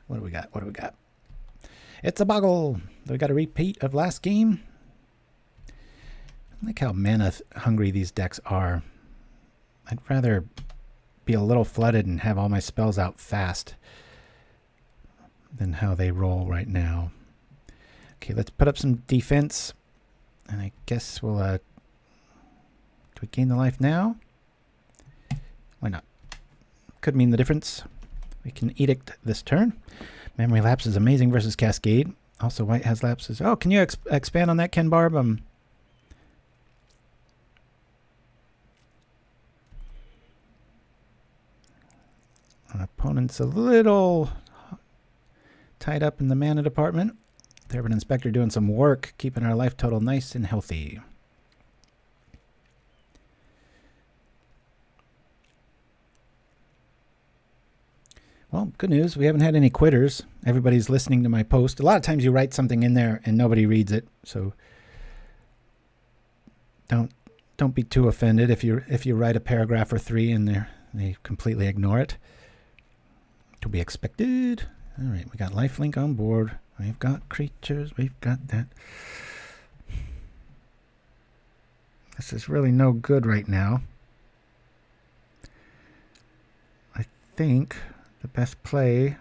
what do we got? What do we got? It's a boggle. We got a repeat of last game. I like how mana hungry these decks are. I'd rather be a little flooded and have all my spells out fast than how they roll right now. Okay, let's put up some defense. And I guess we'll, do we gain the life now? Why not? Could mean the difference. We can Edict this turn. Memory Lapse is amazing versus Cascade. Also, White has lapses. Oh, can you expand on that, Ken Barb? Our opponent's a little tied up in the mana department. Thraben Inspector doing some work, keeping our life total nice and healthy. Well, good news. We haven't had any quitters. Everybody's listening to my post. A lot of times you write something in there and nobody reads it. So don't don't be too offended if you write a paragraph or 3 and they completely ignore it. To be expected. All right, we got lifelink on board. We've got creatures. We've got that. This is really no good right now. I think the best play,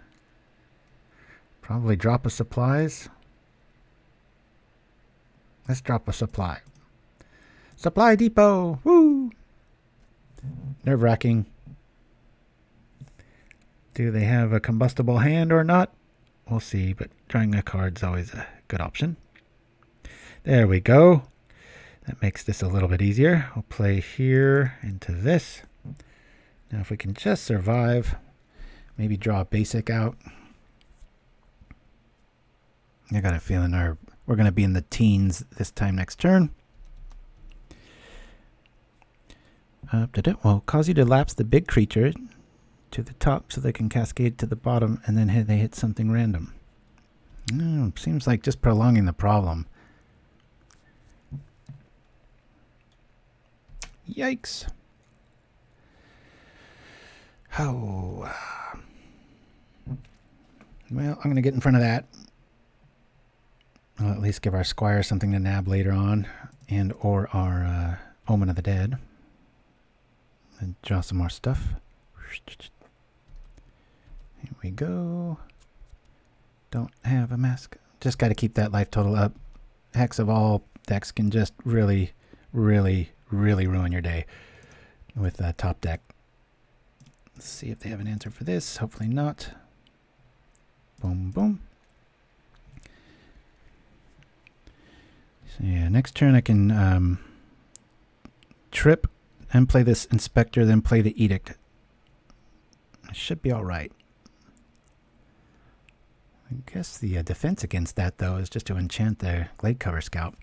probably drop a supplies. Let's drop a supply. Supply depot. Woo! Nerve-wracking. Do they have a combustible hand or not? We'll see, but drawing a card's always a good option. There we go. That makes this a little bit easier. We'll play here into this. Now if we can just survive, maybe draw a basic out. I got a feeling we're going to be in the teens this time next turn. Well, cause you to lapse the big creature to the top so they can cascade to the bottom, and then they hit something random. Seems like just prolonging the problem. Yikes. Oh. Well, I'm going to get in front of that. I'll at least give our Squire something to nab later on, and or our Omen of the Dead. And draw some more stuff. Here we go. Don't have a mask. Just got to keep that life total up. Hex of all decks can just really, really, really ruin your day with top deck. Let's see if they have an answer for this. Hopefully not. Boom, boom. So yeah, next turn I can trip and play this Inspector, then play the Edict. It should be all right. I guess the defense against that, though, is just to enchant the Glade Cover Scout.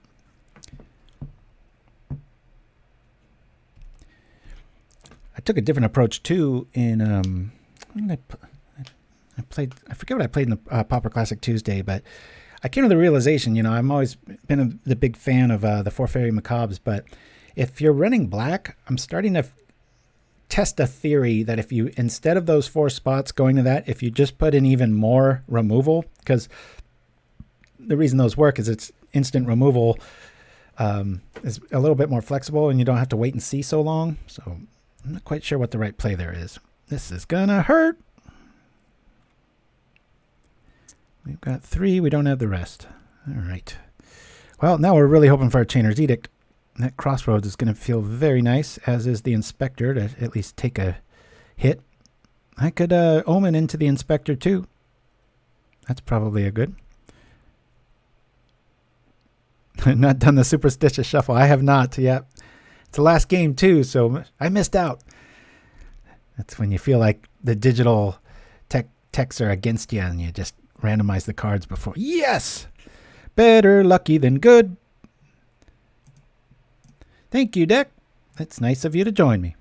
I took a different approach, too, in... I forget what I played in the Pauper Classic Tuesday, but I came to the realization, I'm always been the big fan of the Four Fairy Macabres, but if you're running black, I'm starting to test a theory that if you, instead of those 4 spots going to that, if you just put in even more removal, because the reason those work is it's instant removal is a little bit more flexible and you don't have to wait and see so long. So I'm not quite sure what the right play there is. This is gonna hurt. We've got 3, we don't have the rest. All right. Well, now we're really hoping for a Chainer's Edict. That Crossroads is going to feel very nice, as is the Inspector, to at least take a hit. I could Omen into the Inspector too. That's probably a good. Not done the Superstitious Shuffle. I have not yet. It's the last game too, so I missed out. That's when you feel like the digital techs are against you and you just randomize the cards before. Yes! Better lucky than good. Thank you, deck. It's nice of you to join me.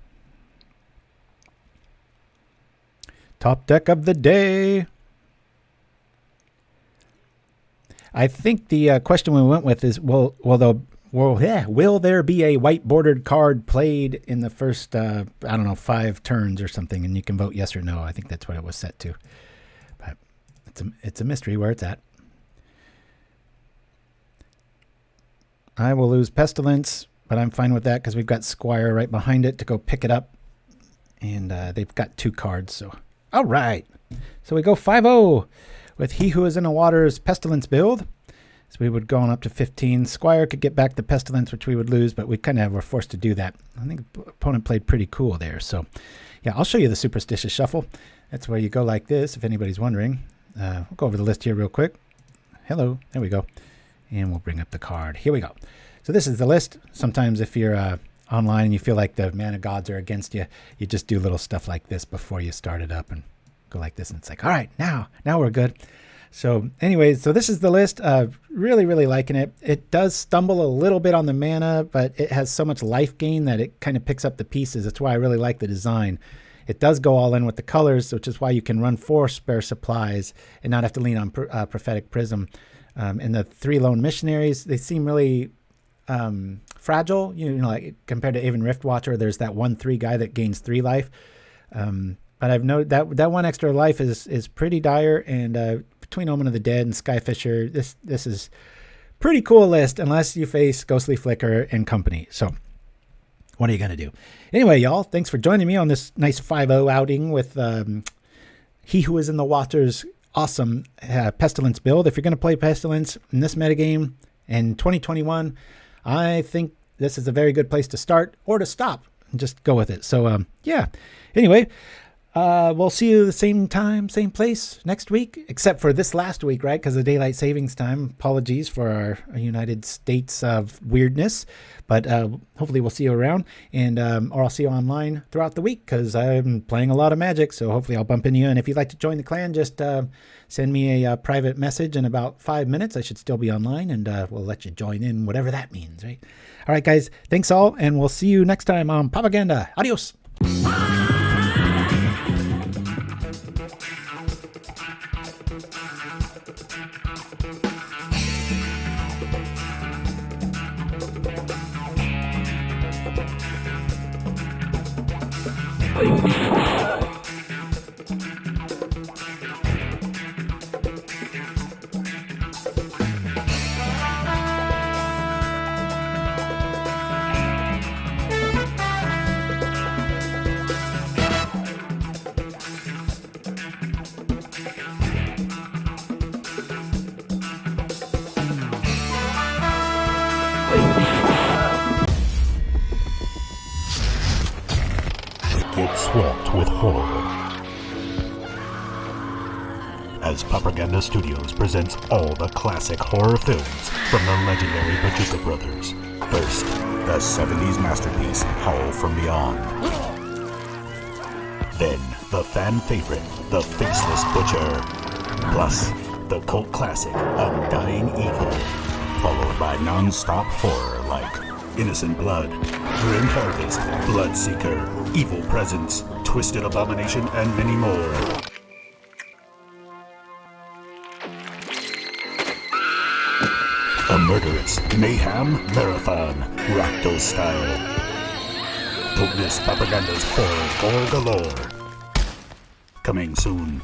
Top deck of the day. I think the question we went with is, will there be a white bordered card played in the first, 5 turns or something? And you can vote yes or no. I think that's what it was set to. But it's a mystery where it's at. I will lose Pestilence, but I'm fine with that because we've got Squire right behind it to go pick it up. And they've got 2 cards. So, all right. So we go 5-0 with HeWhoIsInTheWater's Pestilence build. So we would go on up to 15. Squire could get back the Pestilence, which we would lose, but we kind of were forced to do that. I think the opponent played pretty cool there. So, yeah, I'll show you the Superstitious Shuffle. That's where you go like this, if anybody's wondering. We'll go over the list here real quick. Hello. There we go. And we'll bring up the card. Here we go. So this is the list. Sometimes if you're online and you feel like the mana gods are against you, you just do little stuff like this before you start it up and go like this. And it's like, all right, now we're good. So anyways, so this is the list. Really, really liking it. It does stumble a little bit on the mana, but it has so much life gain that it kind of picks up the pieces. That's why I really like the design. It does go all in with the colors, which is why you can run 4 spare supplies and not have to lean on Prophetic Prism. And the 3 Lone Missionaries, they seem really fragile. You know, like compared to even Riftwatcher, there's that 1/3 guy that gains 3 life. But I've noted that 1 extra life is pretty dire. And between Omen of the Dead and Skyfisher, this is pretty cool list unless you face Ghostly Flicker and company. So what are you going to do? Anyway, y'all, thanks for joining me on this nice 5-0 outing with HeWhoIsInTheWater's awesome Pestilence build. If you're going to play Pestilence in this metagame in 2021, I think this is a very good place to start or to stop and just go with it. So, yeah. Anyway, we'll see you the same time, same place next week, except for this last week, right? Because of daylight savings time. Apologies for our United States of weirdness, but hopefully we'll see you around, and or I'll see you online throughout the week because I'm playing a lot of Magic. So hopefully I'll bump into you. And if you'd like to join the clan, just send me a private message in about 5 minutes. I should still be online, and we'll let you join in, whatever that means, right? All right, guys. Thanks all, and we'll see you next time on Pauperganda. Adios. Get swept with horror. As Pauperganda Studios presents all the classic horror films from the legendary Bojuka brothers. First, the 70s masterpiece, Howl from Beyond. Then, the fan favorite, The Faceless Butcher. Plus, the cult classic, Undying Evil. Followed by non-stop horror like Innocent Blood, Grim Harvest, Bloodseeker, Evil Presence, Twisted Abomination, and many more. A murderous mayhem marathon, Rakdos style. Don't miss Pauperganda's horror gore galore. Coming soon.